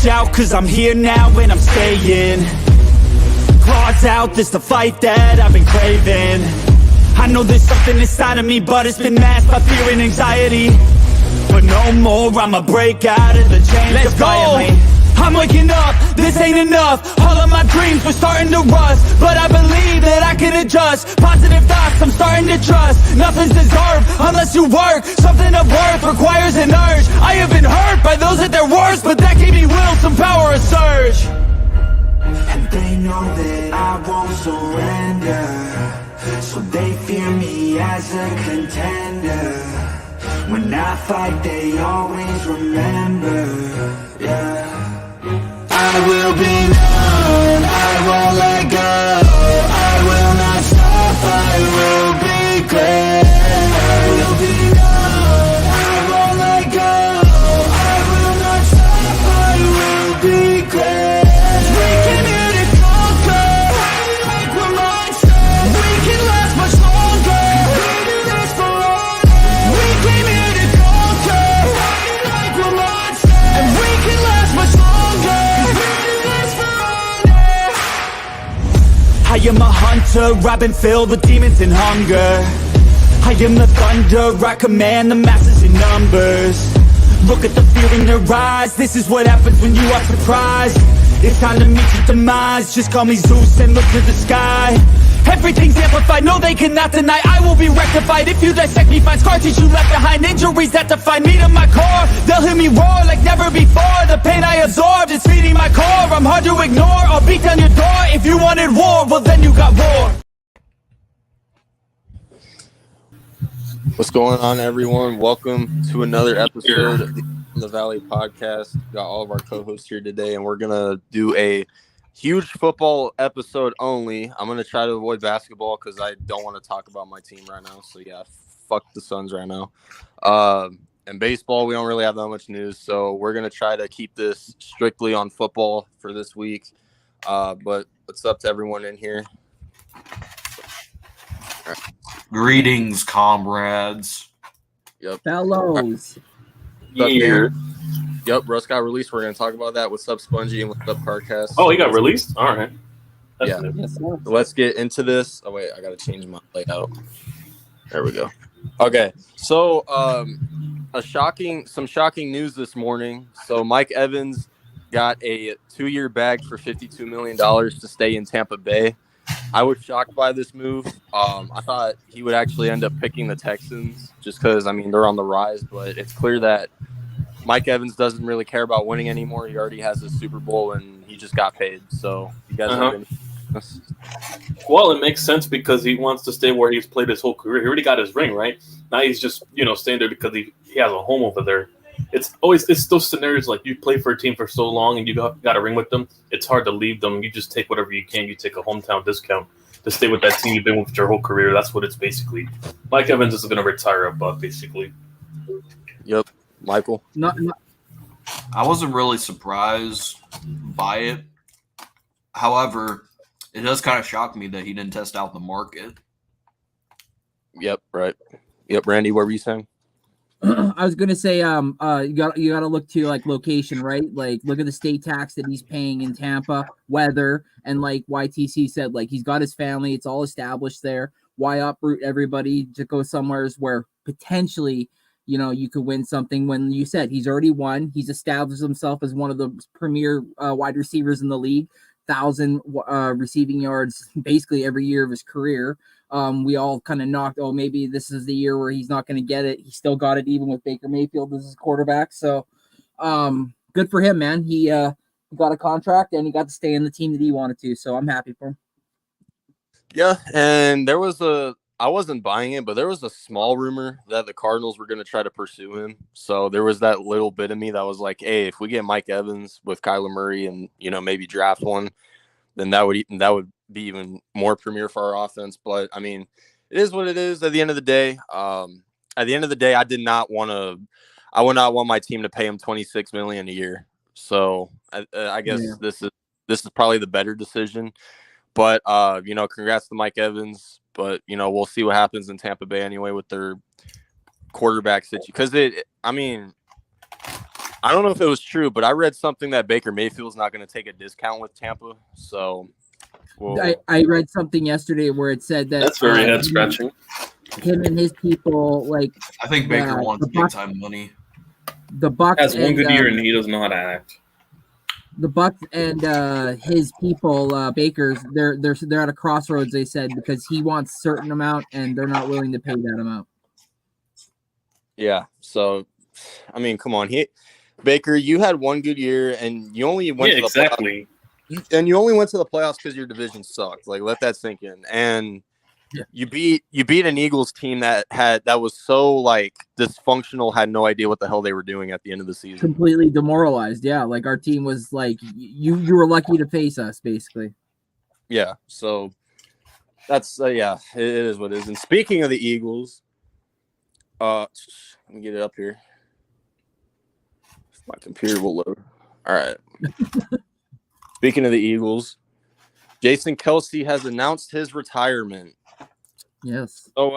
watch out, cause I'm here now and I'm staying. Claws out, this the fight that I've been craving. I know there's something inside of me, but it's been masked by fear and anxiety. But no more, I'ma break out of the chains. Let's go! I'm waking up, this ain't enough. All of my dreams were starting to rust, but I believe that I can adjust. Positive thoughts, I'm starting to trust. Nothing's deserved unless you work. Something of worth requires an urge. I have been hurt by those at their worst, but that gave me will, some power, a surge. And they know that I won't surrender, so they fear me as a contender. When I fight, they always remember, yeah. I will be known, I won't let go. I will not stop, I will be great. I will be known, I won't let go. I will not stop, I will be great. We came here to conquer, like we're monsters. We can last much longer, we do this for honor. We came here to conquer, like we're monsters. And we can last much longer. I am a hunter, I've been filled with demons and hunger. I am the thunder, I command the masses in numbers. Look at the fear in their eyes, this is what happens when you are surprised. It's time to meet your demise, just call me Zeus and look to the sky. Everything's amplified, no they cannot deny. I will be rectified if you dissect me. Find scar tissue left behind, injuries that define me to my core. They'll hear me roar like never before. The pain I absorbed is feeding my core. I'm hard to ignore, I'll beat down your door. If you wanted war, well then you got war. What's going on, everyone? Welcome to another episode of the Valley Podcast. Got all of our co-hosts here today, and we're gonna do a huge football episode only. I'm going to try to avoid basketball because I don't want to talk about my team right now. So, yeah, fuck the Suns right now. And baseball, we don't really have that much news. So, we're going to try to keep this strictly on football for this week. But what's up to everyone in here? Right. Greetings, comrades. Yep. Fellows. Yeah. Yep, Russ got released. We're going to talk about that. What's up, Spongy, and what's up, Carcast? Oh, he got released? All right. That's Yes, sir. Let's get into this. Oh, wait, I got to change my layout. There we go. Okay, so some shocking news this morning. So Mike Evans got a 2-year bag for $52 million to stay in Tampa Bay. I was shocked by this move. I thought he would actually end up picking the Texans just because, I mean, they're on the rise, but it's clear that Mike Evans doesn't really care about winning anymore. He already has his Super Bowl, and he just got paid. So you guys have been. Well, it makes sense because he wants to stay where he's played his whole career. He already got his ring, right? Now he's just, staying there because he has a home over there. It's those scenarios like you play for a team for so long and you got a ring with them. It's hard to leave them. You just take whatever you can. You take a hometown discount to stay with that team you've been with your whole career. That's what it's basically. Mike Evans is going to retire a buck, basically. Yep. Michael? I wasn't really surprised by it. However, it does kind of shock me that he didn't test out the market. Yep, right. Yep, Randy, what were you saying? I was gonna say, you gotta look to like location, right? Like look at the state tax that he's paying in Tampa, weather, and like YTC said, like he's got his family, it's all established there. Why uproot everybody to go somewhere where potentially you could win something when you said he's already won. He's established himself as one of the premier wide receivers in the league, 1,000 receiving yards basically every year of his career. We all kind of knocked, maybe this is the year where he's not going to get it. He still got it even with Baker Mayfield as his quarterback. So good for him, man. He got a contract and he got to stay in the team that he wanted to. So I'm happy for him. Yeah, and I wasn't buying it, but there was a small rumor that the Cardinals were going to try to pursue him. So there was that little bit of me that was like, hey, if we get Mike Evans with Kyler Murray and, maybe draft one, then that would be even more premier for our offense. But, I mean, it is what it is at the end of the day. I would not want my team to pay him $26 million a year. So I guess this is probably the better decision. But, congrats to Mike Evans. But, we'll see what happens in Tampa Bay anyway with their quarterback situation. Because, I don't know if it was true, but I read something that Baker Mayfield's not going to take a discount with Tampa. So, I read something yesterday where it said that That's very head scratching. Him and his people, like I think Baker wants big time money. The Bucks has one good year and he doesn't know how to act. The Bucks and his people, Baker's, they're at a crossroads. They said because he wants a certain amount and they're not willing to pay that amount. Yeah. So, I mean, come on, Baker, you had one good year and you only went to the exactly. playoffs, and you only went to the playoffs because your division sucked. Like, let that sink in. And you beat an Eagles team that was so like dysfunctional, had no idea what the hell they were doing at the end of the season. Completely demoralized. Yeah, like our team was like you were lucky to face us, basically. Yeah. So that's it is what it is. And speaking of the Eagles, let me get it up here. My computer will load. All right. Speaking of the Eagles, Jason Kelce has announced his retirement. Yes. So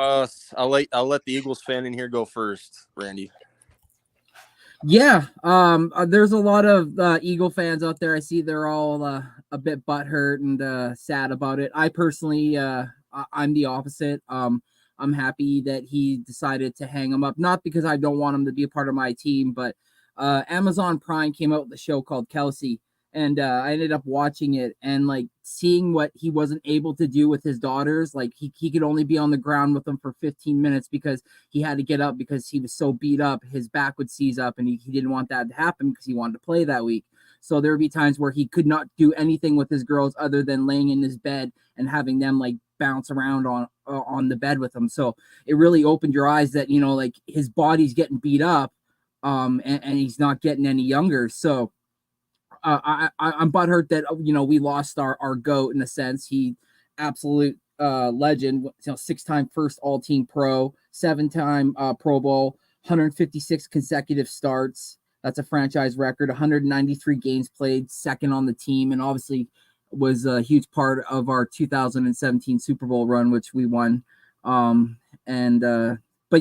I'll let the Eagles fan in here go first, Randy. Yeah. There's a lot of Eagle fans out there. I see they're all a bit butthurt and sad about it. I personally, I'm the opposite. I'm happy that he decided to hang him up, not because I don't want him to be a part of my team, but Amazon Prime came out with a show called Kelce. And I ended up watching it and like seeing what he wasn't able to do with his daughters. Like he could only be on the ground with them for 15 minutes because he had to get up because he was so beat up. His back would seize up and he didn't want that to happen because he wanted to play that week. So there would be times where he could not do anything with his girls other than laying in his bed and having them like bounce around on the bed with him. So it really opened your eyes that, you know, like his body's getting beat up and he's not getting any younger. So I'm butthurt that, you know, we lost our GOAT in a sense. He absolute legend, you know, 6-time first all-team pro, 7-time Pro Bowl, 156 consecutive starts. That's a franchise record, 193 games played, second on the team, and obviously was a huge part of our 2017 Super Bowl run, which we won. But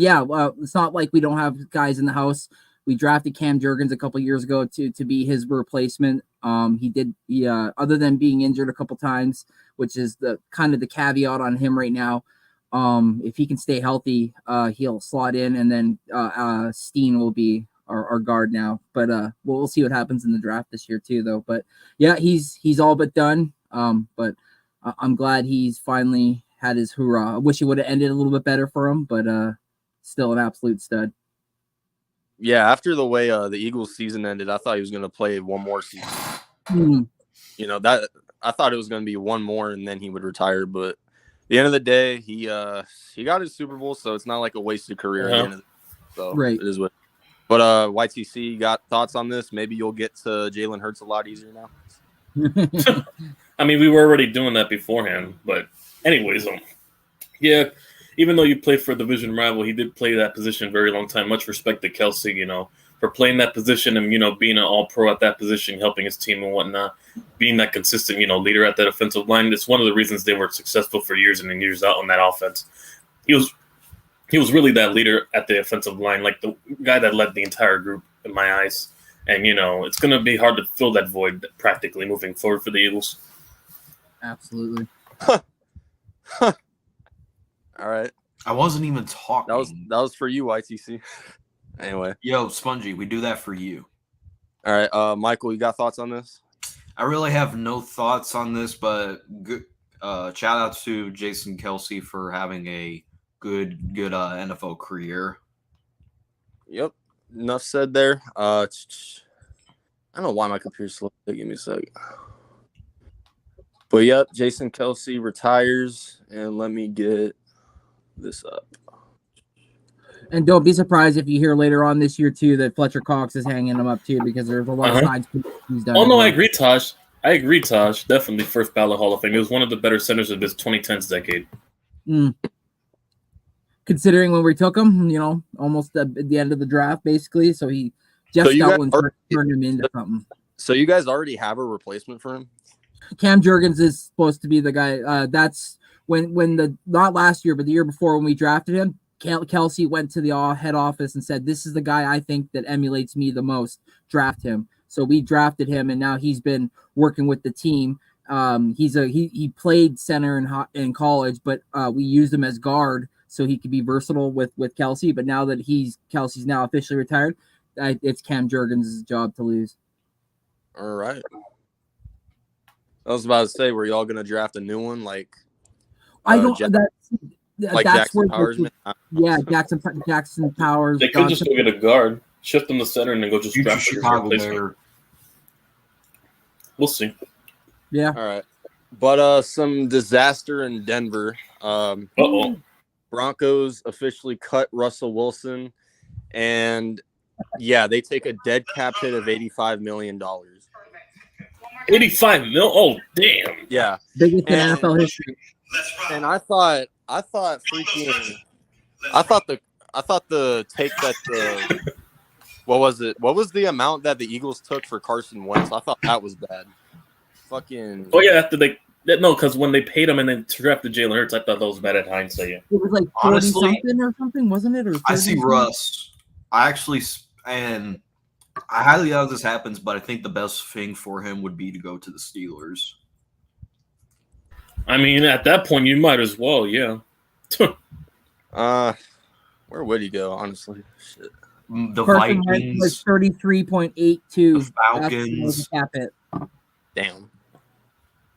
yeah, it's not like we don't have guys in the house. We drafted Cam Jurgens a couple years ago to be his replacement. He other than being injured a couple times, which is the kind of the caveat on him right now. If he can stay healthy, he'll slot in, and then Steen will be our guard now. But we'll see what happens in the draft this year too, though. But yeah, he's all but done. But I'm glad he's finally had his hoorah. I wish it would have ended a little bit better for him, but still an absolute stud. Yeah, after the way the Eagles season ended, I thought he was going to play one more season. Mm-hmm. You know, that I thought it was going to be one more and then he would retire. But at the end of the day, he got his Super Bowl, so it's not like a wasted career. At the end of so right. It is what. But YTC, got thoughts on this? Maybe you'll get to Jalen Hurts a lot easier now. I mean, we were already doing that beforehand, but anyways, yeah. Even though you played for a division rival, he did play that position a very long time. Much respect to Kelce, you know, for playing that position and, you know, being an all-pro at that position, helping his team and whatnot, being that consistent, you know, leader at that offensive line. It's one of the reasons they were successful for years in and years out on that offense. He was really that leader at the offensive line, like the guy that led the entire group in my eyes. And, you know, it's going to be hard to fill that void practically moving forward for the Eagles. Absolutely. All right. I wasn't even talking. That was for you, YTC. Anyway. Yo, Spongy, we do that for you. All right. Michael, you got thoughts on this? I really have no thoughts on this, but good shout out to Jason Kelce for having a good NFL career. Yep. Enough said there. I don't know why my computer's slow. Give me a sec. But yep, Jason Kelce retires, and let me get this up. And don't be surprised if you hear later on this year too that Fletcher Cox is hanging him up too, because there's a lot of sides he's done. Oh no, I agree, Tosh. Definitely first ballot Hall of Fame. He was one of the better centers of this 2010s decade. Considering when we took him, you know, almost at the end of the draft, basically. So he Jeff Stoutland turned him into something. So you guys already have a replacement for him? Cam Jurgens is supposed to be the guy. That's when not last year, but the year before when we drafted him, Kelsey went to the head office and said, "This is the guy I think that emulates me the most. Draft him." So we drafted him, and now he's been working with the team. He played center in college, but we used him as guard so he could be versatile with Kelsey. But now that Kelsey's now officially retired, it's Cam Jurgens' job to lose. All right. I was about to say, were y'all gonna draft a new one like? I don't. Like that's Jackson where Powers. yeah, Jackson Powers. They could just go get a guard, shift them to center, and then go just draft Chicago Bear. We'll see. Yeah. All right. But some disaster in Denver. Broncos officially cut Russell Wilson, and yeah, they take a dead cap hit of $85 million. 85 mil? Oh, damn. Yeah. Biggest in NFL history. And I thought the take that the what was it? What was the amount that the Eagles took for Carson Wentz? I thought that was bad. Fucking. Oh yeah, because when they paid him and then drafted Jalen Hurts, I thought that was bad at hindsight. Yeah. It was like 40 something or something, wasn't it? Or I see Russ. I highly doubt this happens, but I think the best thing for him would be to go to the Steelers. I mean, at that point, you might as well, yeah. Where would he go? Honestly, shit. The Vikings was 33.82. The Falcons. Damn.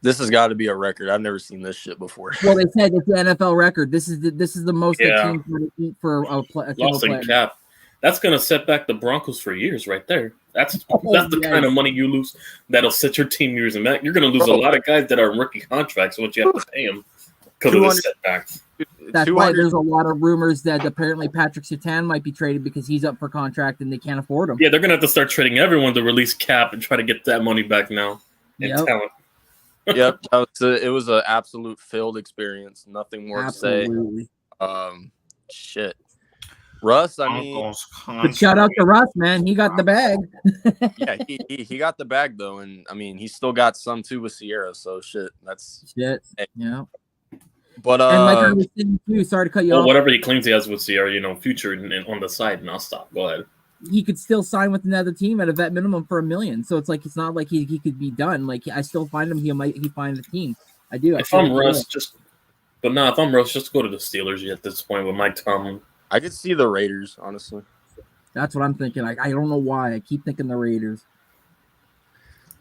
This has got to be a record. I've never seen this shit before. Well, they said it's the NFL record. This is the most that teams going to eat for a single player. Cap. That's going to set back the Broncos for years, right there. That's the kind of money you lose that'll set your team years and back. You're going to lose a lot of guys that are in rookie contracts once you have to pay them because of the setbacks. That's why there's a lot of rumors that apparently Patrick Surtain might be traded because he's up for contract and they can't afford him. Yeah, they're going to have to start trading everyone to release cap and try to get that money back now. And talent. Yep, it was an absolute failed experience. Nothing more to say. Shit. Russ, I mean, but shout out to Russ, man. He got the bag. Yeah, he got the bag though, and I mean, he still got some too with Sierra. So shit, that's shit. Yeah. But and like I was saying too, sorry to cut you off. Whatever he claims he has with Sierra, future and on the side, and I'll stop. Go ahead. He could still sign with another team at a vet minimum for $1 million. So it's like it's not like he could be done. Like I still find him. He find a team. I do. If I'm Russ, just go to the Steelers at this point with Mike Tomlin. I could see the Raiders, honestly. That's what I'm thinking. I don't know why. I keep thinking the Raiders.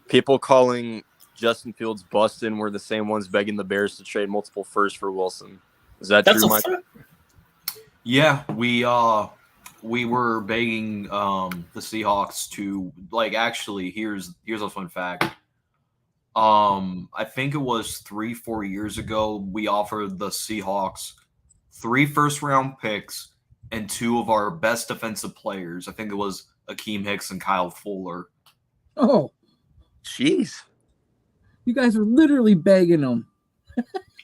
People calling Justin Fields busted were the same ones begging the Bears to trade multiple firsts for Wilson. Is that true, Mike? Yeah, we were begging the Seahawks to actually here's a fun fact. I think it was 3-4 years ago we offered the Seahawks 3 first-round picks and 2 of our best defensive players. I think it was Akeem Hicks and Kyle Fuller. Oh, jeez! You guys were literally begging them,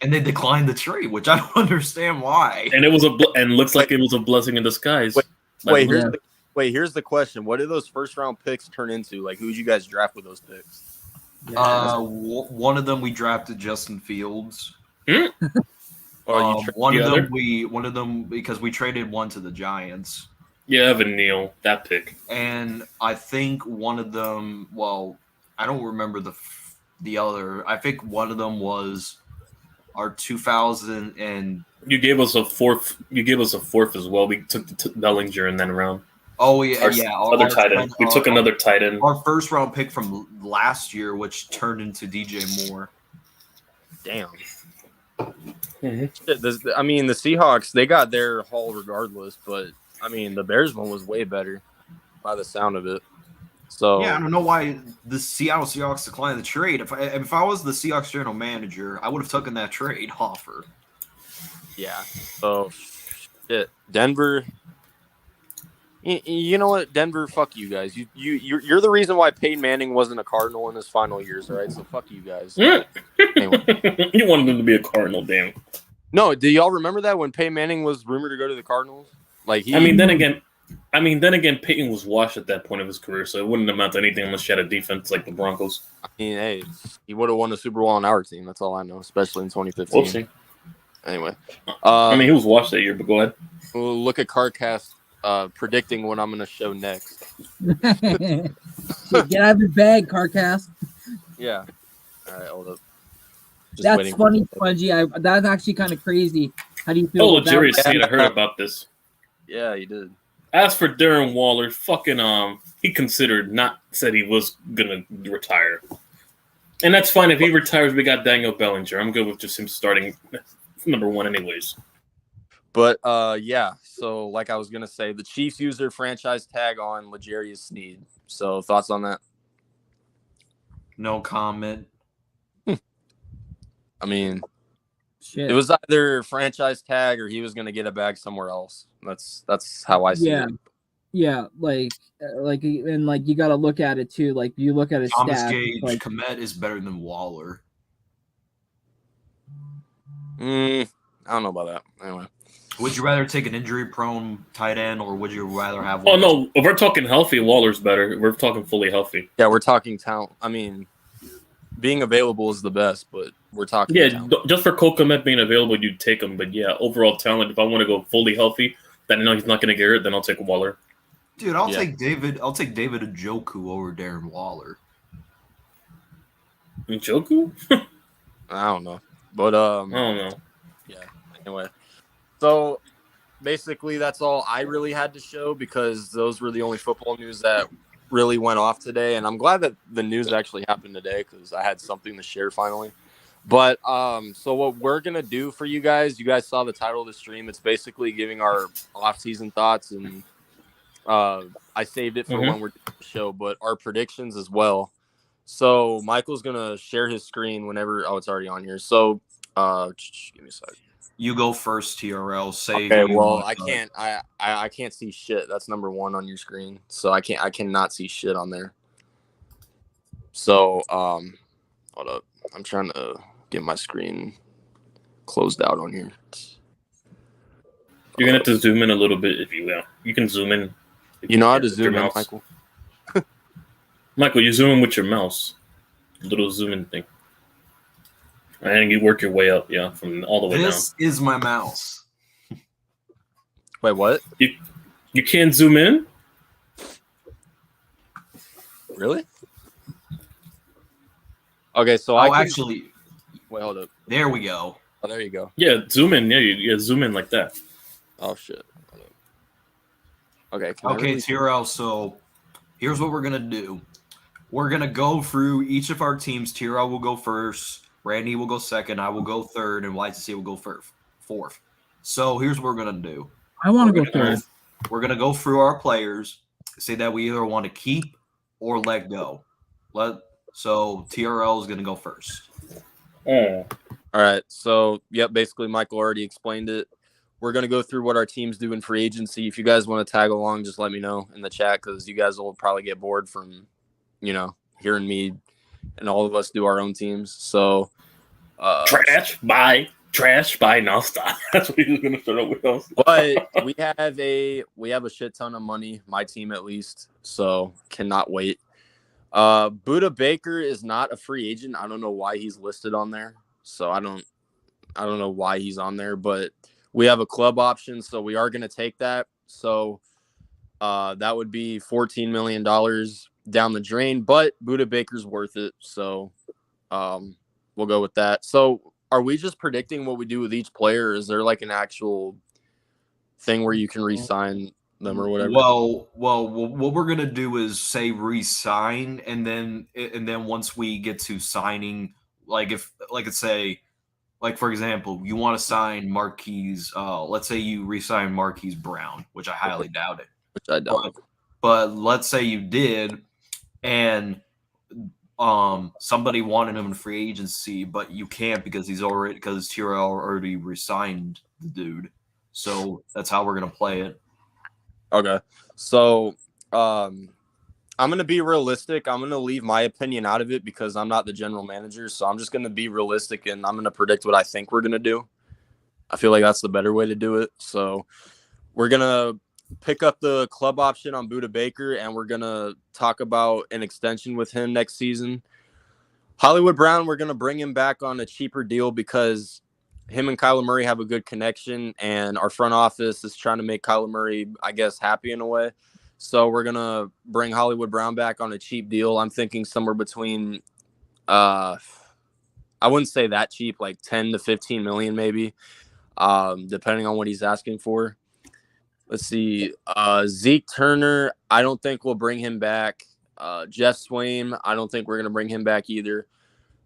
and they declined the trade, which I don't understand why. And it was looks like it was a blessing in disguise. Here's the question: what did those first-round picks turn into? Like, who did you guys draft with those picks? One of them we drafted Justin Fields. One of them because we traded one to the Giants. Yeah, Evan Neal, that pick. And I think one of them. Well, I don't remember the other. I think one of them was our 2000 and. You gave us a fourth. As well. We took the Bellinger in that round. Oh yeah, Other tight end. We took another tight end. Our first round pick from last year, which turned into DJ Moore. Damn. Mm-hmm. I mean, the Seahawks, they got their haul regardless, but I mean, the Bears one was way better by the sound of it. So yeah, I don't know why the Seattle Seahawks declined the trade. If I was the Seahawks general manager, I would have taken that trade offer. Yeah. So shit, Denver. You know what, Denver? Fuck you guys. You're the reason why Peyton Manning wasn't a Cardinal in his final years, all right? So fuck you guys. Anyway. You wanted him to be a Cardinal, damn. No, do y'all remember that when Peyton Manning was rumored to go to the Cardinals? Then again, Peyton was washed at that point of his career, so it wouldn't amount to anything unless you had a defense like the Broncos. I mean, hey, he would have won the Super Bowl on our team. That's all I know, especially in 2015. We'll see. Anyway, I mean, he was washed that year, but go ahead. we'll look at CardCast predicting what I'm going to show next. Shit, get out of the bag, Carcast. Yeah. All right, hold up. Just That's waiting. funny, Spongy. That's actually kind of crazy. How do you feel Oh, about Jerry that? State, I heard about this. Yeah, you did. As for Darren Waller, he said he was gonna retire, and that's fine if he retires. We got Daniel Bellinger. I'm good with just him starting number one, anyways. But yeah. So like I was gonna say, the Chiefs use their franchise tag on L'Jarius Sneed. So thoughts on that? No comment. I mean, Shit. it was either franchise tag or he was gonna get a bag somewhere else. That's how I see it. Yeah, and like you got to look at it too. Like you look at his Thomas stats. Gage, Like, Komet is better than Waller. I don't know about that. Anyway, Would you rather take an injury-prone tight end, or would you rather have Oh one? no, if we're talking healthy, Waller's better. We're talking fully healthy. yeah, we're talking talent. I mean, being available is the best, but we're talking Yeah, talent. just for Cole Kmet being available, you'd take him. But yeah, overall talent. If I want to go fully healthy, then I know he's not going to get hurt. Then I'll take Waller. Dude, I'll Yeah. take David Njoku over Darren Waller. Njoku? I don't know, but I don't know. yeah. Anyway, so basically that's all I really had to show because those were the only football news that really went off today, and I'm glad that the news actually happened today because I had something to share finally. But so what we're gonna do for you guys saw the title of the stream. It's basically giving our off-season thoughts, and I saved it for when we're doing the show, but our predictions as well. So Michael's gonna share his screen whenever. Oh, it's already on here. So give me a sec. You go first, TRL. Say Okay, who you well, want. I can't see shit. That's number one on your screen. So I cannot see shit on there. So hold up. I'm trying to get my screen closed out on here. You're gonna have to zoom in a little bit if you will. You can zoom in. You know how to with your zoom in, mouse. Michael? Michael, you zoom in with your mouse. Little zoom in thing. And you work your way up, yeah, from all the way This is my mouse. Wait, what? down. You can't zoom in? Really? Okay, so Actually, wait, hold up. there we go. Oh, there you go. Yeah, zoom in. Yeah, you zoom in like that. Oh shit. Hold up. Okay. Okay, TRL. So here's what we're gonna do. We're gonna go through each of our teams. TRL will go first. Randy will go second. I will go third, and YTC will go fourth. So here's what we're gonna do. I want to We're go gonna third. We're gonna go through our players. Say that we either want to keep or let go. So TRL is gonna go first. Oh. All right. So, yep, basically Michael already explained it. We're going to go through what our team's do in free agency. If you guys want to tag along, just let me know in the chat because you guys will probably get bored from, hearing me and all of us do our own teams. So, Trash, bye. No, stop. That's what he's going to start up with us. but we have a shit ton of money, my team at least. So, cannot wait. Buda Baker is not a free agent. I don't know why he's listed on there. So I don't know why he's on there, but we have a club option, so we are going to take that. So that would be $14 million down the drain, but Buda Baker's worth it. So we'll go with that. So are we just predicting what we do with each player? Or is there like an actual thing where you can re-sign them or whatever? Well, what we're gonna do is say re-sign, and then once we get to signing, for example, you want to sign Marquise. Let's say you re-sign Marquise Brown, which I highly doubt it. Which I don't. But let's say you did, and somebody wanted him in free agency, but you can't because TRL already re-signed the dude. So that's how we're gonna play it. Okay. So I'm going to be realistic. I'm going to leave my opinion out of it because I'm not the general manager. So I'm just going to be realistic and I'm going to predict what I think we're going to do. I feel like that's the better way to do it. So we're going to pick up the club option on Buda Baker and we're going to talk about an extension with him next season. Hollywood Brown, we're going to bring him back on a cheaper deal because him and Kyler Murray have a good connection, and our front office is trying to make Kyler Murray, I guess, happy in a way. So we're gonna bring Hollywood Brown back on a cheap deal. I'm thinking somewhere between, I wouldn't say that cheap, like 10 to 15 million maybe, depending on what he's asking for. Let's see. Zeke Turner, I don't think we'll bring him back. Jeff Swain, I don't think we're gonna bring him back either.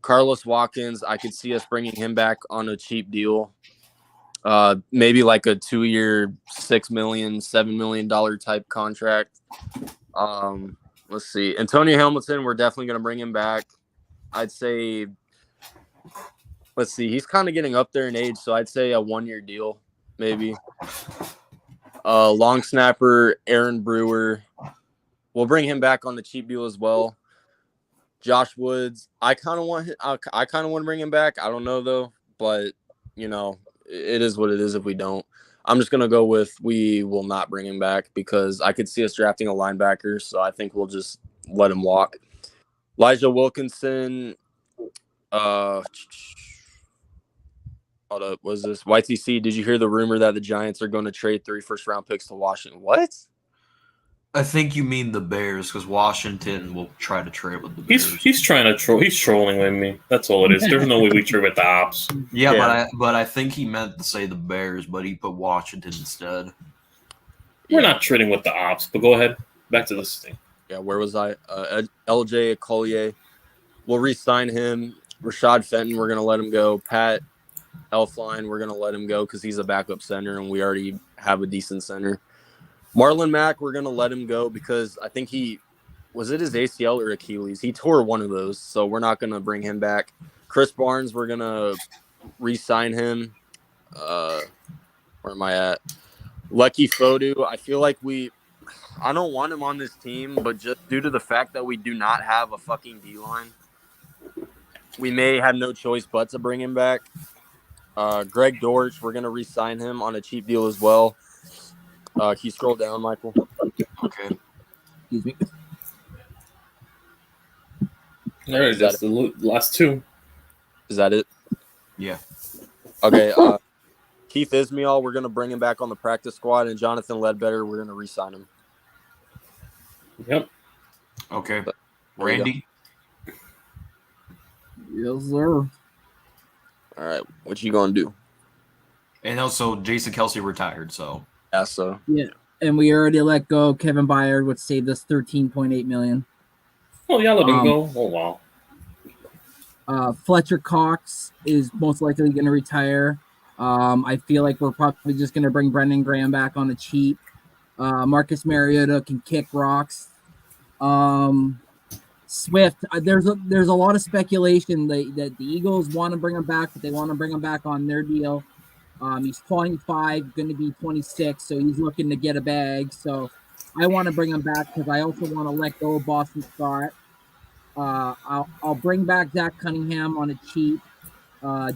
Carlos Watkins, I could see us bringing him back on a cheap deal. Maybe like a 2-year, $6 million, $7 million type contract. Let's see. Antonio Hamilton, we're definitely going to bring him back. I'd say, let's see. He's kind of getting up there in age, so I'd say a 1-year deal, maybe. Long snapper, Aaron Brewer. We'll bring him back on the cheap deal as well. Josh Woods, I kind of want to bring him back. I don't know though, but it is what it is if we don't. I'm just gonna go with we will not bring him back because I could see us drafting a linebacker, so I think we'll just let him walk. Elijah Wilkinson, hold up, was this YTC? Did you hear the rumor that the Giants are going to trade 3 first-round picks to Washington? What? I think you mean the Bears because Washington will try to trade with the Bears. He's trying to troll. He's trolling with me. That's all it is. There's no way we trade with the ops. Yeah. But I think he meant to say the Bears, but he put Washington instead. We're not trading with the ops, but go ahead. Back to this thing. Yeah, where was I? LJ Collier. We'll re-sign him. Rashad Fenton, we're going to let him go. Pat Elfline, we're going to let him go because he's a backup center, and we already have a decent center. Marlon Mack, we're going to let him go because I think was it his ACL or Achilles? He tore one of those, so we're not going to bring him back. Chris Barnes, we're going to re-sign him. Where am I at? Lucky Fodu, I feel like I don't want him on this team, but just due to the fact that we do not have a fucking D-line, we may have no choice but to bring him back. Greg Dortch, we're going to re-sign him on a cheap deal as well. Can you scroll down, Michael? Okay. Excuse me. All right, that's the last 2. Is that it? Yeah. Okay. Keith Ismail, we're going to bring him back on the practice squad, and Jonathan Ledbetter, we're going to re-sign him. Yep. Okay. Randy? Yes, sir. All right. What you going to do? And also, Jason Kelsey retired, so. Yeah, so. Yeah, and we already let go Kevin Byard, which saved us $13.8 million. Oh, yeah, let him go. Oh, wow. Fletcher Cox is most likely going to retire. I feel like we're probably just going to bring Brendan Graham back on the cheap. Marcus Mariota can kick rocks. Swift, there's a lot of speculation that the Eagles want to bring him back, but they want to bring him back on their deal. He's 25, going to be 26, so he's looking to get a bag. So I want to bring him back because I also want to let go of Boston Scott. I'll bring back Zach Cunningham on a cheap.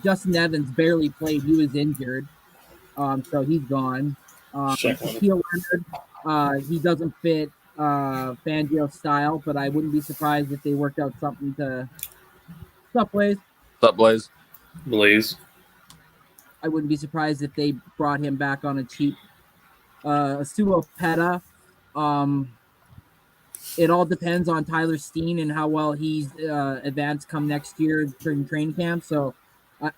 Justin Evans barely played; he was injured, so he's gone. Shaquille Leonard, he doesn't fit Fangio's style, but I wouldn't be surprised if they worked out something to. What's up, Blaze? What's up, Blaze? Blaze. I wouldn't be surprised if they brought him back on a cheap. Suo Peta. It all depends on Tyler Steen and how well he's advanced come next year during training camp. So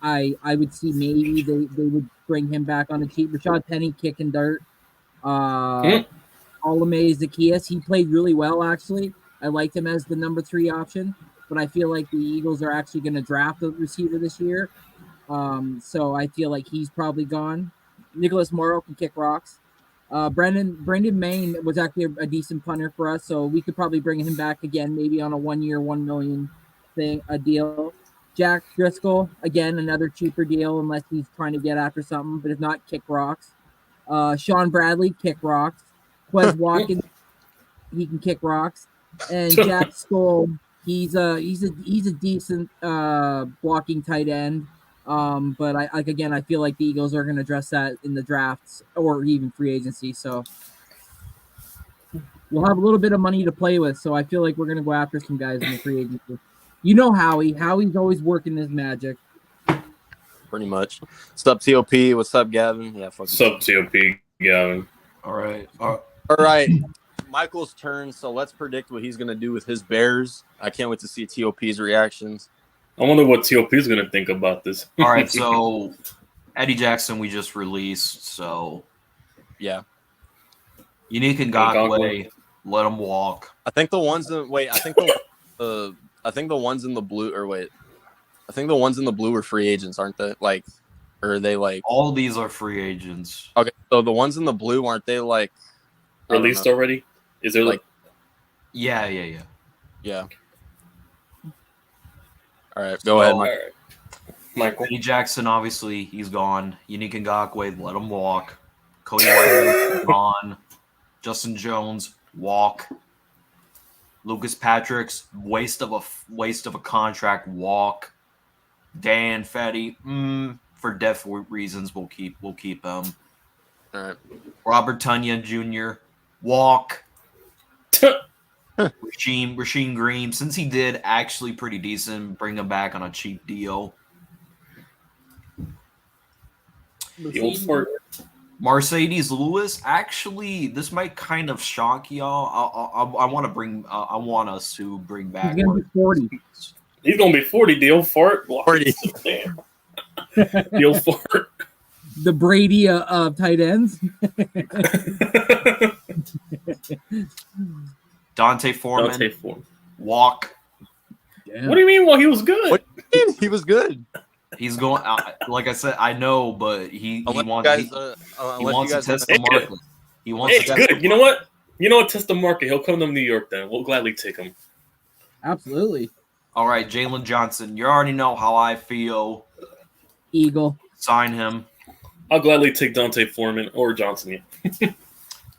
I would see maybe they would bring him back on a cheap. Rashad Penny kicking dirt. Alame Zacchaeus, he played really well, actually. I liked him as the number 3 option, but I feel like the Eagles are actually going to draft a receiver this year. So I feel like he's probably gone. Nicholas Morrow can kick rocks. Brendan Main was actually a decent punter for us, so we could probably bring him back again, maybe on a 1-year, $1 million deal. Jack Driscoll, again, another cheaper deal unless he's trying to get after something, but if not, kick rocks. Sean Bradley, kick rocks. Quez Watkins, he can kick rocks. And Jack Stoll, he's a decent blocking tight end. But I feel like the Eagles are going to address that in the drafts or even free agency. So we'll have a little bit of money to play with. So I feel like we're going to go after some guys in the free agency. You know Howie. Howie's always working his magic. pretty much. What's up, TOP? What's up, Gavin? Yeah, fuck. What's up, TOP, Gavin? All right. All right. Michael's turn, so let's predict what he's gonna do with his Bears. I can't wait to see TOP's reactions. I wonder what TOP is gonna think about this. All right. So Eddie Jackson, we just released. So yeah, Unique Ngakoue, let him walk. I think the ones in I think the ones in the blue I think the ones in the blue are free agents, aren't they? Like, or are they like all these are free agents? Okay, so the ones in the blue aren't they like released already? Is there like? Yeah. All right, go ahead, Mike. Right. Michael. Eddie Jackson, obviously, he's gone. Unique Ngakoue, let him walk. Cody White, gone. Justin Jones, walk. Lucas Patrick's waste of a contract, walk. Dan Fetty, for depth reasons, we'll keep him. All right. Robert Tonyan Jr., walk. Rasheem Green, since he did actually pretty decent, bring him back on a cheap deal. The old fort. Mercedes Lewis, actually, this might kind of shock y'all. I want us to bring back. He's gonna be 40. He's gonna be 40. The old fort. 40. Damn. The old fort. The Brady of tight ends. Dante Foreman. Walk. Damn. What do you mean? Well, he was good. What do you mean? He was good. He's going. Like I said, I know, but he wants to test the market. He wants to test good. the You know what? Test the market. He'll come to New York. Then we'll gladly take him. Absolutely. All right, Jalen Johnson. You already know how I feel. Eagle. Sign him. I'll gladly take Dante Foreman or Johnson. Yeah.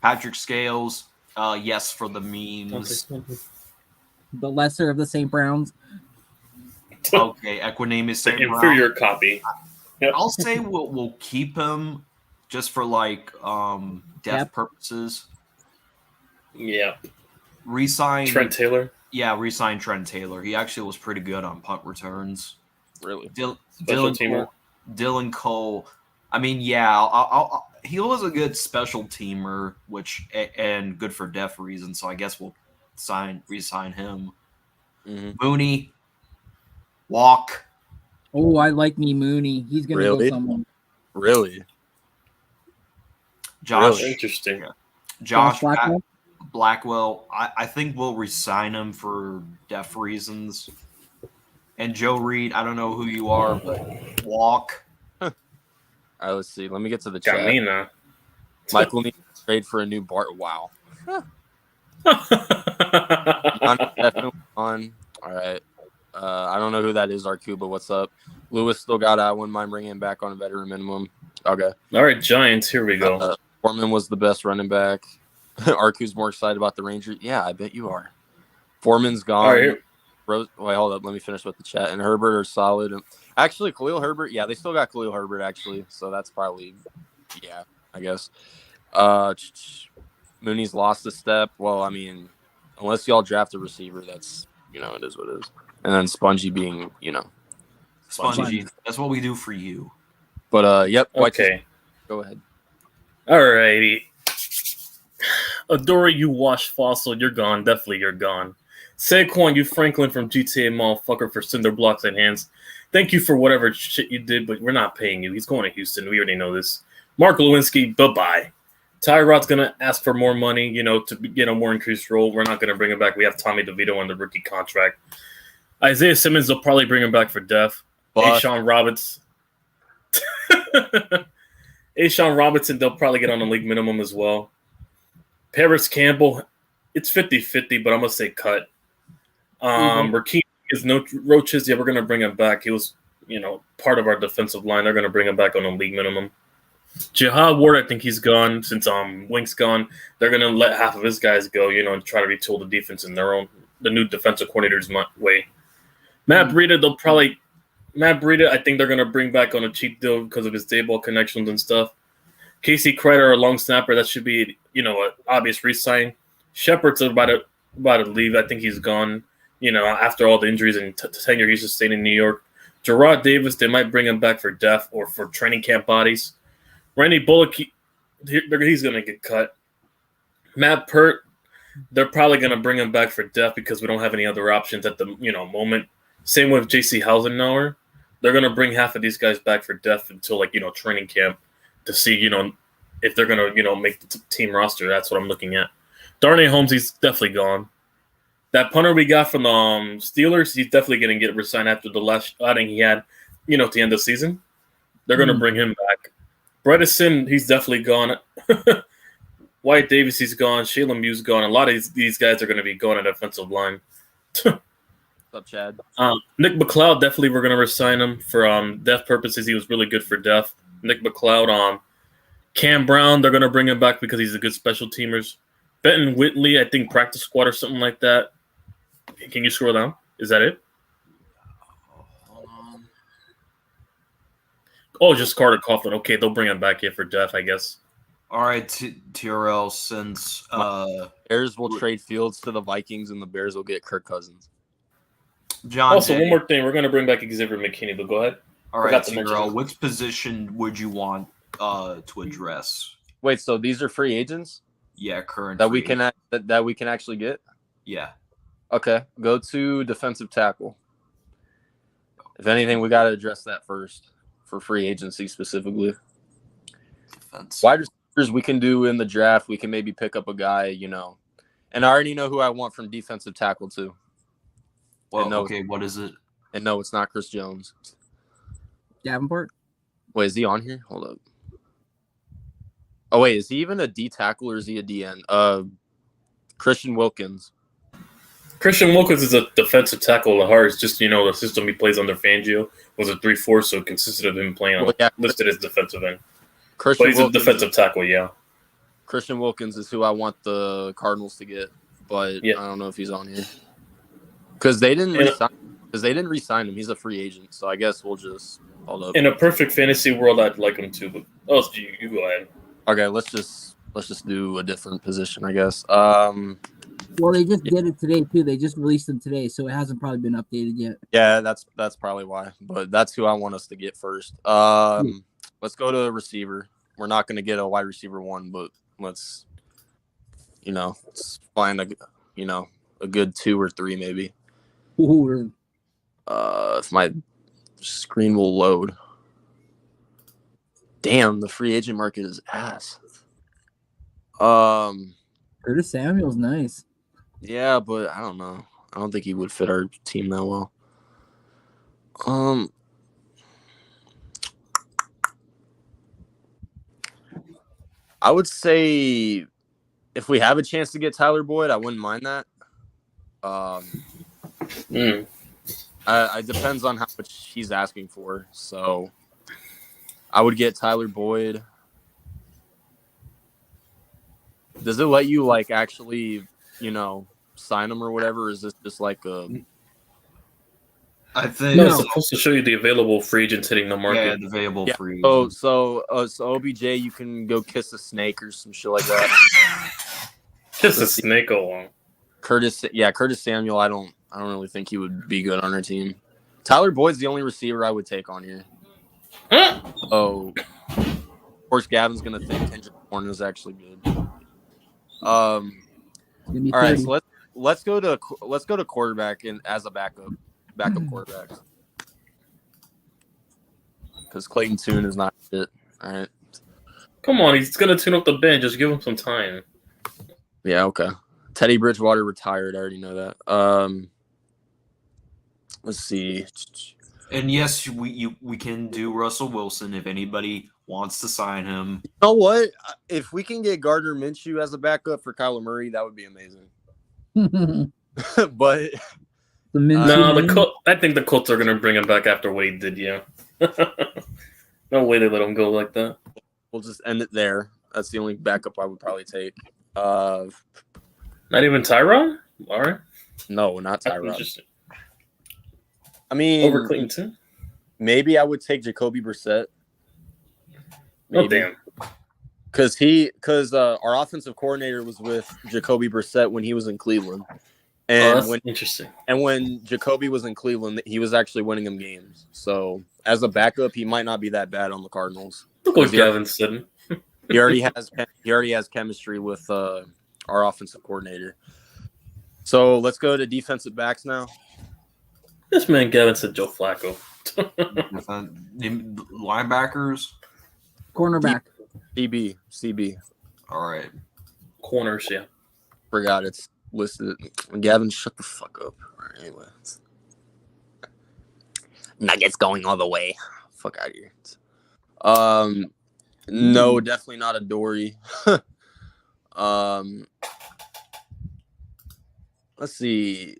Patrick Scales. Yes, for the memes. The lesser of the St. Browns. Okay, Equanimeous St. Brown. Inferior copy. Yep. I'll say we'll keep him just for like depth purposes. Yeah. Resign Trent Taylor. Yeah, resign Trent Taylor. He actually was pretty good on punt returns. Really? Dylan Cole. I mean, yeah, he was a good special teamer, and good for depth reasons. So I guess we'll resign him. Mm-hmm. Mooney, walk. Oh, I like me Mooney. He's gonna go somewhere. Really? Josh, Really interesting. Josh Blackwell. I think we'll resign him for depth reasons. And Joe Reed, I don't know who you are, but walk. All right, let's see. Let me get to the chat. Gamina. Michael needs to trade for a new Bart. Wow. Definitely on. All right. I don't know who that is, Arku, but what's up? Lewis still got I wouldn't mind bringing him back on a veteran minimum. Okay. All right, Giants. Here we go. Foreman was the best running back. Arku's more excited about the Rangers. Yeah, I bet you are. Foreman's gone. All right, Wait, hold up. Let me finish with the chat. And Herbert are solid. Actually, Khalil Herbert. Yeah, they still got Khalil Herbert, actually. So that's probably, yeah, I guess. Mooney's lost a step. Well, I mean, unless y'all draft a receiver, that's, it is what it is. And then Spongy being, Spongy. That's what we do for you. But, yep. Okay. Go ahead. All righty. Adora, you wash fossil. You're gone. Definitely you're gone. Saquon, you Franklin from GTA motherfucker for cinder blocks and hands. Thank you for whatever shit you did, but we're not paying you. He's going to Houston. We already know this. Mark Lewinsky, bye-bye. Tyrod's going to ask for more money, to get a more increased role. We're not going to bring him back. We have Tommy DeVito on the rookie contract. Isaiah Simmons, they'll probably bring him back for depth. Ashawn Robinson, they'll probably get on the league minimum as well. Paris Campbell, it's 50-50, but I'm going to say cut. Rakeem is no Roaches. Yeah, we're going to bring him back. He was, part of our defensive line. They're going to bring him back on a league minimum. Jihad Ward, I think he's gone since Wink's gone. They're going to let half of his guys go, and try to retool the defense in the new defensive coordinator's way. Matt Breida, I think they're going to bring back on a cheap deal because of his day ball connections and stuff. Casey Kreider, a long snapper, that should be, an obvious re-sign. Shepard's about to leave. I think he's gone, after all the injuries and tenure he's sustained in New York. Gerard Davis, they might bring him back for depth or for training camp bodies. Randy Bullock, he's going to get cut. Matt Pert, they're probably going to bring him back for depth because we don't have any other options at the moment. Same with J.C. Hausenauer. They're going to bring half of these guys back for depth until training camp to see if they're going to make the team roster. That's what I'm looking at. Darnay Holmes, he's definitely gone. That punter we got from the Steelers, he's definitely going to get resigned after the last outing he had, at the end of the season. They're going to bring him back. Bredesen, he's definitely gone. Wyatt Davis, he's gone. Shayla Mew's gone. A lot of these guys are going to be going at offensive line. What's up, Chad? Nick McLeod, definitely we're going to resign him for depth purposes. He was really good for depth. Nick McLeod. Cam Brown, they're going to bring him back because he's a good special teamers. Benton Whitley, I think practice squad or something like that. Can you scroll down? Is that it? Hold on. Oh, just Carter Coughlin. Okay, they'll bring him back here for depth, I guess. All right, TRL, since Bears will trade Fields to the Vikings and the Bears will get Kirk Cousins. John. Also, Day, one more thing. We're going to bring back Xavier McKinney, but go ahead. All right, Forgot to mention TRL, him. which position would you want to address? Wait, so these are free agents Yeah, current that we free can that we can actually get? Yeah. Okay, go to defensive tackle. If anything, we got to address that first for free agency specifically. Defense. Wide receivers we can do in the draft. We can maybe pick up a guy, And I already know who I want from defensive tackle too. Well, no, okay, what is it? And no, it's not Chris Jones. Davenport. Wait, is he on here? Hold up. Oh wait, is he even a D tackle or is he a DN? Christian Wilkins. Christian Wilkins is a defensive tackle at heart. It's just, the system he plays under Fangio was a 3-4, so it consisted of him playing listed as defensive end. But he's a defensive tackle, yeah. Christian Wilkins is who I want the Cardinals to get, but I don't know if he's on here. Because they didn't re-sign him. He's a free agent, so I guess we'll just hold up. In a perfect fantasy world, I'd like him to, but you go ahead. Okay, let's just do a different position, I guess. Well, they just did it today too. They just released them today, so it hasn't probably been updated yet. Yeah, that's probably why. But that's who I want us to get first. Let's go to receiver. We're not going to get a wide receiver one, but let's find a good 2 or 3 maybe. Ooh. If my screen will load. Damn, the free agent market is ass. Curtis Samuel's nice. Yeah, but I don't know. I don't think he would fit our team that well. I would say if we have a chance to get Tyler Boyd, I wouldn't mind that. It depends on how much he's asking for. So I would get Tyler Boyd. Does it let you actually, sign him or whatever? Or is this just like a? I think it's supposed to show you the available free agents hitting the market. Yeah, the available free agents. So OBJ, you can go kiss a snake or some shit like that. Kiss a snake along. Curtis Samuel. I don't really think he would be good on our team. Tyler Boyd's the only receiver I would take on here. Oh, of course, Gavin's gonna think Kendrick Bourne is actually good. All right, so let's go to quarterback and as a backup quarterback because Clayton Tune is not fit. All right, come on, he's gonna tune up the bench. Just give him some time. Yeah, okay. Teddy Bridgewater retired. I already know that. Let's see. And yes, we can do Russell Wilson if anybody wants to sign him. You know what? If we can get Gardner Minshew as a backup for Kyler Murray, that would be amazing. But I think the Colts are going to bring him back after what he did. Yeah, no way they let him go like that. We'll just end it there. That's the only backup I would probably take. Not even Tyrod? All right. No, not Tyrod. Interesting. I mean, over Clinton? Maybe I would take Jacoby Brissett. Maybe. Oh, damn. Because our offensive coordinator was with Jacoby Brissett when he was in Cleveland. And that's interesting. when Jacoby was in Cleveland, he was actually winning them games. So as a backup, he might not be that bad on the Cardinals. Look what Gavin said. He already has chemistry with our offensive coordinator. So let's go to defensive backs now. This man Gavin said Joe Flacco. Linebackers. Cornerback. CB. All right. Corners, yeah. Forgot it's listed. Gavin, shut the fuck up. All right, anyway. Nuggets going all the way. Fuck out of here. No, definitely not a Dory. Let's see.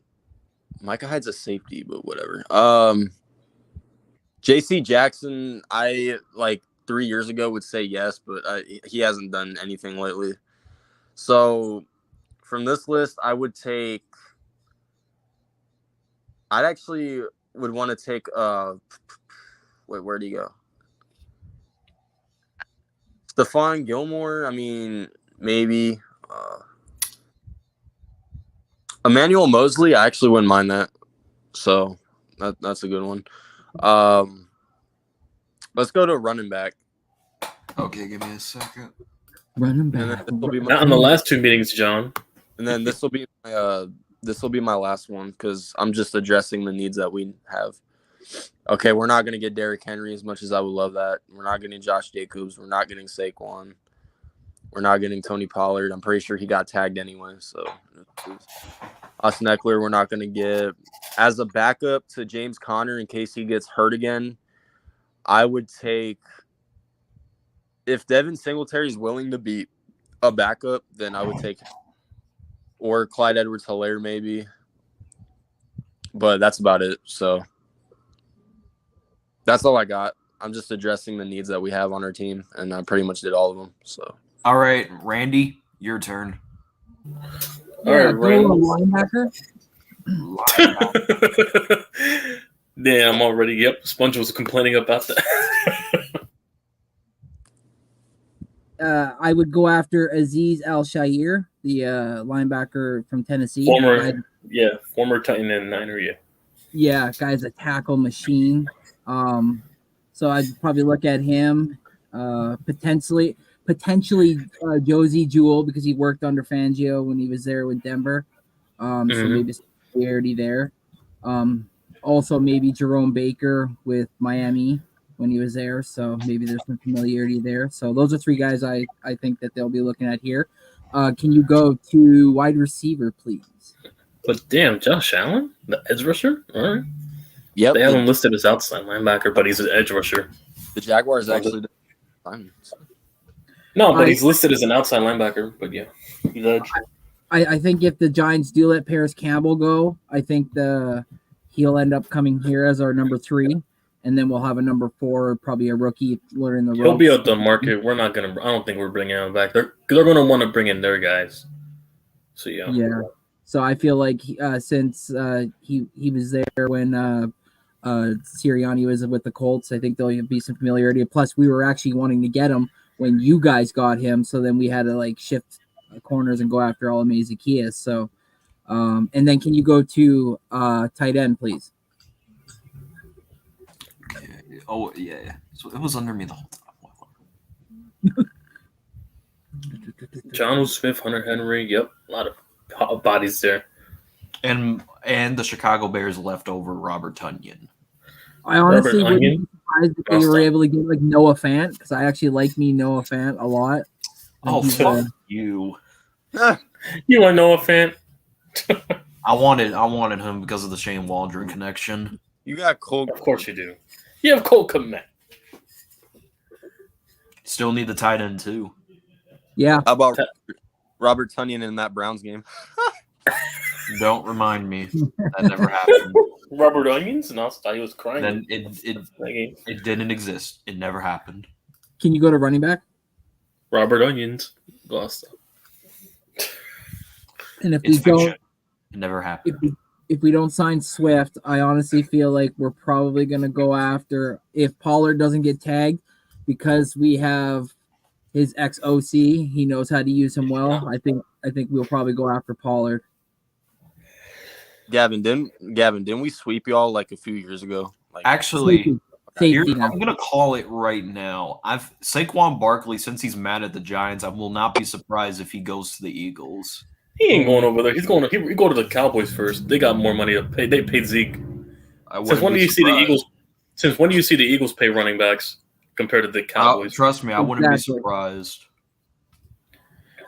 Micah Hyde's a safety, but whatever. JC Jackson, I 3 years ago would say yes, but he hasn't done anything lately. So from this list, I'd actually would want to take where'd he go? Stephon Gilmore, I mean, maybe. Emmanuel Mosley, I actually wouldn't mind that. So that's a good one. Let's go to running back. Okay, give me a second. Running back. Not in the last two meetings, John. And then this will be my last one because I'm just addressing the needs that we have. Okay, we're not going to get Derrick Henry as much as I would love that. We're not getting Josh Jacobs. We're not getting Saquon. We're not getting Tony Pollard. I'm pretty sure he got tagged anyway. So Austin Eckler, we're not going to get. As a backup to James Conner in case he gets hurt again, I would take – if Devin Singletary is willing to be a backup, then I would take him. Or Clyde Edwards-Helaire maybe. But that's about it. So that's all I got. I'm just addressing the needs that we have on our team, and I pretty much did all of them. So. All right, Randy, your turn. All right, Randy. Linebacker. Damn, I'm already. Yep, Sponge was complaining about that. I would go after Azeez Al-Shaair, the linebacker from Tennessee. Former Titan and Niner, yeah. Yeah, guy's a tackle machine. So I'd probably look at him. Potentially Josie Jewell because he worked under Fangio when he was there with Denver. So maybe some familiarity there. Also maybe Jerome Baker with Miami when he was there. So maybe there's some familiarity there. So those are three guys I think that they'll be looking at here. Can you go to wide receiver, please? But damn, Josh Allen, the edge rusher? All right. Yep. They have him listed as outside linebacker, but he's an edge rusher. The Jaguars actually did fine. No, but he's listed as an outside linebacker, but yeah, he's edge. I think if the Giants do let Paris Campbell go, I think he'll end up coming here as our number 3, and then we'll have a number 4, probably a rookie learning the ropes. He'll be out the market. We're not gonna. I don't think we're bringing him back. They're gonna want to bring in their guys. So yeah. Yeah. So I feel like since he was there when Sirianni was with the Colts, I think there'll be some familiarity. Plus, we were actually wanting to get him when you guys got him, so then we had to shift corners and go after Olamide Zaccheaus. So, and then can you go to tight end, please? Okay. Oh yeah. So it was under me the whole time. John Smith, Hunter Henry. Yep, a lot of hot bodies there. And the Chicago Bears left over Robert Tonyan. I honestly wouldn't be surprised if they were able to get Noah Fant because I actually like Noah Fant a lot. Oh, fuck you! You want Noah Fant? I wanted him because of the Shane Waldron connection. You got Cole. Of course you do. You have Cole Kmet. Still need the tight end too. Yeah. How about Robert Tonyan in that Browns game? Don't remind me. That never happened. Robert Onions? And I thought he was crying. Then it didn't exist. It never happened. Can you go to running back? Robert Onions. Lost. And if we don't, it never happened. If we don't sign Swift, I honestly feel like we're probably going to go after if Pollard doesn't get tagged because we have his ex-OC. He knows how to use him well. I think we'll probably go after Pollard. Gavin, didn't we sweep y'all like a few years ago? Like, Actually, Safety now. I'm gonna call it right now. Saquon Barkley, since he's mad at the Giants, I will not be surprised if he goes to the Eagles. He ain't going over there. He's going. He go to the Cowboys first. They got more money to pay. They paid Zeke. Since when do you see the Eagles? Since when do you see the Eagles pay running backs compared to the Cowboys? Trust me, I wouldn't be surprised.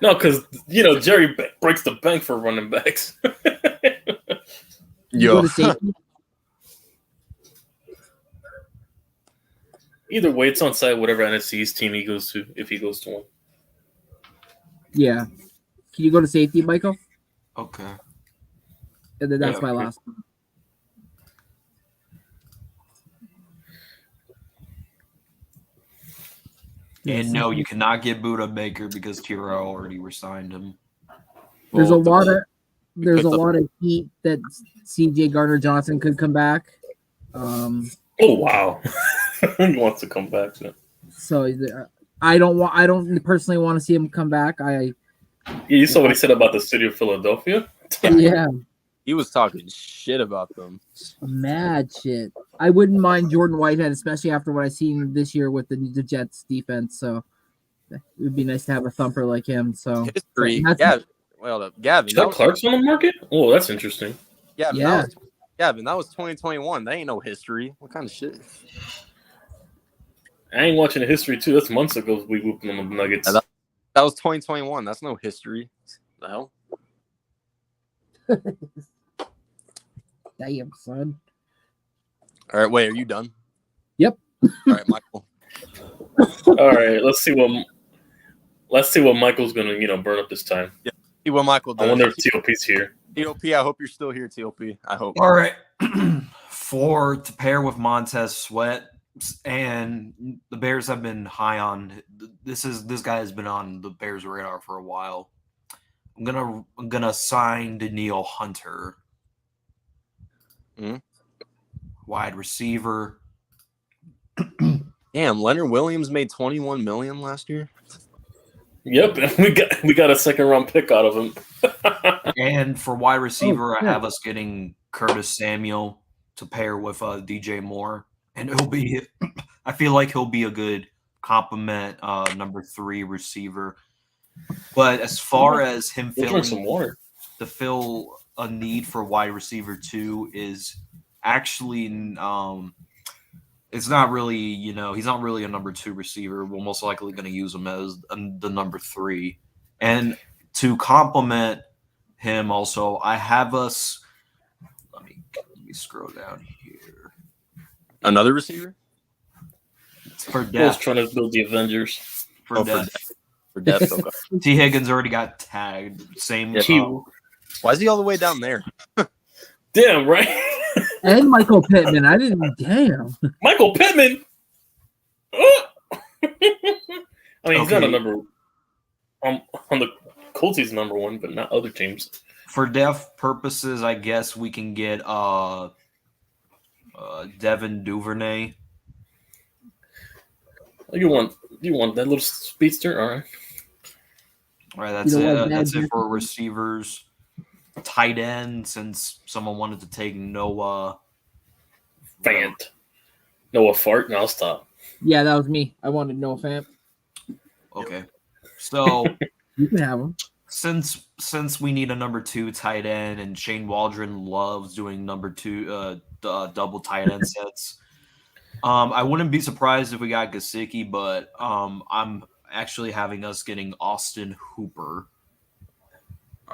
No, because Jerry breaks the bank for running backs. You go to safety? Either way, it's on site. Whatever NFC's team he goes to, if he goes to one. Yeah. Can you go to safety, Michael? Okay. And then that's my last one. And no, you cannot get Buda Baker because Tiro already resigned him. There's a lot of heat that CJ Gardner-Johnson could come back. Oh wow, he wants to come back. So I don't personally want to see him come back. You saw what he said about the city of Philadelphia. Yeah, he was talking shit about them. Mad shit. I wouldn't mind Jordan Whitehead, especially after what I've seen this year with the Jets defense. So it would be nice to have a thumper like him. So history. Yeah. Well, Gavin. Chuck Clark's on the market? Oh, that's interesting. Gavin, that was 2021. That ain't no history. What kind of shit? I ain't watching the history too. That's months ago. We whooping on the Nuggets. That was 2021. That's no history. The hell? Damn, son. All right, wait. Are you done? Yep. All right, Michael. All right. Let's see what Michael's gonna burn up this time. Yeah. See what Michael does. I wonder if TOP's here. TOP, I hope you're still here, TOP. I hope. All right. To pair with Montez Sweat, and the Bears have been high on this guy has been on the Bears radar for a while. I'm gonna sign Danielle Hunter. Mm-hmm. Wide receiver. Damn, Leonard Williams made $21 million last year. Yep, we got a second round pick out of him. And for wide receiver, I have us getting Curtis Samuel to pair with DJ Moore, and I feel like he'll be a good complement number 3 receiver. But as far as him to fill a need for wide receiver 2 is actually it's not really, he's not really a number 2 receiver. We're most likely going to use him as the number 3. And to complement him also, I have us let me scroll down here. Another receiver? For I was depth. trying to build the Avengers. For depth. For depth, okay. T. Higgins already got tagged. Same. Why is he all the way down there? Damn, right? And Michael Pittman. I didn't. Damn. Michael Pittman. I mean, he's not a number. On the Colts, he's number 1, but not other teams. For depth purposes, I guess we can get Devin Duvernay. You want that little speedster? All right. All right, that's it. That's it for receivers. Tight end, since someone wanted to take Noah Fant. Noah Fart? No, I'll stop. Yeah, that was me. I wanted Noah Fant. Okay. So you can have him. Since we need a number 2 tight end, and Shane Waldron loves doing number 2 double tight end sets. I wouldn't be surprised if we got Gesicki, but I'm actually having us getting Austin Hooper.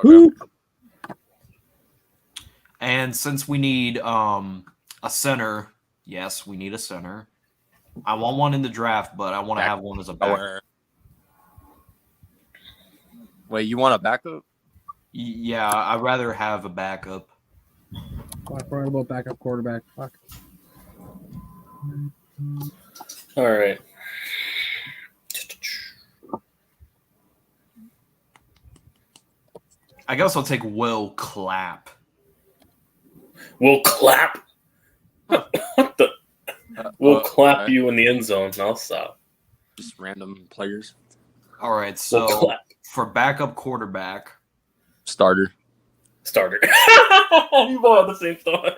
Okay. And since we need a center, yes, we need a center. I want one in the draft, but I want to have one as a backup. Wait, you want a backup? Yeah, I'd rather have a backup. I forgot about backup quarterback. Fuck. All right. I guess I'll take Will Clapp. We'll clap. We'll clap you in the end zone. I'll stop. Just random players. All right, so for backup quarterback, Starter. Starter. You both had the same thought.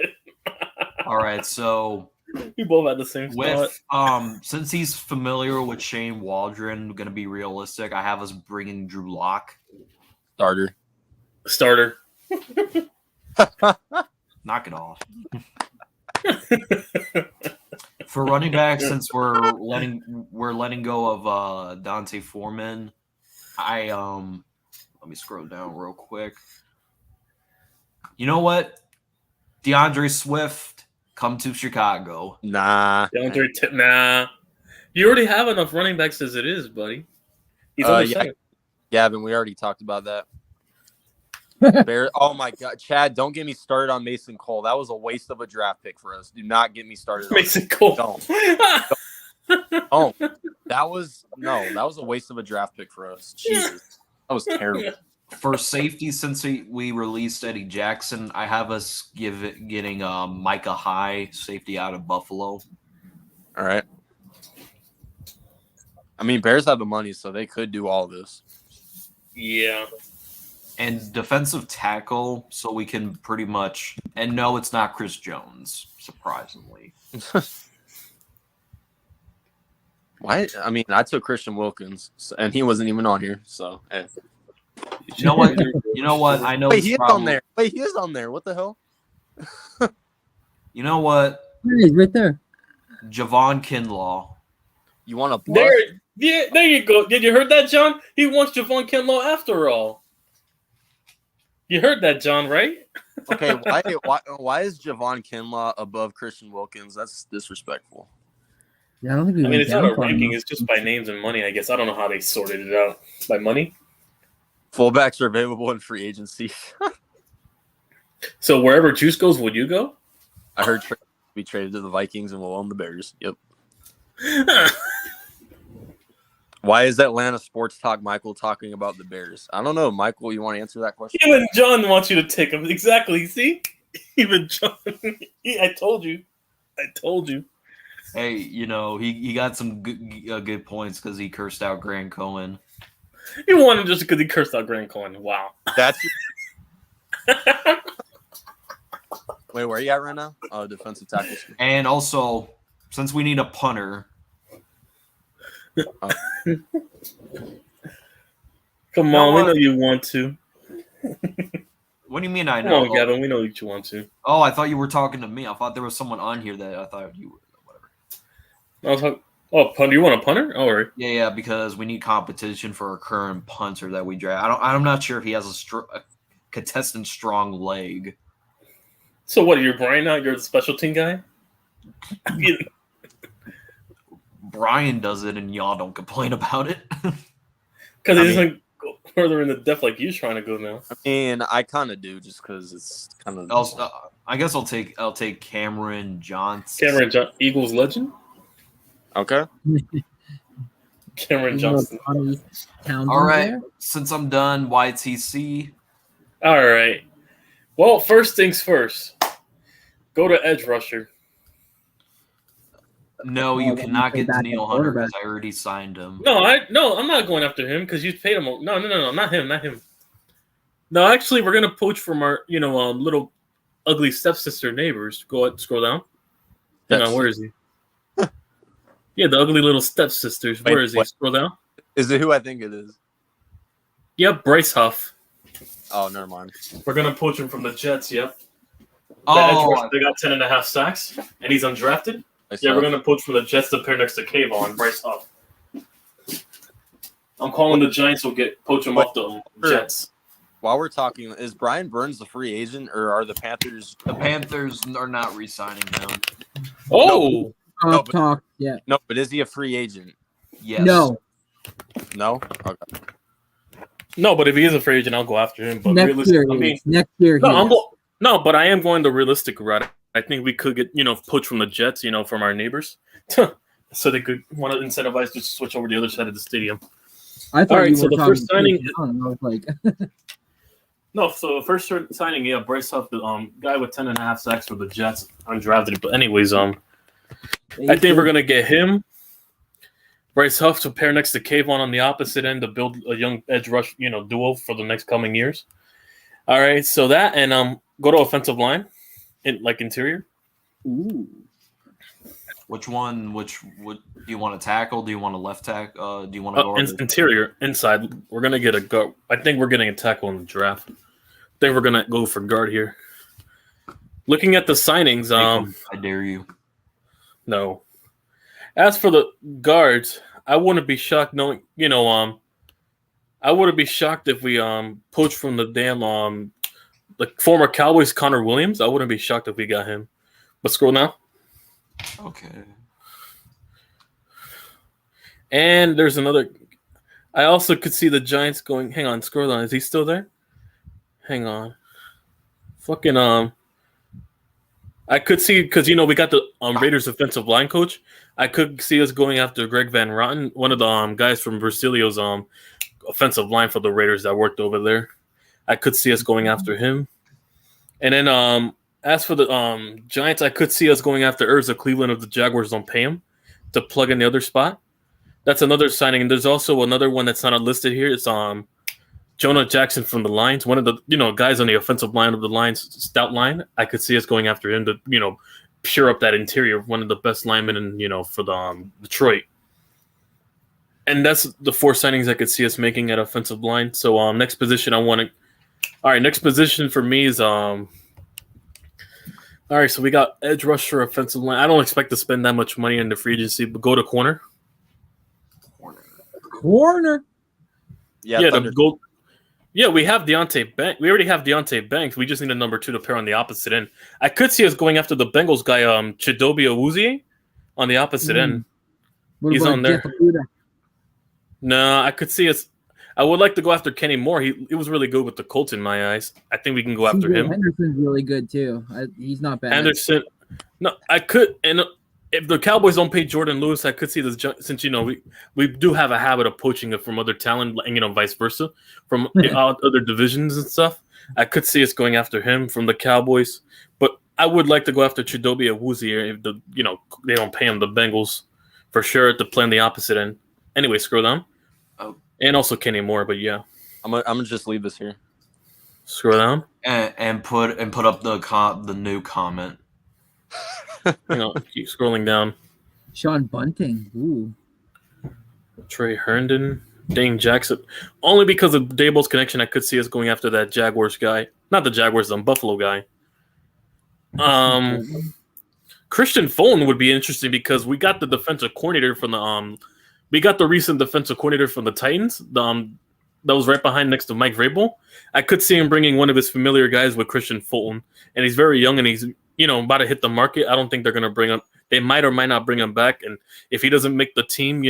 All right, so We both had the same thought. with since he's familiar with Shane Waldron, going to be realistic. I have us bringing Drew Lock. Starter. Knock it off. For running back, since we're letting go of Dante Foreman, I let me scroll down real quick. You know what? DeAndre Swift, come to Chicago. Nah. Nah. You already have enough running backs as it is, buddy. He's only Yeah, second. Gavin, we already talked about that. Oh my God, Chad! Don't get me started on Mason Cole. That was a waste of a draft pick for us. Do not get me started. Mason Cole. Don't. Oh, that was a waste of a draft pick for us. Jesus, that was terrible. For safety, since we released Eddie Jackson, I have us getting Micah High, safety out of Buffalo. All right. I mean, Bears have the money, so they could do all this. Yeah. And defensive tackle, so we can pretty much – and no, it's not Chris Jones, surprisingly. Why? I mean, I took Christian Wilkins, and he wasn't even on here. So, hey. You know what? You know what? I know. Wait, he is on there. Wait, he is on there. What the hell? You know what? He's right there. Javon Kinlaw. You want to There you go. Did you heard that, John? He wants Javon Kinlaw after all. You heard that, John, right? Okay, why is Javon Kinlaw above Christian Wilkins? That's disrespectful. Yeah, I don't think we I mean, went it's not down a far ranking. enough. It's just by names and money, I guess. I don't know how they sorted it out. By money? Fullbacks are available in free agency. So wherever Juice goes, would you go? I heard we traded to the Vikings and we'll own the Bears. Yep. Why is Atlanta Sports Talk Michael talking about the Bears? I don't know. Michael, you want to answer that question? Even John wants you to take him. Exactly. See? Even John. I told you. Hey, you know, he got some good points because he cursed out Grant Cohen. You want him just because he cursed out Grant Cohen. Wow. That's Wait, where are you at right now? Oh, defensive tackle. And also, since we need a punter. Come on, we know you want to. What do you mean I Come know? on, Gavin, we know that you want to. Oh, I thought you were talking to me. I thought there was someone on here that I thought you were. Whatever. Punter. You want a punter? All right. Yeah, because we need competition for our current punter that we draft. I'm not sure if he has a contestant strong leg. So what, are you Brian now? You're the special team guy? Brian does it and y'all don't complain about it. Because he doesn't go further in the depth like you're trying to go now. I mean, I kind of do just because it's kind of. I guess I'll take Cameron Johnson. Eagles legend? Okay. Cameron Johnson. All right. Since I'm done, YTC. All right. Well, first things first. Go to edge rusher. No, you cannot get Daniel Hunter because I already signed him. No, I'm not going after him because you paid him. No, not him. No, actually, we're gonna poach from our, little ugly stepsister neighbors. Go ahead, scroll down. Hang on, where is he? Yeah, the ugly little stepsisters. Where is he? Scroll down. Is it who I think it is? Yep, Bryce Huff. Oh, never mind. We're gonna poach him from the Jets. Yep. Oh, They got 10.5 sacks, and he's undrafted. Yeah, we're gonna poach from the Jets to pair next to Kayvon, Bryce Huff. I'm calling the Giants will poach him off the Jets. While we're talking, is Brian Burns the free agent, or are the Panthers? The Panthers are not re-signing him. Oh, Talk. Yeah. No, but is he a free agent? Yes. No. No. Okay. no, but if he is a free agent, I'll go after him. But Next year. Next year. No, but I am going the realistic route. I think we could get, poached from the Jets, from our neighbors, so they could want to incentivize to switch over the other side of the stadium. I thought so the first signing. I was like, No, so the first signing, yeah, Bryce Huff, the guy with 10.5 sacks for the Jets, undrafted. But anyways, I think we're gonna get him, Bryce Huff, to pair next to Kayvon on the opposite end to build a young edge rush, duo for the next coming years. All right, so that and go to offensive line, interior. Ooh. Which one? Which do you want to tackle? Do you want to left tackle? Do you want to go Interior, inside. We're gonna get a guard. I think we're getting a tackle in the draft. I think we're gonna go for guard here. Looking at the signings, I dare you. No. As for the guards, I wouldn't be shocked knowing, I wouldn't be shocked if we poached from the damn the former Cowboys Connor Williams. I wouldn't be shocked if we got him. But scroll now. Okay. And there's another. I also could see the Giants going. Hang on, scroll down. Is he still there? Hang on. Fucking I could see because we got the Raiders offensive line coach. I could see us going after Greg Van Roten, one of the guys from Versilio's offensive line for the Raiders that worked over there. I could see us going after him. And then as for the Giants, I could see us going after Urza Cleveland if the Jaguars don't pay him to plug in the other spot. That's another signing. And there's also another one that's not listed here. It's Jonah Jackson from the Lions, one of the guys on the offensive line of the Lions stout line. I could see us going after him to pure up that interior, one of the best linemen in for the Detroit. And that's the 4 signings I could see us making at offensive line. So next position next position for me is all right, so we got edge rusher, offensive line. I don't expect to spend that much money in the free agency, but go to corner. Corner. Yeah, the gold. Yeah, we have Deontay Banks. We already have Deontay Banks. We just need a number 2 to pair on the opposite end. I could see us going after the Bengals guy, Chidobe Awuzie, on the opposite end. He's on there. No, I could see us. I would like to go after Kenny Moore. He was really good with the Colts in my eyes. I think we can go after him. Henderson's really good too. He's not bad. Henderson. No, I could. And if the Cowboys don't pay Jordan Lewis, I could see this since we do have a habit of poaching it from other talent, and vice versa from other divisions and stuff. I could see us going after him from the Cowboys, but I would like to go after Chidobe Awuzie if they don't pay him, the Bengals for sure, to play on the opposite end. Anyway, scroll down. Oh. And also Kenny Moore, but yeah, I'm gonna just leave this here. Scroll down and put up the new comment. Keep scrolling down. Sean Bunting. Ooh. Trey Herndon. Dane Jackson. Only because of Daboll's connection, I could see us going after that Jaguars guy. Not the Jaguars, the Buffalo guy. Christian Fulton would be interesting because we got the defensive coordinator from the we got the recent defensive coordinator from the Titans. That was right behind next to Mike Vrabel. I could see him bringing one of his familiar guys with Christian Fulton, and he's very young and he's about to hit the market. I don't think they're going to bring him. They might or might not bring him back, and if he doesn't make the team,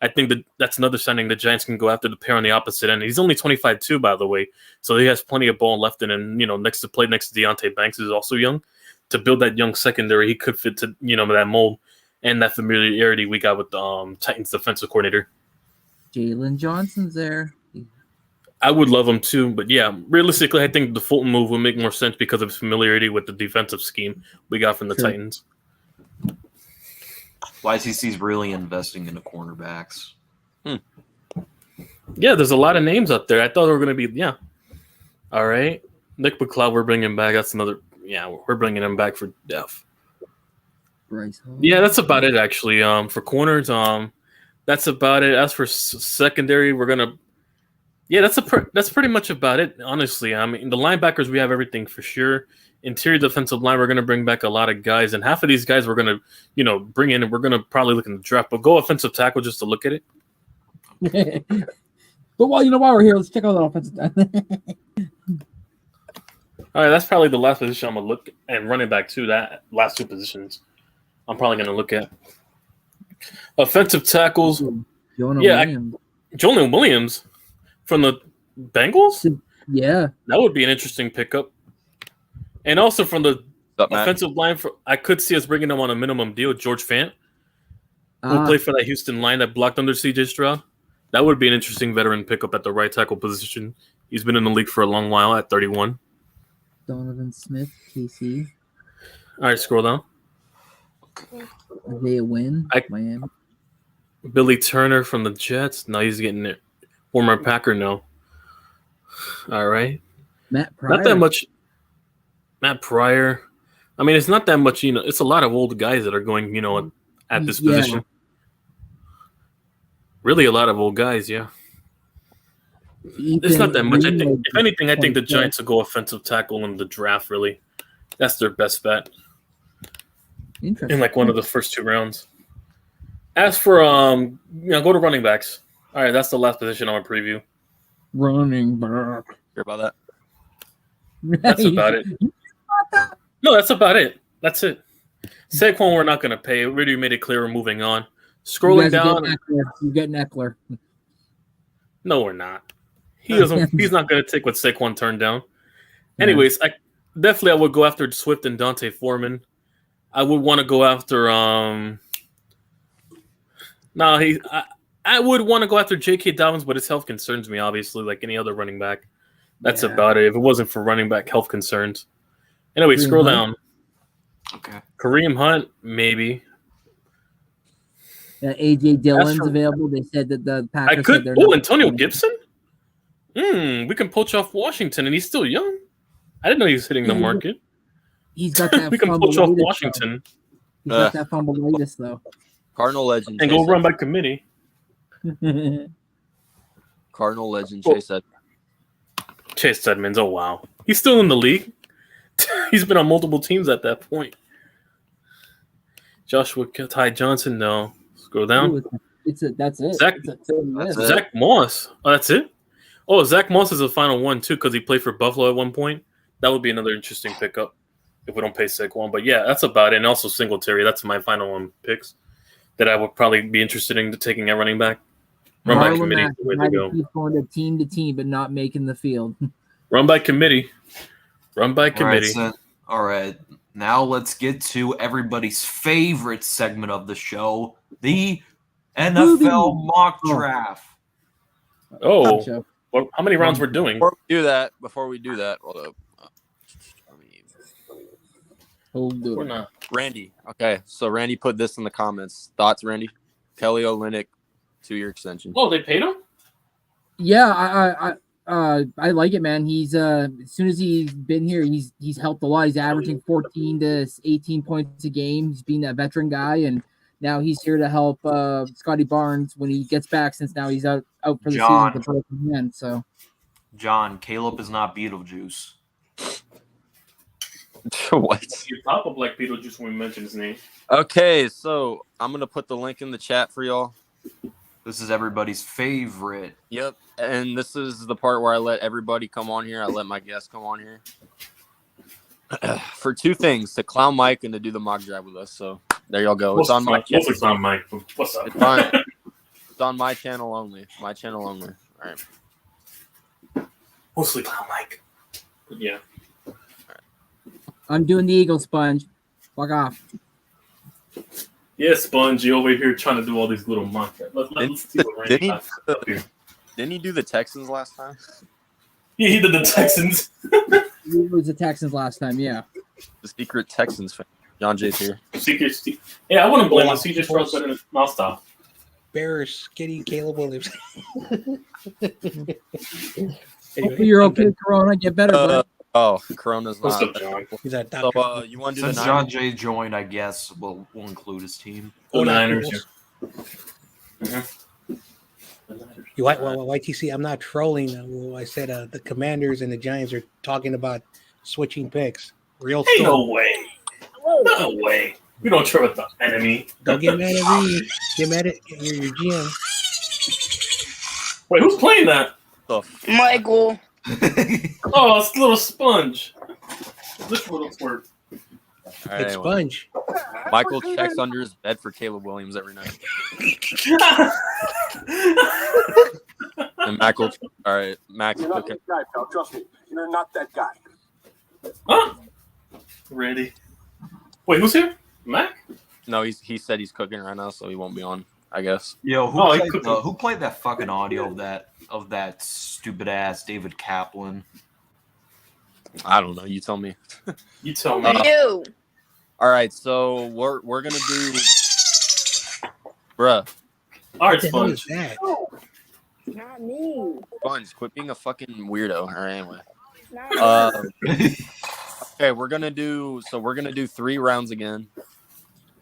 I think that's another signing the Giants can go after the pair on the opposite end. He's only 25 too, by the way, so he has plenty of ball left in him. Next to Deontay Banks is also young. To build that young secondary, he could fit to that mold and that familiarity we got with the Titans defensive coordinator. Jalen Johnson's there. I would love him too, but yeah, realistically, I think the Fulton move would make more sense because of his familiarity with the defensive scheme we got from the Titans. YCC's really investing in the cornerbacks. Yeah, there's a lot of names up there. I thought we were going to be, all right. Nick McLeod, we're bringing back. That's another, we're bringing him back for depth. Bryce Hall. Yeah, that's about it, actually. For corners, that's about it. As for secondary, we're going to, that's pretty much about it, honestly. I mean, the linebackers, we have everything for sure. Interior defensive line, we're going to bring back a lot of guys, and half of these guys we're going to, bring in, and we're going to probably look in the draft. But go offensive tackle just to look at it. But while we're here, let's check out that offensive tackle. All right, that's probably the last position I'm going to look at, and running back too, that last 2 positions I'm probably going to look at. Offensive tackles. Williams. Jonah Williams from the Bengals? Yeah. That would be an interesting pickup. And also from the offensive line, I could see us bringing him on a minimum deal, George Fant, who played for that Houston line that blocked under C.J. Stroud. That would be an interesting veteran pickup at the right tackle position. He's been in the league for a long while at 31. Donovan Smith, KC. All right, scroll down. Isaiah Wynn, Miami. Billy Turner from the Jets. No, he's getting it. Former Packer, no. All right. Matt Pryor. Not that much. Matt Pryor. I mean, it's not that much. It's a lot of old guys that are going. At this position. Really, a lot of old guys. Yeah. It's not that much. I think, if anything, I think the Giants will go offensive tackle in the draft. Really, that's their best bet. Interesting. In like one of the first 2 rounds. As for go to running backs. All right, that's the last position on my preview. Running back. Hear about that? That's about it. No, that's about it. That's it. Saquon, we're not going to pay. We already made it clear we're moving on. Scrolling down. You get Eckler. No, we're not. He doesn't. He's not going to take what Saquon turned down. Anyways, I would go after Swift and Dante Foreman. I would want to go after. I would want to go after J.K. Dobbins, but his health concerns me. Obviously, like any other running back. That's about it. If it wasn't for running back health concerns. Anyway, scroll down. Okay. Kareem Hunt, maybe. AJ Dillon's available. They said that the Packers. I could. Oh, Antonio Gibson. We can poach off Washington, and he's still young. I didn't know he was hitting the market. He's got that. We can poach off Washington. He's got that fumbleitis though. Cardinal legend. And go run by committee. Cardinal legend Chase Edmonds. Chase Edmonds. Oh wow, he's still in the league. He's been on multiple teams at that point. Joshua Ty Johnson. No. Scroll down. That's it. Zach Moss. Oh, that's it? Oh, Zach Moss is the final one, too, because he played for Buffalo at one point. That would be another interesting pickup if we don't pay Saquon. But, yeah, that's about it. And also Singletary. That's my final picks that I would probably be interested in taking at running back. Run by committee. Keep going to team, but not making the field. Run by committee. Run by committee. All right. Now let's get to everybody's favorite segment of the show, the NFL mock draft. Oh, well, how many rounds we're doing? Before we do that, hold up. We're not. Randy. Okay, so Randy put this in the comments. Thoughts, Randy? Kelly Olynyk, 2-year extension. Oh, they paid him? Yeah, I like it, man. He's as soon as he's been here, he's helped a lot. He's averaging 14 to 18 points a game. He's being that veteran guy, and now he's here to help Scotty Barnes when he gets back. Since now he's out for the season with a broken hand. So, John, Caleb is not Beetlejuice. What? You pop up like Beetlejuice when we mention his name. Okay, so I'm gonna put the link in the chat for y'all. This is everybody's favorite. Yep, and this is the part where I let everybody come on here. I let my guests come on here for 2 things: to clown Mike and to do the mock draft with us. So there y'all go. It's on my channel. It's on Mike. What's up? It's on my channel only. My channel only. All right. Mostly clown Mike. Yeah. I'm doing the Eagle Sponge. Fuck off. Yeah, Sponge, you over here trying to do all these little mock drafts. Let's see what Randy has up here. Didn't he do the Texans last time? Yeah, he did the Texans. He was the Texans last time, yeah. The secret Texans fan. John Jay's here. Secret Steve. Yeah, I wouldn't blame him. CJ Stroud's better than Mouthstop. Bears, skinny Caleb Williams. Hopefully you're okay, Corona. Get better, bud. Corona's What's not. up, John? He's at doctor. So, you want to do Since the John Niners? Jay joined, I guess we'll include his team. Oh, Niners. Yeah. You well, YTC, I'm not trolling. I said the Commanders and the Giants are talking about switching picks. Real Ain't soon. no way. No way. We don't trade with the enemy. Don't get mad at me. Get mad at your GM. Wait, who's playing that? Michael. Oh, it's a little Sponge. This little twerp. All right, It's Sponge. Michael checks under his bed for Caleb Williams every night. And Michael, all right, Max. You're not Okay. that guy, pal. Trust me. You're not that guy. Huh? Ready. Wait, who's here? Mac? No, he said he's cooking right now, so he won't be on. I guess. Yo, Oh, who played that fucking audio of that stupid ass David Kaplan? I don't know. You tell me. You tell me. You. All right, so we're gonna do, bruh. All right, What the hell is Sponge. that? Not me. Sponge, quit being a fucking weirdo. All right, anyway. Okay, we're gonna do 3 rounds again.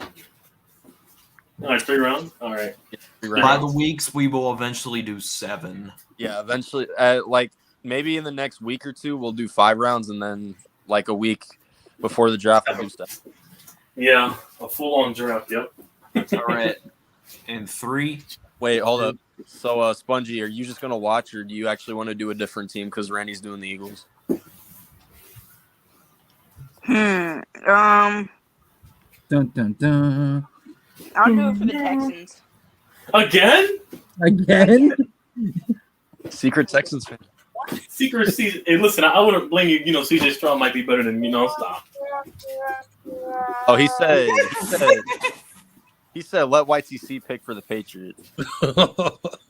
All right, 3 rounds. All right. Yeah, 3 By rounds. the weeks, we will eventually do 7. Yeah, eventually, like maybe in the next week or 2, we'll do 5 rounds, and then like a week before the draft, we'll do stuff. Yeah, a full-on draft. Yep. All right. In 3. Wait, hold up. So, Spongy, are you just gonna watch, or do you actually want to do a different team because Randy's doing the Eagles? Dun dun dun. I'll do it for the Texans. Again? Again? Secret Texans fan. Secret season. Hey, listen, I wouldn't blame you. You know, CJ Stroud might be better than stop. Oh, he said let YTC pick for the Patriots.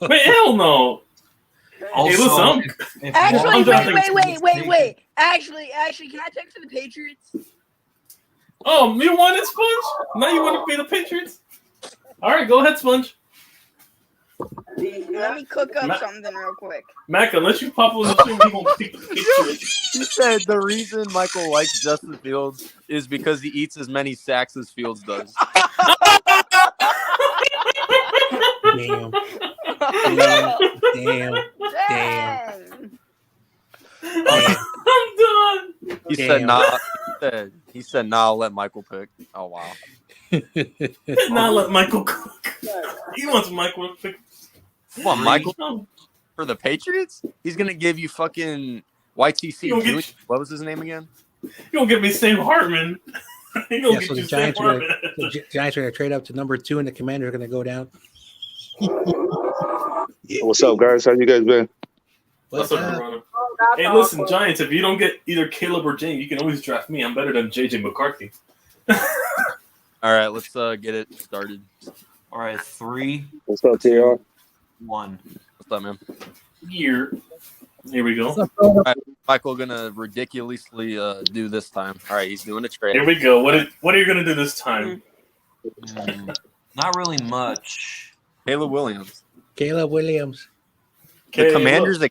Wait, hell no. Also, Hey, listen, if Actually, Marvin wait. Actually, can I pick for the Patriots? Oh, you wanted Sponge? Now you want to be the Patriots? All right, go ahead, Sponge. Let me cook up something real quick. Mac, unless you pop on the stream, he won't pick the Patriots. He said the reason Michael likes Justin Fields is because he eats as many sacks as Fields does. Damn. Dang. I'm done. He said nah, I'll let Michael pick. Oh wow. Now let Michael cook. He wants Michael to pick. Come on, Michael, Oh, for the Patriots? He's gonna give you fucking YTC. You don't get- Jr. What was his name again? you don't give me Sam Hartman. You don't Yeah, get so you the Sam Giants are Hartman. going to trade up to number 2, and the Commanders are going to go down. What's up, guys? How you guys been? What's up, Verona? Hey, listen, Giants, if you don't get either Caleb or Jane, you can always draft me. I'm better than JJ McCarthy. All right, let's get it started. All right, 3, What's up, TR? 1. What's up, man? Here we go. Michael gonna ridiculously do this time. All right, he's doing a trade. Here we go. What are you gonna do this time? Not really much. Caleb Williams. Caleb Williams. The Commanders.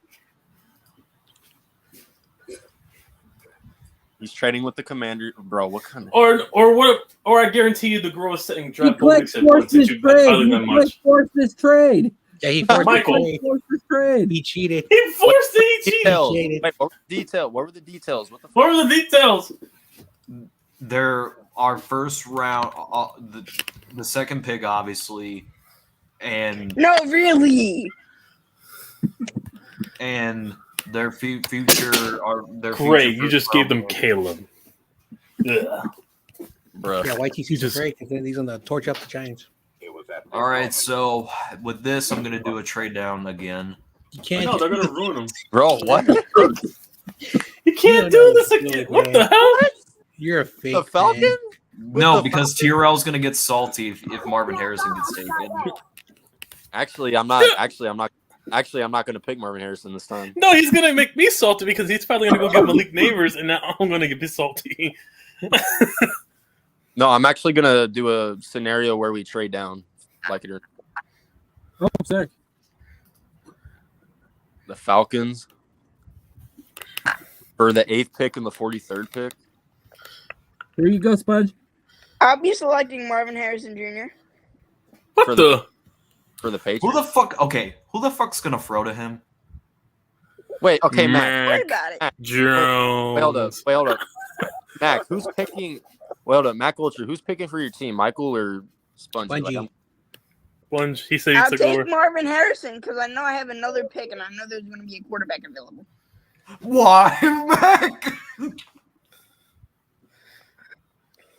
He's trading with the Commander, bro. What kind of? Or I guarantee you, the girl is setting He draft clicked picks at force this you trade. value He that much. clicked force this trade. Yeah, he forced Michael. the trade. Force this trade. He cheated. He forced it. He cheated. Details. cheated. Wait, what were the details? What the fuck? What are the details? There are first round, the second pick, obviously, and No, really. their future are their Great, future you just first gave them round pick. Caleb. Ugh. Bro. Yeah, YTC's great because then he's going to torch up the Giants. All right, so with this, I'm gonna do a trade down again. You can't. No, they're gonna ruin him. Bro, what? You can't do this again. What the hell? You're a fake. The Falcon? fan. No, because Tyrell's gonna get salty if Marvin Harrison gets taken. Actually, I'm not going to pick Marvin Harrison this time. No, he's gonna make me salty because he's probably gonna go get Malik Neighbors, and now I'm gonna get salty. No, I'm actually going to do a scenario where we trade down, like it or Oh, sick. the Falcons for the 8th pick and the 43rd pick. Here you go, Sponge. I'll be selecting Marvin Harrison Jr. What For the? For the Patriots. Who the fuck? Okay, who the fuck's gonna throw to him? Wait, okay, Mac. What about it? Jones. Wait, hold up. Mac, who's picking? Wait, hold up. Mac Ultra, who's picking for your team? Michael or Spongy? Spongy. Sponge. He said he I'll took take over. Marvin Harrison because I know I have another pick and I know there's going to be a quarterback available. Why, Mac?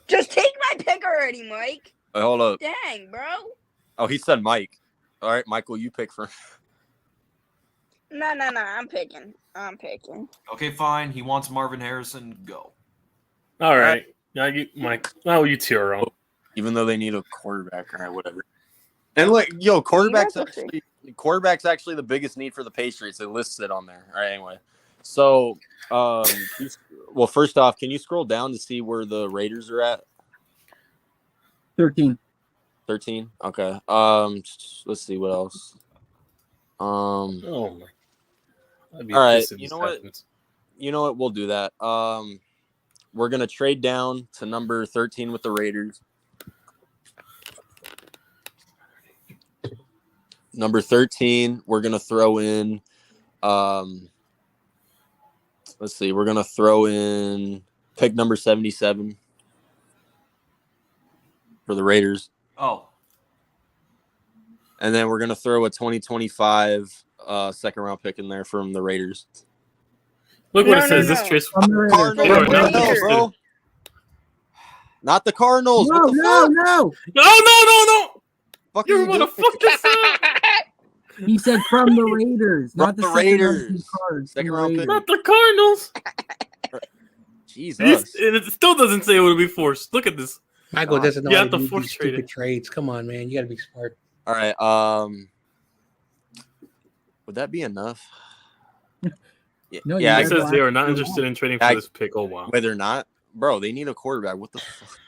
Just take my pick already, Mike. Wait, hold up. Dang, bro. Oh, he said Mike. All right, Michael, you pick for. No. I'm picking. Okay, fine. He wants Marvin Harrison. Go. All right. Yeah, you, Mike. Oh, you Tiro. Even though they need a quarterback, all right, whatever. And like, yo, quarterback's actually the biggest need for the Patriots. They listed it on there. All right, anyway. So, well, first off, can you scroll down to see where the Raiders are at? 13. 13. Okay. Let's see what else. Oh my. I'd be All right, pissed if you this know what? happens. You know what? We'll do that. We're gonna trade down to number 13 with the Raiders. Number 13, we're gonna throw in. Let's see. We're gonna throw in pick number 77 for the Raiders. Oh, And then we're gonna throw a 2025 second round pick in there from the Raiders. Look what No, it says. no, This no. trace. Cardinals, Bro, what the not hell, interested. bro? Not the Cardinals. No, what the no, fuck? no. No. Fuck You are want to doing? fuck this up? He said from the Raiders, From not the the second round Raiders. cards. Second From the round pick. Raiders. Not the Cardinals. Jesus. And it still doesn't say it would be forced. Look at this. Michael doesn't know you how have to to do force these trade stupid it. trades. Come on, man. You got to be smart. All right. Would that be enough? No, yeah. It you says guys they are not interested in trading for this pick. Oh wow. Wait, they're not, bro. They need a quarterback. What the fuck?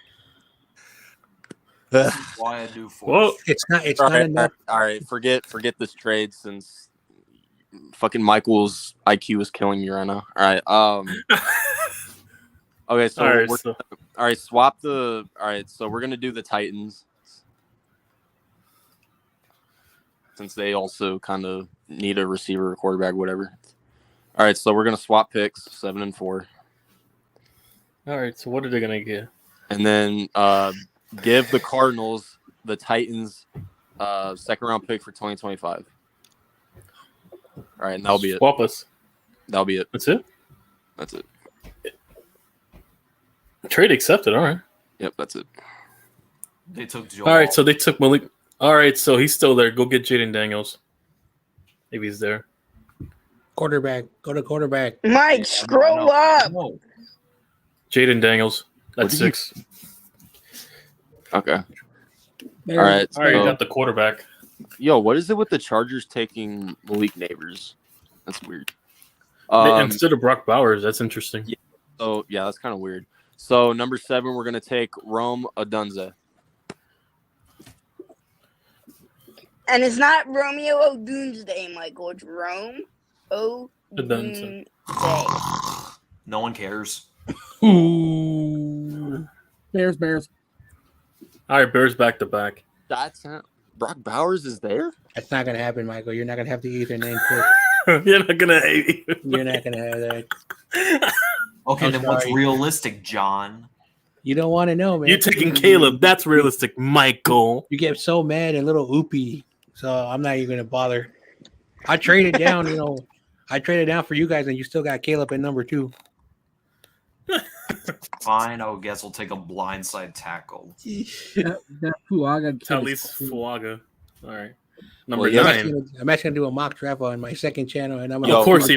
why I do for Well, It's not. It's all not right, enough. all right. Forget this trade since fucking Michael's IQ is killing me right now. All right. Okay. So all right. we're So, all right. Swap the. All right. So we're gonna do the Titans since they also kind of need a receiver, or quarterback, whatever. All right. So we're gonna swap picks 7 and 4, all right. So what are they gonna get? and then give the Cardinals the Titans second round pick for 2025. All right, and that'll be it. Swap us. That'll be it. That's it. That's it. Trade accepted. All right. Yep, that's it. They took Joel. All right. So they took Malik. All right. So he's still there. Go get Jaden Daniels. If he's there. Quarterback. Go to quarterback. Mike, scroll up. No. Jaden Daniels. What That's did you- 6. Okay. Bears. All right. All right. You so- got the quarterback. Yo, what is it with the Chargers taking Malik Neighbors? That's weird. Um, Instead of Brock Bowers. That's interesting. Yeah. So yeah, that's kind of weird. So number 7, we're gonna take Rome Odunze. And it's not Romeo O'Doomsday, Michael. It's Rome O'Doomsday. No one cares. Ooh. Bears. All right. Bears back to back. That's not Brock Bowers is there. That's not gonna happen, Michael. You're not gonna have the Ethernet pick. You're not gonna hate. You're not gonna have that. Okay, I'm then what's sorry. realistic, John? You don't want to know, man. You're taking Caleb. That's realistic, Michael. You get so mad and little oopy, so I'm not even gonna bother. I traded down, I traded down for you guys, and you still got Caleb at number 2. Fine, I would guess we'll take a blindside tackle. That Fuaga kid At is least cool. Fuaga. All right. Number Well, yeah, 9. I'm actually gonna do a mock draft on my second channel, and I'm Yo, Of course, he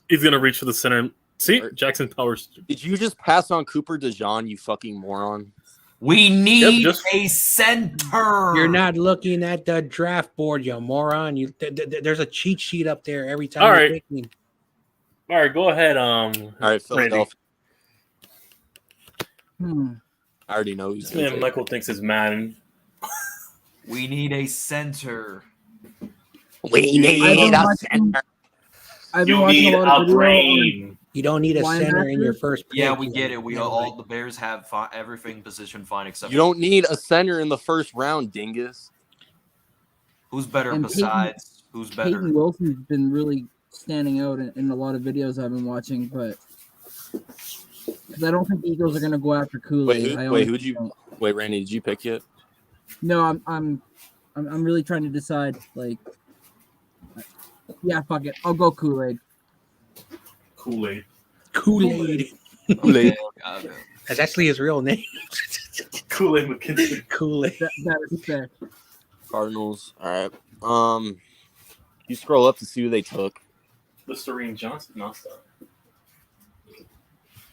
he's gonna reach for the center. See, Jackson Powers. Did you just pass on Cooper DeJean, you fucking moron? We need just- a center. You're not looking at the draft board, you moron. There's a cheat sheet up there every time. All you're right. picking. All right, go ahead. All right, Philadelphia. Hmm. I already know who's This gonna man take. Michael thinks is Madden. We need a center. We need a center. I've been watching a lot of videos. You don't need a center in your Linebacker? first pick. Yeah, we get it. We Yeah, all the Bears have everything position fine except You don't need a center in the first round, dingus. who's better And besides who's better. Peyton Wilson's been really standing out in a lot of videos I've been watching, but because I don't think the Eagles are going to go after Kool-Aid. Wait, Randy, did you pick yet? No, I'm really trying to decide. Like, yeah, fuck it, I'll go Kool-Aid. Kool-Aid. Kool-Aid. Kool-Aid. Okay. That's actually his real name. Kool-Aid McKinstry. Kool-Aid. That is fair. Cardinals. All right. You scroll up to see who they took. Listerine Johnson. No, stop.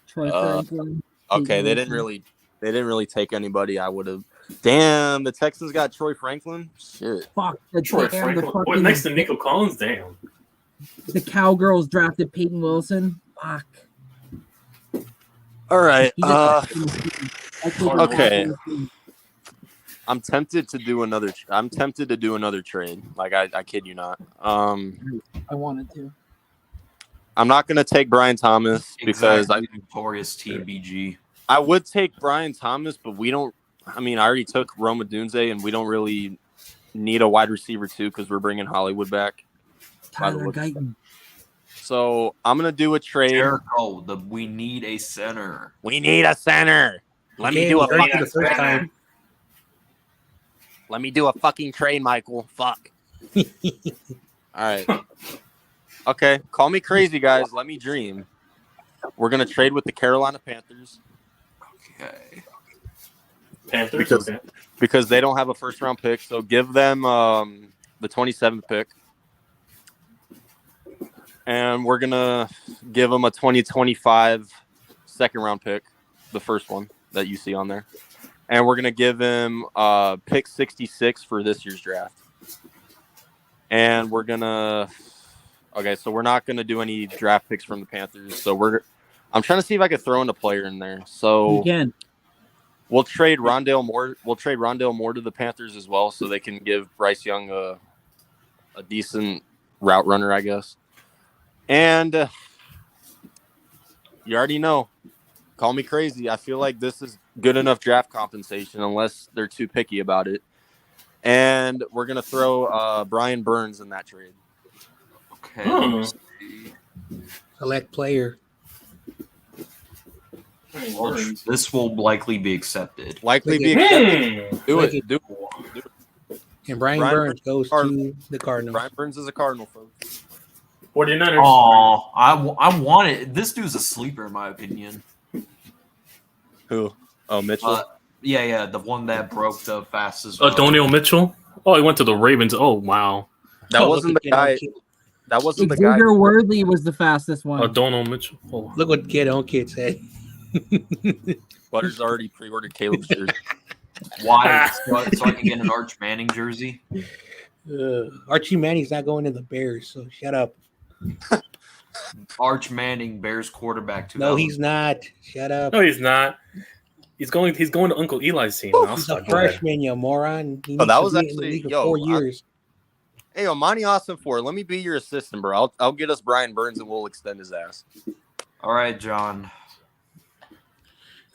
Troy Franklin. Okay, they Peyton didn't Wilson. really take anybody. I would have. Damn, the Texans got Troy Franklin. Shit. Fuck. The, Troy damn, Franklin. the, What, fucking, next to Nico Collins? Damn. the Cowgirls drafted Peyton Wilson. Fuck. All right. He did- okay. I'm tempted to do another. I'm tempted to do another trade. Like I kid you not. I wanted to. I'm not going to take Brian Thomas because Exactly, notorious Team BG. I would take Brian Thomas, but we don't. I mean, I already took Roma Dunze, and we don't really need a wide receiver too because we're bringing Hollywood back. Tyler Guyton. So I'm gonna do a trade. Jericho, we need a center. We need a center. Let me do a fucking the first time. Let me do a fucking trade, Michael. Fuck. All right. Okay. Call me crazy, guys. Let me dream. We're gonna trade with the Carolina Panthers. Okay. Panthers. Because they don't have a first round pick, so give them the 27th pick. And we're going to give them a 2025 second round pick, the first one that you see on there. And we're going to give him pick 66 for this year's draft. And we're going to – okay, so we're not going to do any draft picks from the Panthers. So I'm trying to see if I could throw in a player in there. So You can. We'll trade Rondale Moore. We'll trade Rondale Moore to the Panthers as well, so they can give Bryce Young a decent route runner, I guess. And you already know, call me crazy. I feel like this is good enough draft compensation, unless they're too picky about it. And we're gonna throw Brian Burns in that trade. Okay. let's Select player. This will likely be accepted. Likely be accepted. Do it. Do it. And Brian Burns goes to the Cardinals. Brian Burns is a Cardinal, folks. 49ers. Oh, I want it. This dude's a sleeper, in my opinion. Who? Oh, Mitchell. Yeah, the one that broke the fastest. Doniel Mitchell. Oh, he went to the Ravens. Oh, wow. That wasn't the guy. That wasn't the guy. Xavier Worthy was the fastest one. Doniel Mitchell. Oh. Look what Kid on Kid said. Butters already pre-ordered Caleb's jersey. Why? so I can get an Arch Manning jersey. Archie Manning's not going to the Bears, so shut up. Arch Manning, Bears quarterback. No, he's not. Shut up. No, he's not. He's going to Uncle Eli's team. He's a freshman, you moron. He that was in the actually league for 4 years. Hey, Amani Austin Ford, let me be your assistant, bro. I'll get us Brian Burns and we'll extend his ass. All right, John.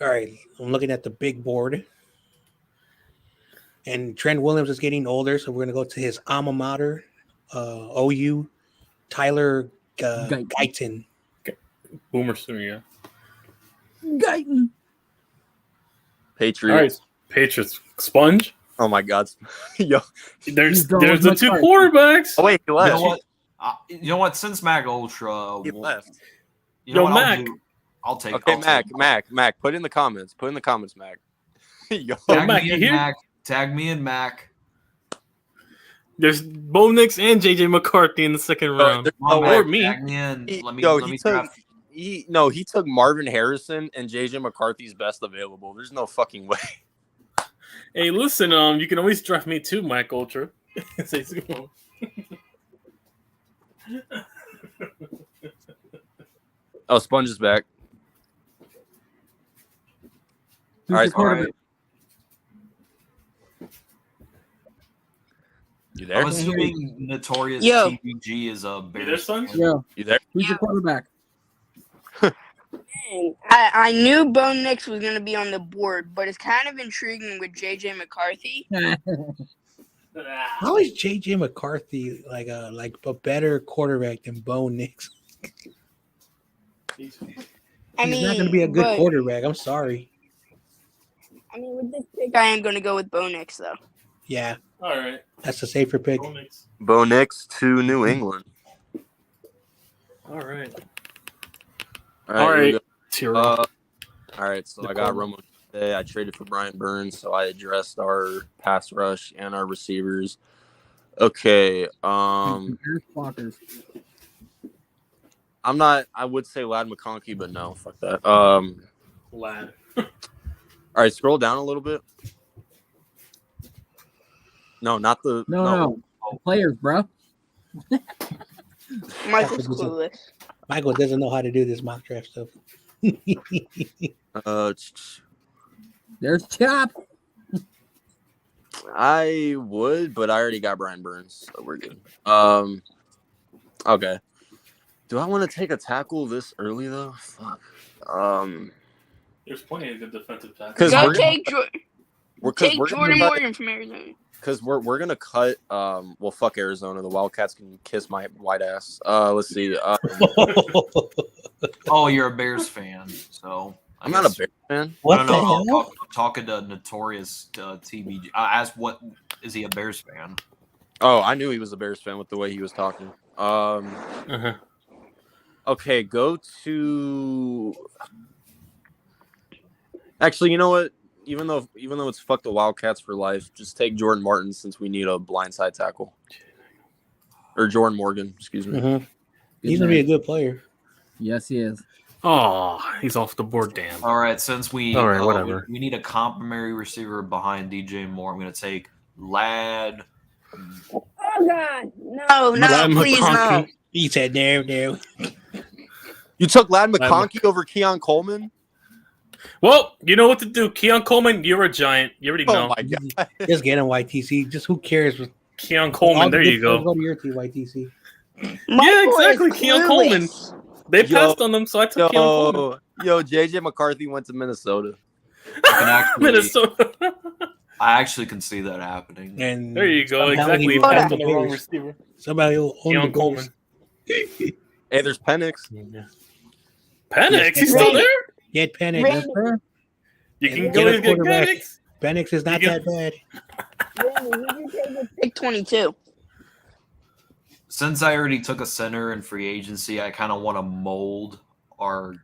All right, I'm looking at the big board. And Trent Williams is getting older, so we're going to go to his alma mater, OU, Tyler Guyton. Boomer soon, yeah. Guyton. Patriots. All right, Patriots. Sponge. Oh my God. Yo, there's the two quarterbacks. Oh wait, he left. You know what? Since Mac Ultra, he left. You know Yo, what Mac. I'll take. Okay, Mac. Put in the comments. Mac. Yo, Mac, you here? Tag me and Mac. There's Bo Nix and JJ McCarthy in the second round. Or me. Tag me in. He took Marvin Harrison and JJ McCarthy's best available. There's no fucking way. Hey, listen, you can always draft me too, Mike Ultra. Oh, Sponge is back. All right. You there? I'm assuming notorious TVG is a Bears. You there, son? Yeah. You there? Who's your quarterback? I knew Bo Nix was going to be on the board, but it's kind of intriguing with JJ McCarthy. How is JJ McCarthy like a better quarterback than Bo Nix? He's not going to be a good quarterback. I'm sorry. I mean, with this pick, I am going to go with Bo Nix, though. Yeah. All right. That's a safer pick. Bo Nix to New England. All right. All right. All right. So I got Romo today. I traded for Brian Burns, so I addressed our pass rush and our receivers. Okay. I'm not. I would say Lad McConkey, but no, fuck that. Lad. All right. Scroll down a little bit. No, not the no. Players, bro. Michael's clueless. Michael doesn't know how to do this mock draft stuff. There's Chop. I would, but I already got Brian Burns, so we're good. Okay. Do I want to take a tackle this early though? Fuck. There's plenty of good defensive tackles. Because Go we're take we're Jordan gonna Morgan from Arizona. because we're gonna cut. Well, fuck Arizona. The Wildcats can kiss my white ass. Let's see. Oh, you're a Bears fan, so I'm not a Bears fan. What I the don't know. hell? I'm talking to Notorious TBG. I asked, "What is he a Bears fan?" Oh, I knew he was a Bears fan with the way he was talking. Okay, go to. Actually, you know what? Even though it's fuck the Wildcats for life, just take Jordan Martin since we need a blindside tackle. Or Jordan Morgan, excuse me. Mm-hmm. He's gonna be a good player. Yes, he is. Oh, he's off the board. Damn. All right, since we All right, whatever. we need a complimentary receiver behind DJ Moore. I'm going to take Lad. Oh God, no, Lad please no. McConkey. He said no. You took Lad McConkey over Keon Coleman? Well, you know what to do. Keon Coleman, you're a giant. You already know. Oh my god. Just get him, YTC. Just who cares? Keon Coleman, there you go. Go to your team, YTC. Yeah, exactly. Keon Coleman. They passed on them, so I took Keon Coleman. Yo, JJ McCarthy went to Minnesota. Minnesota. I actually can see that happening. And there you go. somehow Exactly. he You will passed own on the the wrong Bears. receiver. Somebody will own Keon the Bears. Coleman. Hey, there's Penix. Penix? He's still there? Get Penix. You can Get go a and get quarterback. Penix. Penix is not that bad. Pick 22. Since I already took a center in free agency, I kind of want to mold our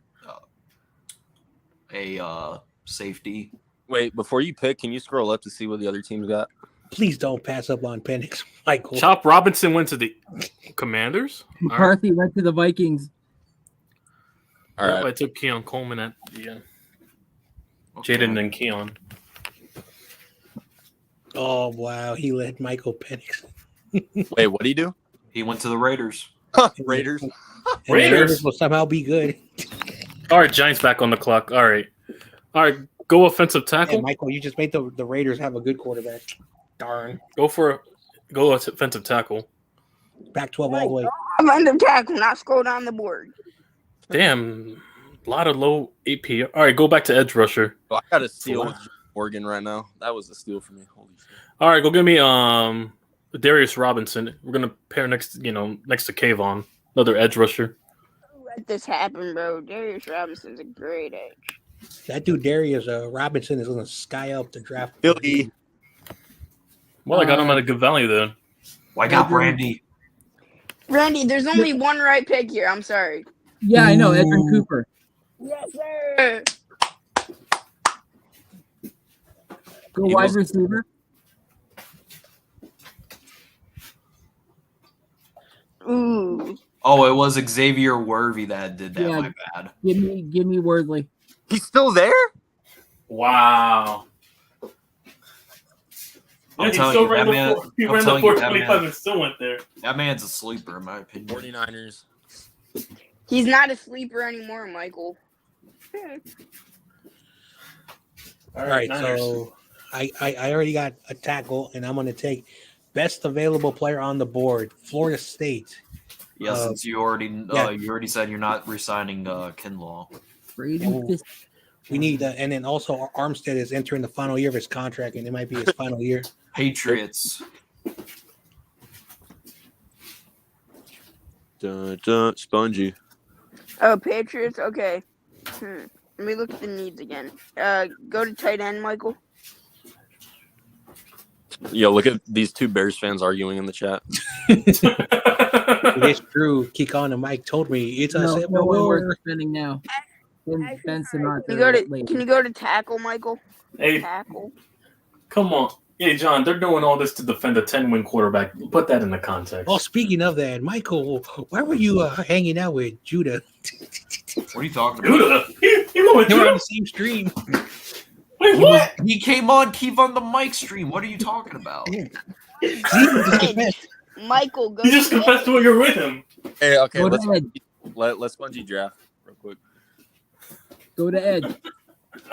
safety. Wait, before you pick, can you scroll up to see what the other teams got? Please don't pass up on Penix, Michael. Chop Robinson went to the Commanders. McCarthy went to the Vikings. All right. I took Keon Coleman at the end. Jaden and Keon. Oh wow, he let Michael Penix. Wait, what did he do? He went to the Raiders. Raiders. And the Raiders will somehow be good. All right, Giants back on the clock. All right, go offensive tackle. Yeah, Michael, you just made the Raiders have a good quarterback. Darn. Go offensive tackle. Back 12 all the way. Offensive tackle, not scroll down the board. Damn, a lot of low AP. All right, go back to edge rusher. Oh, I got a steal with Morgan right now. That was a steal for me. Holy shit. All right, go give me Darius Robinson. We're gonna pair next to Kayvon, another edge rusher. Let this happen, bro. Darius Robinson's a great edge. That dude Darius Robinson is going to sky up the draft. Philly. Well, I got him at a good value then. Well, I got Brandy. Randy, there's only one right pick here. I'm sorry. Yeah, I know. Edwin Cooper. Yes, sir. Go wide receiver. Ooh. Oh, it was Xavier Worthy that did that. Yeah. My bad. Give me Wordley. He's still there? Wow. I'm telling you, that man. He I'm ran the telling you, that 425 man. and still went there. That man's a sleeper, in my opinion. 49ers. He's not a sleeper anymore, Michael. All right, Niners. so I already got a tackle, and I'm going to take best available player on the board, Florida State. Yeah, since you already said you're not re-signing Kinlaw. We need, and then also Armstead is entering the final year of his contract, and it might be his final year. Patriots. Spongy. Oh, Patriots? Okay. Let me look at the needs again. Go to tight end, Michael. Yo, look at these two Bears fans arguing in the chat. It's true. Kikon and Mike told me it's a No one worth spending now. Ben Sinatra. Can you go to tackle, Michael? Hey, Tackle. come on. Hey, John, they're doing all this to defend a 10-win quarterback. Put that in the context. Oh, speaking of that, Michael, why were you hanging out with Judah? What are you talking about? Judah? You went They were on Judah? the same stream. Wait, what? He came on Keep on the mic stream. What are you talking about? Michael, go You just to confessed to it. You're with him. Hey, okay, Go let's to Ed. let Spongy draft real quick. Go to Ed.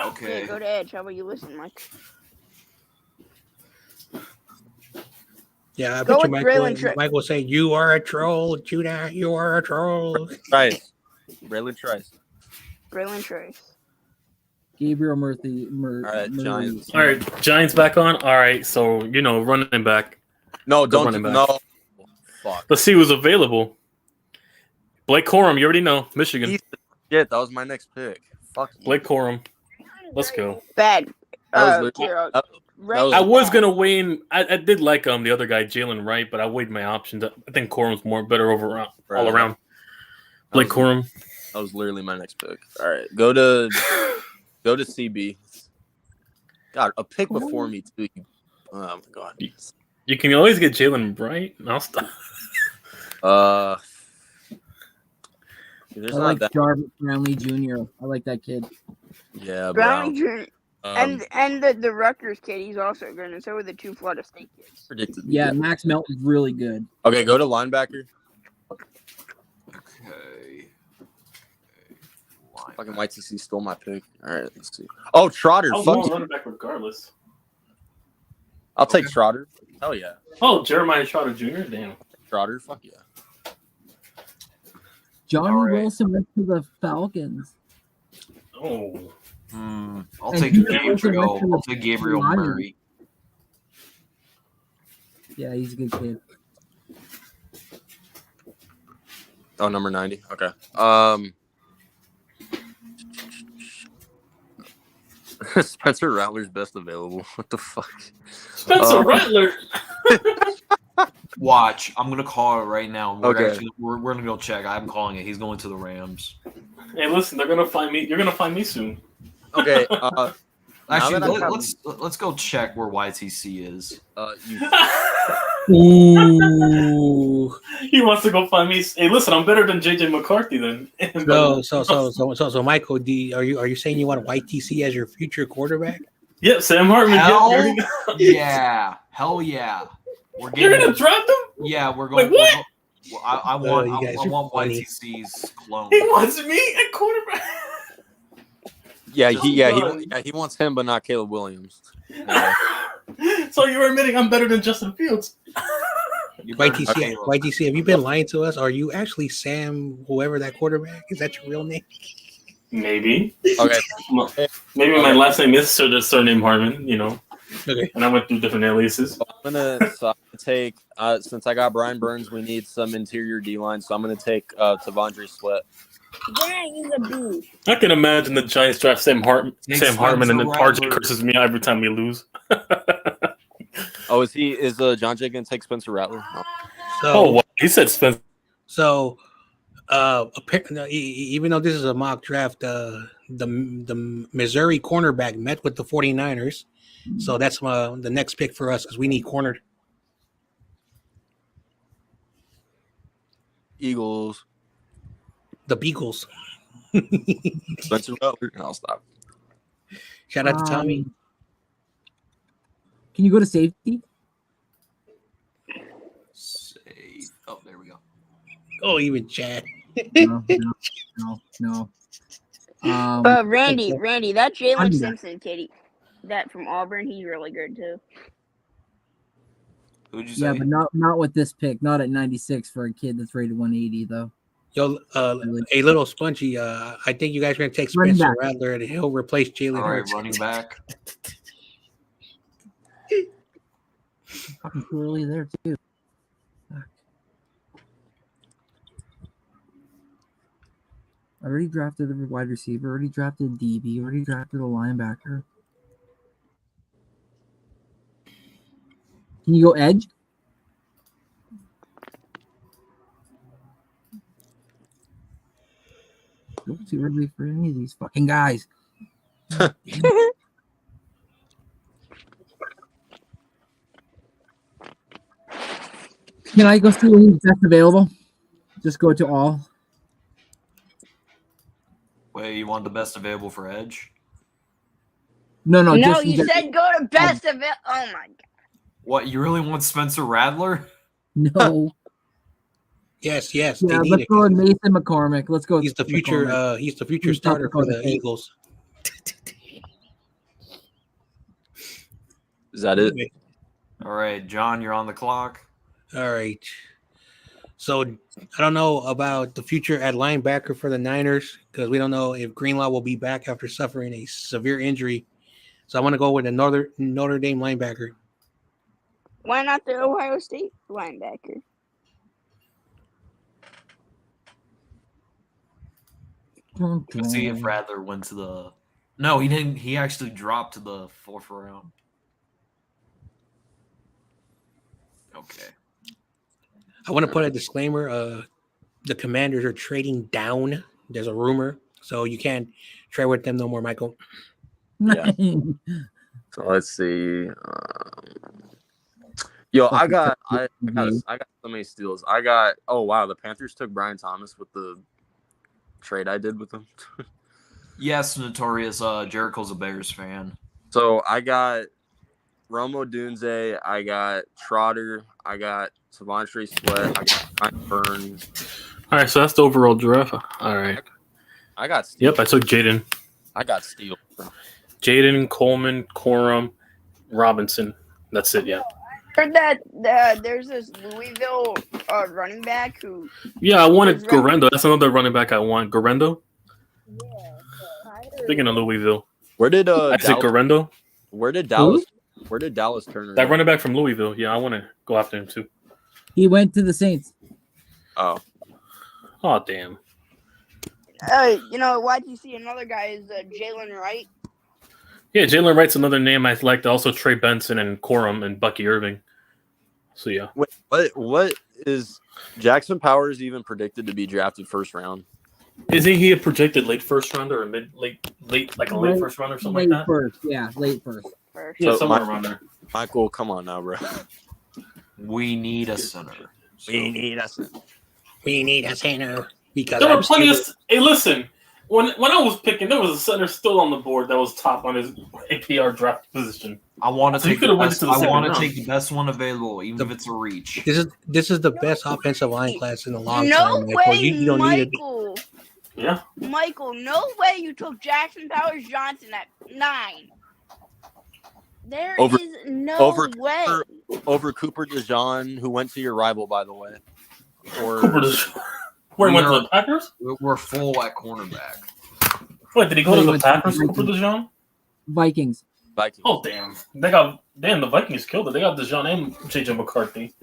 Okay. Yeah, go to Edge. How about you listen, Mike? Yeah, I Go bet you with Braylon Michael, Trice. Michael will say, "You are a troll, Judah. You are a troll." Trice. Braylon Trice. Braylon Trice. Gabriel Murphy. All right, Giants. All right, Giants back on. All right, so running back. No, Go don't running back. no. Fuck. Let's see who's available. Blake Corum, you already know, Michigan. Shit, that was my next pick. Fuck you. Blake Corum. Let's go. Bad. That was Kiro. that was- I was gonna weigh in. I did like the other guy, Jalen Wright, but I weighed my options. I think Corum's more better all around. Blake Corum. That was literally my next pick. All right, go to CB. God, a pick before me too. Oh my god. You can always get Jalen Wright. I'll stop. There's I not like that. Jarvis Brownlee Jr. I like that kid. Yeah, Brown Brown. Jr. And the Rutgers kid, he's also good, and so are the two Florida State kids. Predicted. Yeah, Max Melton's really good. Okay, go to linebacker. Okay. Fucking YTC stole my pick. All right, let's see. Oh, Trotter. I was Fuck going you. running back regardless. I'll take Trotter. Hell yeah. Oh, Jeremiah Trotter Jr. Damn. Trotter. Fuck yeah. Johnny All right. Wilson went to the Falcons. Oh. I'll And take he Gabriel. also went to the I'll take Gabriel Lions. Murray. Yeah, he's a good kid. Oh, number 90. Okay. Spencer Rattler's best available. What the fuck? Spencer Rattler. Watch, I'm gonna call it right now. Okay. We're gonna go check. I'm calling it. He's going to the Rams. Hey, listen, they're gonna find me. You're gonna find me soon. Okay. Actually, that I have- let's go check where YTC is. Ooh. He wants to go find me. Hey, listen, I'm better than JJ McCarthy then. So, Michael, are you saying you want YTC as your future quarterback? Yep, Sam Hartman. Hell Yep, yeah, hell yeah. We're you're getting. gonna draft him? Yeah, we're going. Wait, what? I want. you guys I are want funny. YTC's clone. He wants me at quarterback. he wants him, but not Caleb Williams. Yeah. So you're admitting I'm better than Justin Fields? YTC, have you been lying to us? Are you actually Sam, whoever that quarterback is? That your real name? Maybe. Okay. Maybe my last name is the surname Hartman. Okay. And I went through different aliases. I'm gonna take since I got Brian Burns, we need some interior D line, so I'm gonna take Tavondre Sweat. Dang, he's a bee. I can imagine the Giants draft Sam Hartman, and then Rattler. RJ curses me out every time we lose. Oh, is John Jay gonna take Spencer Rattler? No. Oh, what? He said Spencer. So, even though this is a mock draft, the Missouri cornerback met with the 49ers. So that's the next pick for us because we need corner. Eagles. The Beagles. Spencer Rattler. I'll stop. Shout out to Tommy. Can you go to safety? Save. Oh, there we go. Oh, even Chad. No. But Randy, that Jalen Under. Simpson kid, that from Auburn, he's really good too. Who'd you say? Yeah, but not with this pick. Not at 96 for a kid that's rated 180 though. Yo, a little spongy. I think you guys are gonna take Running Spencer back. Rattler and he'll replace Jalen All right, Hurts. running back. Fucking too early there too. Fuck. I already drafted the wide receiver. Already drafted DB. Already drafted a linebacker. Can you go edge? Nope, too early for any of these fucking guys. Can I go see who's best available? Just go to all. Wait, you want the best available for Edge? No, No, just you said go to best of it. Oh my god. What, you really want Spencer Rattler? no. Yes. Yeah, they need let's it. go with Mason McCormick. Let's go. He's the with future. McCormick. He's the future He's starter for the Dakota. Eagles. Is that it? All right, John, you're on the clock. All right. So I don't know about the future at linebacker for the Niners because we don't know if Greenlaw will be back after suffering a severe injury. So I want to go with a Notre Dame linebacker. Why not the Ohio State linebacker? Let's see if Rattler went to the. No, he didn't. He actually dropped to the fourth round. Okay. I want to put a disclaimer. The Commanders are trading down. There's a rumor, so you can't trade with them no more, Michael. Yeah. So let's see. I got so many steals. Oh wow, the Panthers took Brian Thomas with the trade I did with them. Yes, Notorious. Jericho's a Bears fan. So I got Romo Dunze, I got Trotter, I got Savontre Sweat, I got Ryan Burns. All right, so that's the overall draft. All right. I got Steele. Yep, I took Jaden. I got Steele. Jaden, Coleman, Corum, Robinson. That's it, yeah. Heard that there's this Louisville running back who. Yeah, I wanted Gorendo. That's another running back I want. Gorendo? Speaking of Louisville. Where did Gorendo? Where did Dallas Turner? That running back from Louisville. Yeah, I want to go after him too. He went to the Saints. Oh, damn. YTC, another guy is Jalen Wright. Yeah, Jalen Wright's another name I like. Also, Trey Benson and Corum and Bucky Irving. So yeah. Wait, what is Jackson Powers even predicted to be drafted first round? Isn't he a projected late first rounder or late like a late first round or something like that? Late first. Yeah, somewhere around there. Michael, come on now, bro. We need a center. We need a center. Because there were plenty of. Hey, listen. When I was picking, there was a center still on the board that was top on his APR draft position. I want to take the best one available, even if it's a reach. This is the best offensive line class in a long time. No way, you don't Michael. Need it. Yeah. Michael, no way you took Jackson Powers Johnson at 9. There is no way. Over Cooper DeJean, who went to your rival, by the way. Or Cooper DeJean. Where he went to the Packers? We're full at cornerback. Wait, did he go to the Packers, Cooper DeJean? Vikings. Oh, damn. The Vikings killed it. They got DeJean and JJ McCarthy.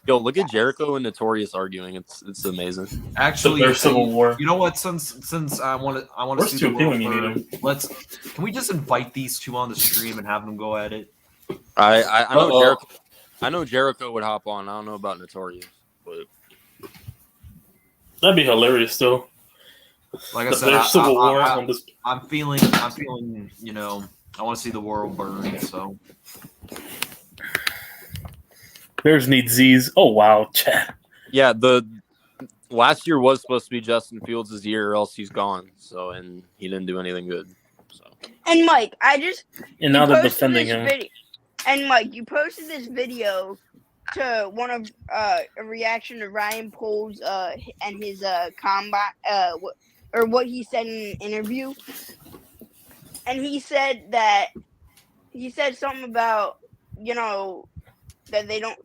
Yo, look at Jericho and Notorious arguing. It's amazing. Actually, their Civil War. You know what? Since I want to see the when you need them. Can we just invite these two on the stream and have them go at it? I know Jericho. I know Jericho would hop on. I don't know about Notorious, but that'd be hilarious, though. Like I said, I'm feeling. I want to see the world burn. So. Bears need Z's. Oh, wow, Chad. Yeah, the last year was supposed to be Justin Fields' year, or else he's gone. So, and he didn't do anything good. So. And Mike, now they're defending him. And Mike, you posted this video to one of a reaction to Ryan Poles and his combine or what he said in an interview, and he said something about that they don't.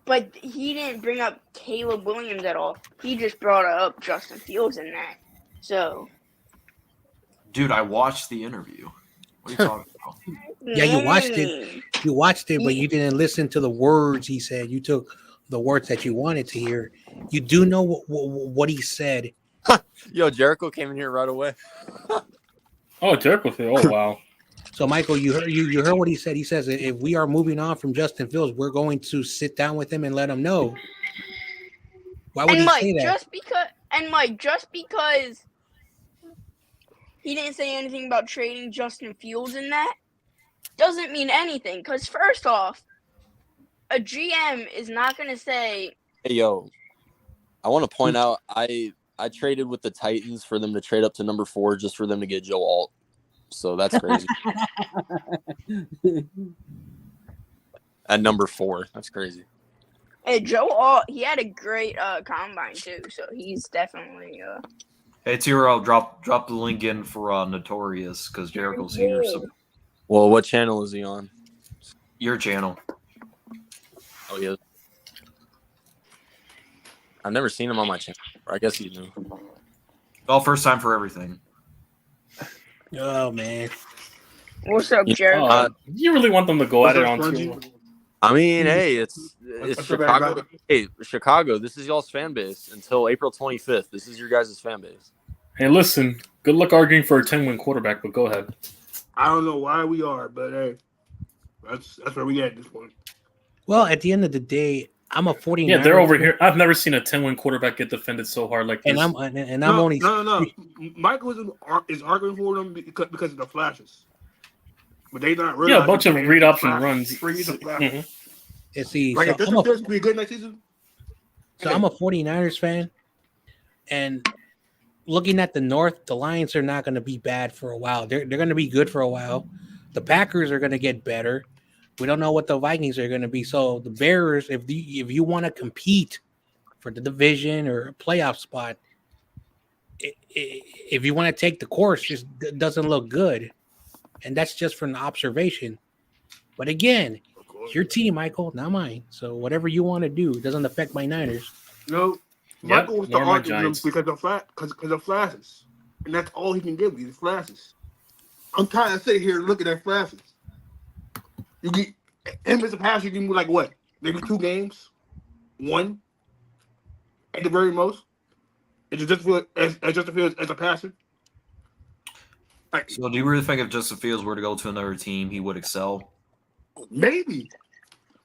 But he didn't bring up Caleb Williams at all. He just brought up Justin Fields in that. So, dude, I watched the interview. What are you talking about? Yeah, you watched it. You watched it, but you didn't listen to the words he said. You took the words that you wanted to hear. You do know what he said. Yo, Jericho came in here right away. Oh, Jericho! Oh, wow. So, Michael, you heard what he said. He says if we are moving on from Justin Fields, we're going to sit down with him and let him know. Why would he say that? Just because he didn't say anything about trading Justin Fields in that doesn't mean anything. Because first off, a GM is not going to say, "Hey, yo, I want to point out I traded with the Titans for them to trade up to number 4 just for them to get Joe Alt." So that's crazy. At number 4, that's crazy. Hey, Joe Alt, he had a great combine too, so he's definitely. Hey, Tiro, drop the link in for Notorious because Jericho's here. So. Well, what channel is he on? Your channel. Oh, yeah. I've never seen him on my channel. I guess you knew. Well, first time for everything. Oh man. What's up, You- Jared? Do you really want them to go at it on Spongy? two? I mean, hey, it's What's up, Chicago. everybody? Hey, Chicago, this is y'all's fan base until April 25th. This is your guys' fan base. Hey, listen. Good luck arguing for a 10-win quarterback, but go ahead. I don't know why we are, but hey, that's where we at this point. Well, at the end of the day, I'm a 49er. Yeah, they're over here. I've never seen a 10-win quarterback get defended so hard like this. and I'm only No. Michael is arguing for them because of the flashes, but they not realizing. Yeah, a bunch of read option runs. Mhm. And see, Like so if Justin Fields can be good next season. I'm a 49ers fan, and looking at the North, the Lions are not going to be bad for a while. They're going to be good for a while. The Packers are going to get better. We don't know what the Vikings are going to be. So the Bears, if you want to compete for the division or a playoff spot, if you want to take the course, just doesn't look good, and that's just from the observation. But again, it's your team, Michael, not mine. So whatever you want to do, it doesn't affect my Niners. No, Yep, Michael wants to nor my argue them Giants. because of flashes, and that's all he can give you is flashes. I'm trying to sit here looking at flashes. You get him as a passer, you give me like what? Maybe 2 games, 1 at the very most. It's just feel as Justin Fields as a passer. Like So, do you really think if Justin Fields were to go to another team, he would excel? maybe,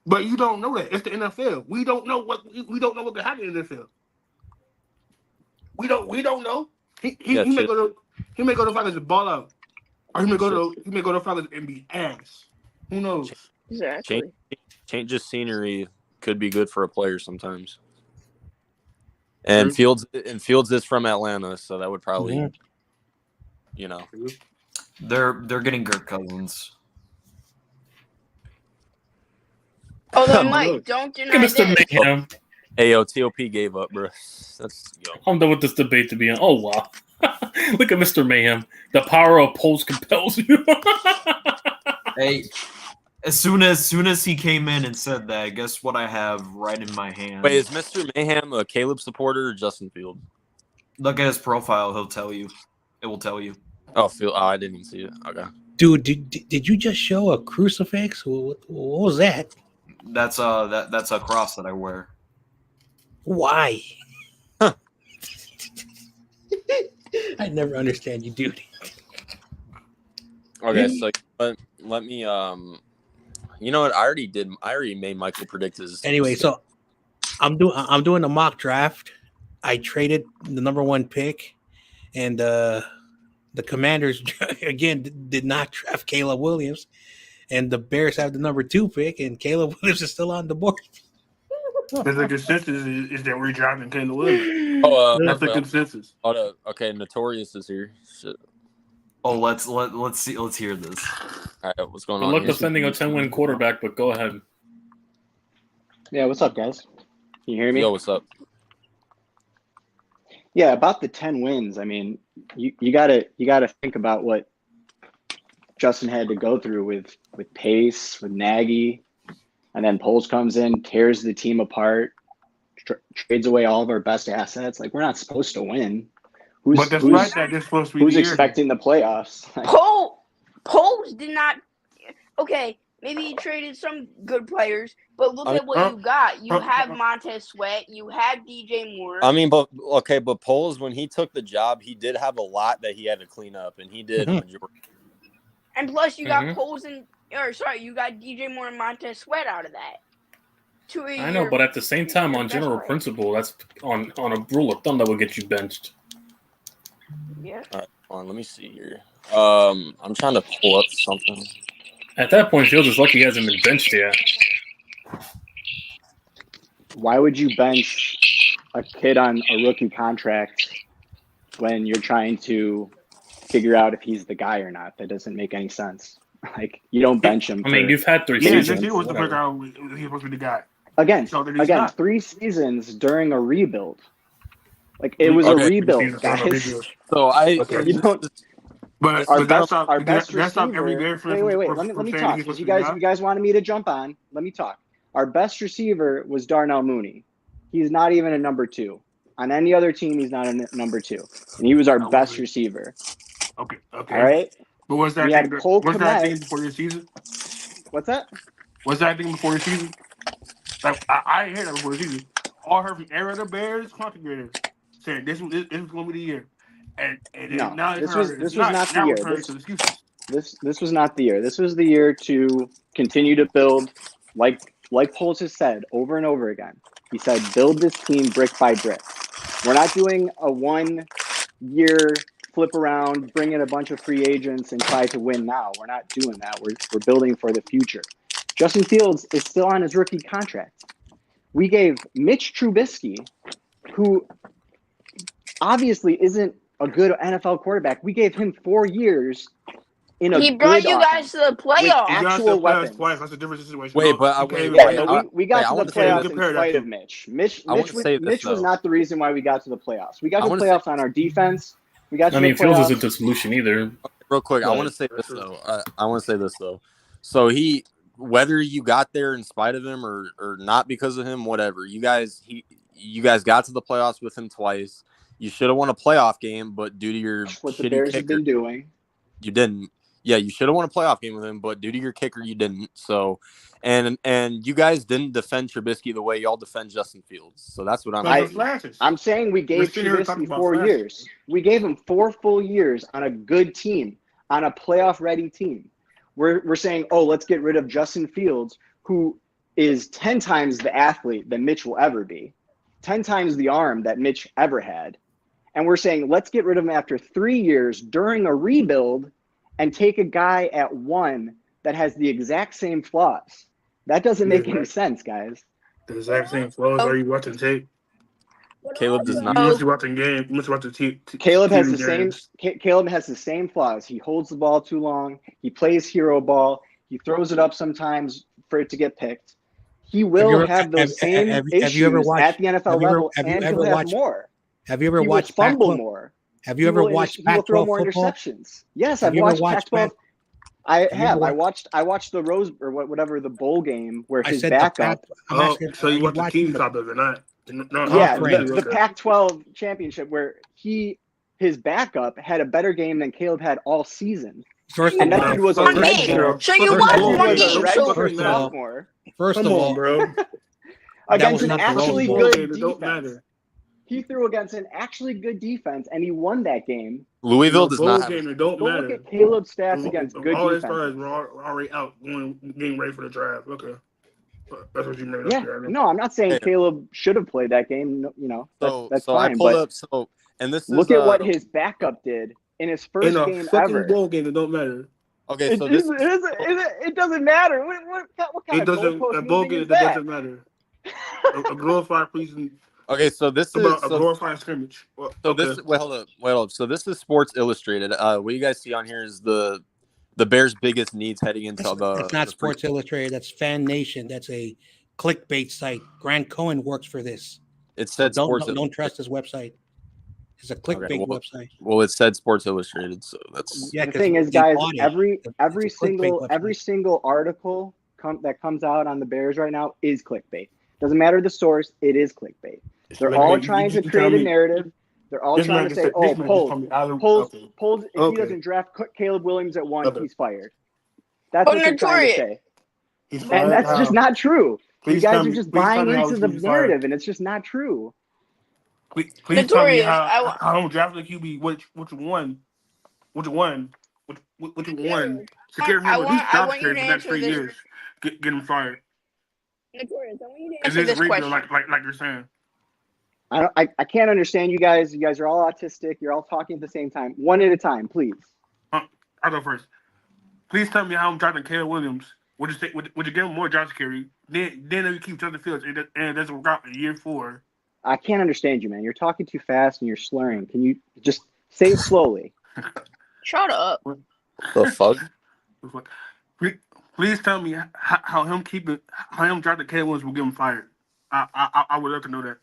but you don't know that. It's the NFL. We don't know what can happen in the NFL. We don't know. He may go to Falcons and ball out, or he may go to Falcons and be ass. Who knows? Exactly. Change of scenery could be good for a player sometimes. And Fields is from Atlanta, so that would probably, They're getting Kirk Cousins. Although, Mike, don't deny Look at Mr. this. Mayhem. Hey, yo, TOP gave up, bro. I'm done with this debate to be on. Oh, wow. Look at Mr. Mayhem. The power of polls compels you. Hey, as soon as he came in and said that, guess what I have right in my hand? Wait, is Mr. Mayhem a Caleb supporter or Justin Fields? Look at his profile. He'll tell you. It will tell you. Oh, I didn't even see it. Okay. Dude, did you just show a crucifix? What was that? That's a cross that I wear. Why? I never understand you, dude. Okay, so let me you know what? I already made Michael predict his. Anyway, so I'm doing a mock draft. I traded the number 1 pick, and the Commanders again did not draft Caleb Williams, and the Bears have the number 2 pick, and Caleb Williams is still on the board. The consensus is that we're driving Caleb Williams. That's the consensus. Okay, Notorious is here. Shit. Oh, let's see. Let's hear this. All right, what's going Good on? luck here? defending a 10-win quarterback, but go ahead. Yeah, what's up, guys? Can you hear me? Yo, what's up? Yeah, about the 10 wins. I mean, you gotta think about what Justin had to go through with Pace, with Nagy, and then Poles comes in, tears the team apart, trades away all of our best assets. Like, we're not supposed to win. But despite that, they're supposed to be. Who's expecting the playoffs? Like, Poles did not. Okay, maybe he traded some good players, but look at what you got. You have Montez Sweat. You have DJ Moore. I mean, but Poles, when he took the job, he did have a lot that he had to clean up, and he did a majority. And plus, you got Poles you got DJ Moore and Montez Sweat out of that. I know, but at the same time, on general principle, that's on a rule of thumb that would get you benched. Yeah. All right, hold on, let me see here. I'm trying to pull up something. At that point, Fields is lucky he hasn't been benched yet. why would you bench a kid on a rookie contract when you're trying to figure out if he's the guy or not? That doesn't make any sense. Like, you don't bench him. I mean, you've had 3 Yeah, seasons. this year was to figure out if he's supposed to be the guy. Again, So then he's not. 3 seasons during a rebuild. Like, it was a rebuild, guys. So You don't. But Our that's best, our best that's not every receiver. game for Wait. Let me talk. Because you guys wanted me to jump on. Let me talk. Our best receiver was Darnell Mooney. He's not even a number 2. On any other team, he's not a number 2. And he was our best receiver. Okay. All right? But what's that We thing? had Cole What's that Kmet. thing before the season? What's that? What's that thing before the season? Like I didn't hear that before the season. All I heard from every other Bears content creator saying this was going to be the year. And No, now this was not the now year. we're turning to excuses. This was not the year. This was the year to continue to build, like Poles has said over and over again. He said, build this team brick by brick. We're not doing a 1-year flip around, bring in a bunch of free agents and try to win now. We're not doing that. We're building for the future. Justin Fields is still on his rookie contract. We gave Mitch Trubisky, who obviously isn't a good NFL quarterback, we gave him 4 years in a He brought good you guys offense to the playoffs. actual weapons. Twice. That's a different situation. Wait, but we got to the want to say playoffs this. in spite of Mitch. Mitch was though. not the reason why we got to the playoffs. We got to the playoffs on our defense. We got to I mean, the Fields playoffs. isn't the solution either. Real quick, I want to say this though. So whether you got there in spite of him or not because of him, whatever, you guys got to the playoffs with him twice. You should have won a playoff game, but due to your what the shitty Bears kicker, have been doing, you didn't. Yeah, you should have won a playoff game with him, but due to your kicker, you didn't. So, and you guys didn't defend Trubisky the way y'all defend Justin Fields. So that's what I'm saying. We gave Trubisky 4 years. We gave him 4 full years on a good team, on a playoff-ready team. We're saying, oh, let's get rid of Justin Fields, who is 10 times the athlete that Mitch will ever be, 10 times the arm that Mitch ever had. And we're saying, let's get rid of him after 3 years during a rebuild and take a guy at 1 that has the exact same flaws. That doesn't make any sense, guys. The exact same flaws. Are you watching tape? Caleb does not. You must be watching game. You must watch the team. Caleb has the same flaws. He holds the ball too long. He plays hero ball. He throws it up sometimes for it to get picked. He will have those same issues at the NFL level, and he'll have more. Have you ever watched fumble more? Have you ever watched Pac-12 throw more football? interceptions? Yes, I've watched Pac-12. I have. I watched the Rose or whatever the bowl game where his backup. So you watch the team top of it, not? Yeah, the Pac-12 championship where his backup had a better game than Caleb had all season. And that dude was a red. So you watched one game. First of all, bro. Against an actually good defense. He threw against an actually good defense, and he won that game. Louisville does not. Go look at Caleb's stats against good all defense. All his stars were already out, getting ready for the draft. Okay. That's what you mean. Yeah, no, I'm not saying Caleb should have played that game. That's fine. I pulled up. And this is look at what his backup did in his first game ever. Bowl game, it don't matter. Okay, so it doesn't matter. What kind of bowl game? It doesn't matter. A glorified preseason. Okay, so this is a glorified scrimmage. Hold up. So this is Sports Illustrated. What you guys see on here is the Bears' biggest needs heading into It's not Sports Illustrated. That's Fan Nation. That's a clickbait site. Grant Cohen works for this. It said don't trust his website. It's a clickbait website. Well, it said Sports Illustrated, so that's the thing is, guys. Every single article that comes out on the Bears right now is clickbait. Doesn't matter the source. It is clickbait. They're all trying to create a narrative. They're all trying to say, "Oh, Poles, if he doesn't draft Caleb Williams at 1, he's fired." That's what they're trying to say, and that's just not true. You guys are just buying into the narrative, and it's just not true. Please tell me how I'm drafting QB. Which one secure him at least job security for the next 3 years. Get him fired. Notorious, I want you to answer this question. Like you're saying. I can't understand you guys. You guys are all autistic. You're all talking at the same time. One at a time, please. I'll go first. Please tell me how I'm drafting Caleb Williams. Would you give him more job security? Then you keep Justin Fields, and it doesn't work out in year 4. I can't understand you, man. You're talking too fast and you're slurring. Can you just say it slowly? Shut up. The fuck? Please tell me how him drafting Caleb Williams will get him fired. I would love to know that.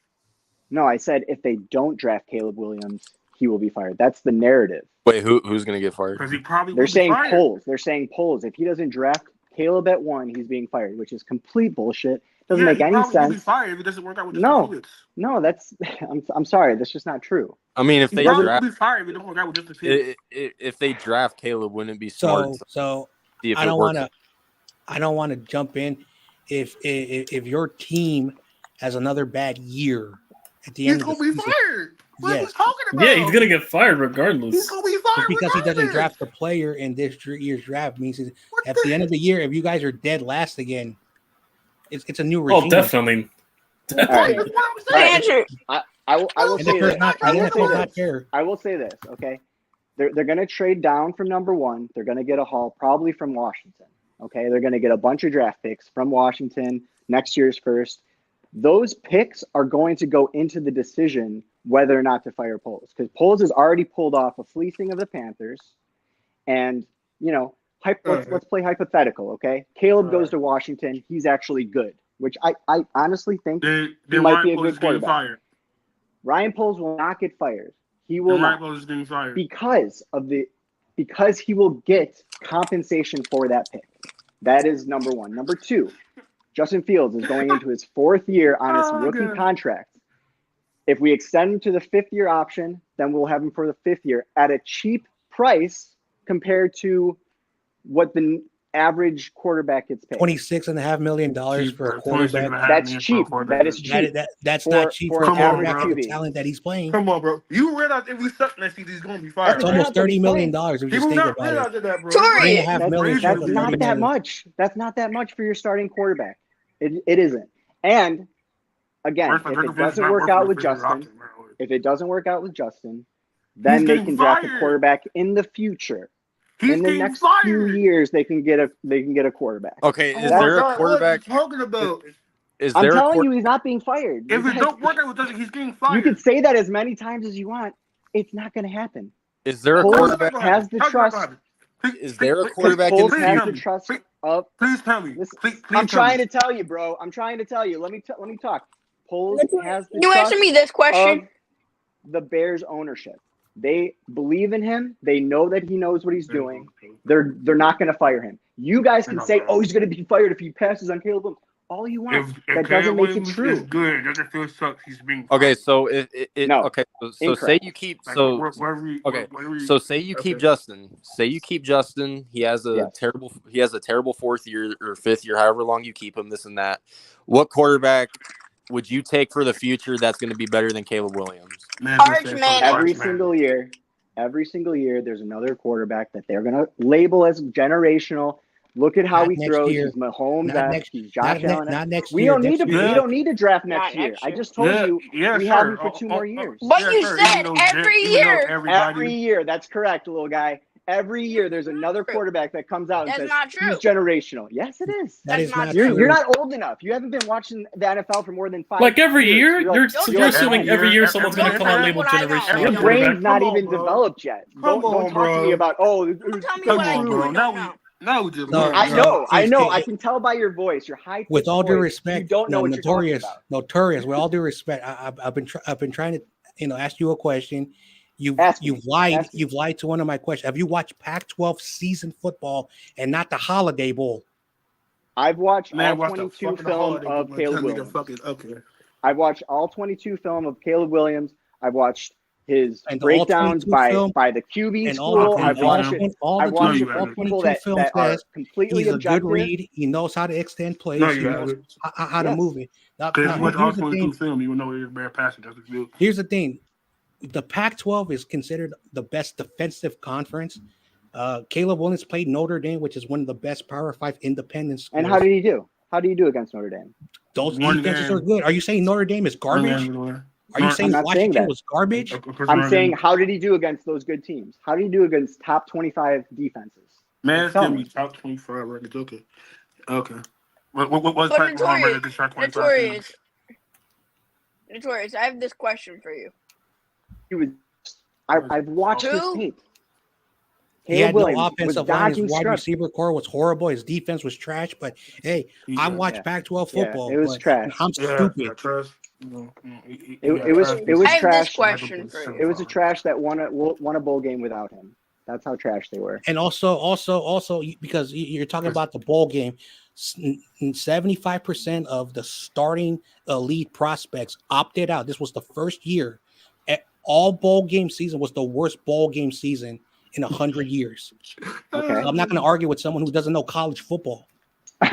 No, I said if they don't draft Caleb Williams, he will be fired. That's the narrative. Wait, who's going to get fired? Because he probably They're saying polls. They're saying polls. If he doesn't draft Caleb at 1, he's being fired, which is complete bullshit. Doesn't make he any probably will be sense. fired if it doesn't work out with No. Justin Fields. No, that's I'm sorry, that's just not true. I mean, if He they probably draft, will be fired if it don't work out with Justin Fields. if they draft Caleb, wouldn't it be smart? So See if I it don't works. want to jump in. If your team has another bad year at the end He's of the gonna be season, fired. What are you yes, talking about? Yeah, he's gonna get fired regardless. He's gonna be fired just because he doesn't regardless. draft the player in this year's draft means that What at the- the end of the year, if you guys are dead last again, it's a new Oh, regime. definitely. All right. That's what I'm The saying. answer. I will And say the this. NFL's not fair. I will say this, okay? They're going to trade down from number 1. They're going to get a haul probably from Washington, okay? They're going to get a bunch of draft picks from Washington, next year's first. Those picks are going to go into the decision whether or not to fire Poles, because Poles has already pulled off a fleecing of the Panthers. And, you know, let's play hypothetical, okay? Caleb goes to Washington. He's actually good, which I honestly think Then he might be a Ryan Poles good is getting quarterback. fired. Ryan Poles will not get fired. He will Then Ryan not, Poles is getting fired. because he will get compensation for that pick. That is number 1. Number 2, Justin Fields is going into his 4th year on his rookie God. contract. If we extend him to the 5th year option, then we'll have him for the 5th year at a cheap price compared to what the average quarterback gets paid. $26.5 million for a quarterback. That's cheap. That is cheap. That's For- not cheap for for a an average quarterback with the QB. talent that he's playing. Come on, bro. You realize if we suck next season, he's gonna be fired. It's That's almost not $30 million. the If you People just think not about it. realizing that, bro. Tori, $3.5 That's million. crazy. That's That's not that much. That's not that much for your starting quarterback. It isn't. And again, First, if Drake it London's doesn't not work working out with with the fifth-year Justin, option, bro. if it doesn't work out with Justin, then He's they getting can draft a fired. quarterback in the future. He's In the getting next fired. few years, they can get a quarterback. Okay, Oh is my there a God, quarterback? What are you talking about? Is I'm there a telling quarterback? you, he's not being fired. If You it guys- don't work out with Justin, he's getting you fired. can say that as many times as you want. It's not going to happen. Is there a Poles quarterback? has the trust. Is there a Because quarterback in Poles the Please has tell the me. trust Please- of. Please tell me. Listen, Please I'm tell trying me. to tell you, bro. I'm trying to tell you. Let me talk. Poles has the You trust answer me this question. of the Bears ownership. They believe in him. They know that he knows what he's doing. They're not going to fire him. You guys can say, "Oh, he's going to be fired if he passes on Caleb Williams." All you want. If That Caleb doesn't make it Williams is true. good, Justin Fields sucks. He's being fired. Okay, so No. okay, so say Incorrect. you keep Like, so wherever you- okay, wherever you- so say you keep okay. Justin. Say you keep Justin. He has a Yes. terrible 4th year or 5th year, however long you keep him. This and that. What quarterback would you take for the future that's going to be better than Caleb Williams? Man, Arch just said Manning. fucking Every Arch Manning. single year, there's another quarterback that they're going to label as generational. Look at how Not he next throws. year. He's Mahomes. Not next- He's Josh Allen. Not next We year. don't need to. Next year. We don't need to draft Not next year. next I year. just told you yeah, we sure. have him for 2 more years. But you sure. said Even though every even though year. everybody- Every year, that's correct, little guy. Every year, there's another quarterback that comes out and That's says not true. he's generational. Yes, it is. That That's is not not true. true. You're not old enough. You haven't been watching the NFL for more than 5 Like every years. year, You're like, you're assuming every year someone's going to come out Don't labeled tell me what I generational don't your know. quarterback. brain's not Come on, even bro. developed yet. Come Don't on, talk to me bro. about Don't tell me Come what I on, do bro. and Now don't know. we just No, learned. I know. It- I can tell by your voice. Your high. With all due voice, respect, you don't know what you're talking about. notorious. With all due respect, I've been trying to ask you a question. You've Ask me. lied. Ask me. You've lied to one of my questions. Have you watched Pac-12 season football and not the Holiday Bowl? I've watched Man, all watch the 22 fucking film holiday of book. Caleb Tell me the Williams. fucking okay. I've watched all 22 film of Caleb Williams. I've watched his And all breakdowns 22 film- by the QB and school. all, I've and all, watched it. all I've the watched you it from haven't. people 22 that, film that are says completely he's a objective. good read. He knows how to extend plays. No, he you knows haven't. how to Yes. move it. Now, Because with all here's the 22 thing. film, you will know it's bad passing. Justin Fields. Here's the thing. The Pac-12 is considered the best defensive conference. Caleb Williams played Notre Dame, which is one of the best Power 5 independent schools. And how did he do? How do you do against Notre Dame? Those One defenses game. are good. Are you saying Notre Dame is garbage? Are you saying I'm not saying Washington that. was garbage? I'm saying, how did he do against those good teams? How did he do against top 25 defenses? Man, it's Tell gonna me. be top 25 records. Okay. What's But Patrick Mahomes record this top 25? Notorious, I have this question for you. He was. I've watched his Who? tape. He had Caleb Williams no was offensive line. His dodging wide struts. receiver core was horrible. His defense was trash. But hey, I watched Yeah. Pac-12 Yeah, football. it was but trash. I'm Yeah, stupid. trash. It was I have trash. this question for you. It was a trash that won a bowl game without him. That's how trash they were. And also, because you're talking about the bowl game, 75% of the starting elite prospects opted out. This was the first year. All bowl game season was the worst bowl game season in 100 years. Okay. So I'm not going to argue with someone who doesn't know college football.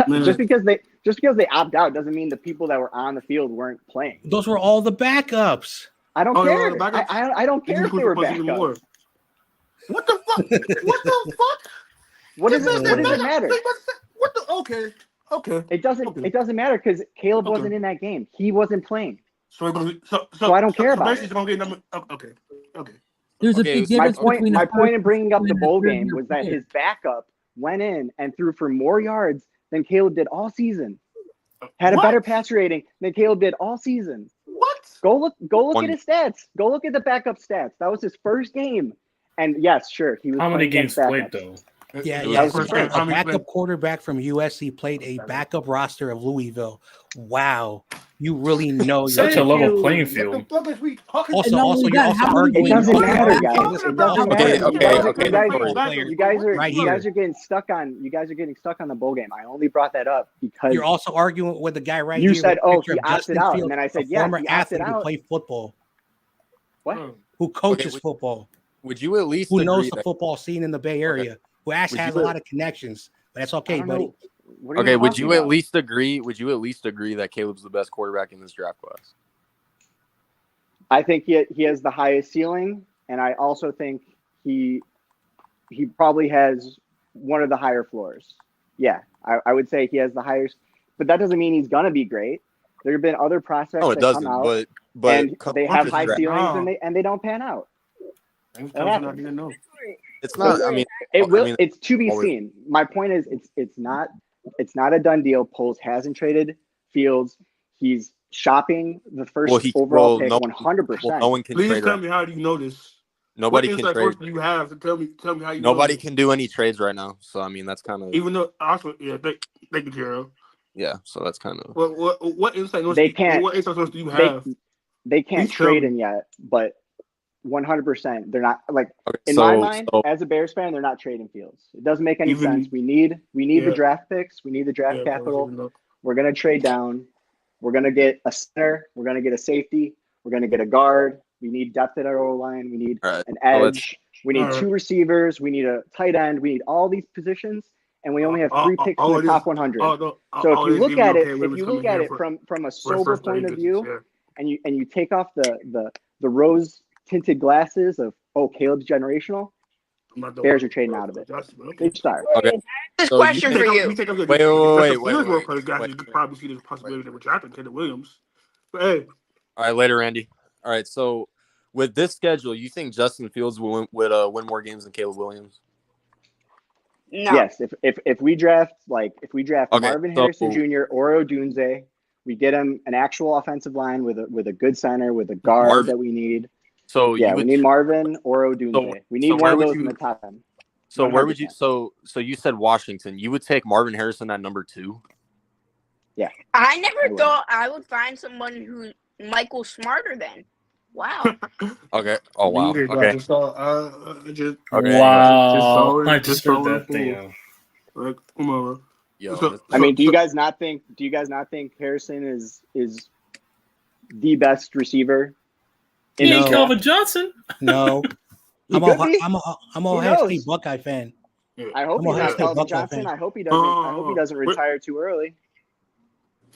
just because they opt out doesn't mean the people that were on the field weren't playing. Those were all the backups. I don't care. I don't care if they were Even more. backups. What the fuck? What the fuck? What does it matter? What the? Okay. It doesn't matter because Caleb wasn't in that game. He wasn't playing. So I don't care about it. Okay. There's a big difference between my point in bringing up the bowl third game year was that player. his backup went in and threw for more yards than Caleb did all season. Had a better passer rating than Caleb did all season. What? Go look at his stats. Go look at the backup stats. That was his first game. And yes, sure, he was. How many playing games against played backups. though? Yeah. How A backup quarterback from USC played a backup roster of Louisville. Wow. You really know Such a level playing field. What the fuck is we talking Also, not also, only you're that, also how many arguing. It doesn't Wait, matter, wait, guys. wait, It doesn't Okay, matter. okay. You guys are Right you here. guys are getting stuck on the bowl game. I only brought that up because You're also arguing with the guy right you here. said, with a "Oh, picture he of opted Justin out," Fields, and then I said, a "Yeah, former he opted athlete who out." played football, What? who coaches Okay, football, Would you at least who knows agree the that? football scene in the Bay Area, who actually Would has you- a lot of connections. But that's I okay, don't buddy. know. What are Okay, would talking you at about? least agree? Would you at least agree that Caleb's the best quarterback in this draft class? I think he has the highest ceiling, and I also think he probably has one of the higher floors. Yeah, I would say he has the highest, but that doesn't mean he's gonna be great. There have been other prospects No, it that doesn't. come out But and they have high Right ceilings now. and they don't pan out. That happens. it's not. I mean, It will. I mean, It's to be always- seen. My point is, it's not a done deal. Poles hasn't traded Fields. He's shopping the first overall pick 100%. Well, no one can Please trade. tell me how do you know this? Nobody What can insight trade. source do you have to tell me how you Nobody know this? can do any trades right now. So I mean, that's kind of Even though also thank you, Gerald. yeah. So that's kind of What insight source? They can't- What insight source do you have? They can't Please tell trade me. him yet, but 100%. They're not like okay, in my mind as a Bears fan. They're not trading Fields. It doesn't make any Even- sense. We need the Yeah. draft picks. We need the draft Yeah, capital. even though- We're gonna trade down. We're gonna get a center. We're gonna get a safety. We're gonna get a guard. We need depth at our O line. We need all right. an So let's- edge. We need All right. 2 receivers. We need a tight end. We need all these positions, and we only have 3 picks in the top 100. So if you look at it from a sober point of view, and you take off the rose tinted glasses of Caleb's generational, Bears are trading out of it. They start. Okay. This So question for you. Wait. You could probably see this possibility that we're drafting Caleb Williams. But hey, All right, later, Randy. All right, so with this schedule, you think Justin Fields would win more games than Caleb Williams? No. Yes, if we draft Okay, Marvin Harrison Jr. or Odunze, we get him an actual offensive line with a good center with a guard Marvin- that we need. So Yeah, you we would, need Marvin or Odunze. We need so one where of would those you- in the top 10. so where would you 100%. so you said Washington. You would take Marvin Harrison at number 2? I never would. thought I would find someone who Michael smarter than. Wow. Okay. Oh wow. I Okay. just saw, Okay. Wow. I just just saw heard it that. full. Damn. Like, come on. Yo, So- this- I mean, do you guys not think Harrison is the best receiver? He No. ain't Calvin Johnson. No, He I'm could be. a Who Ohio knows? State Buckeye fan. I hope I'm he's Ohio not State Calvin Buckeye Johnson. fan. I hope he doesn't retire too early.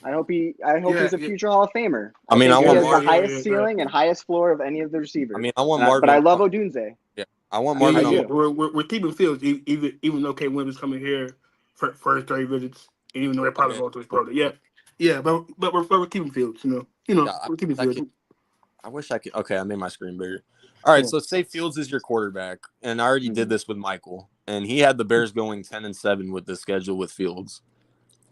I hope he's a future Hall of Famer. I mean, I think want he has Marvin. the highest ceiling and highest floor of any of the receivers. I mean, I want And Marvin. but I love Odunze. I want I Marvin. do. on, We're keeping Fields even though K Williams coming here for first 30 visits, and even though they're probably going to his pro. Yeah, but we're keeping Fields. Yeah, we're keeping I Fields. I wish I could. Okay, I made my screen bigger. All right, Yeah. so say Fields is your quarterback, and I already did this with Michael, and he had the Bears going 10-7 with the schedule with Fields.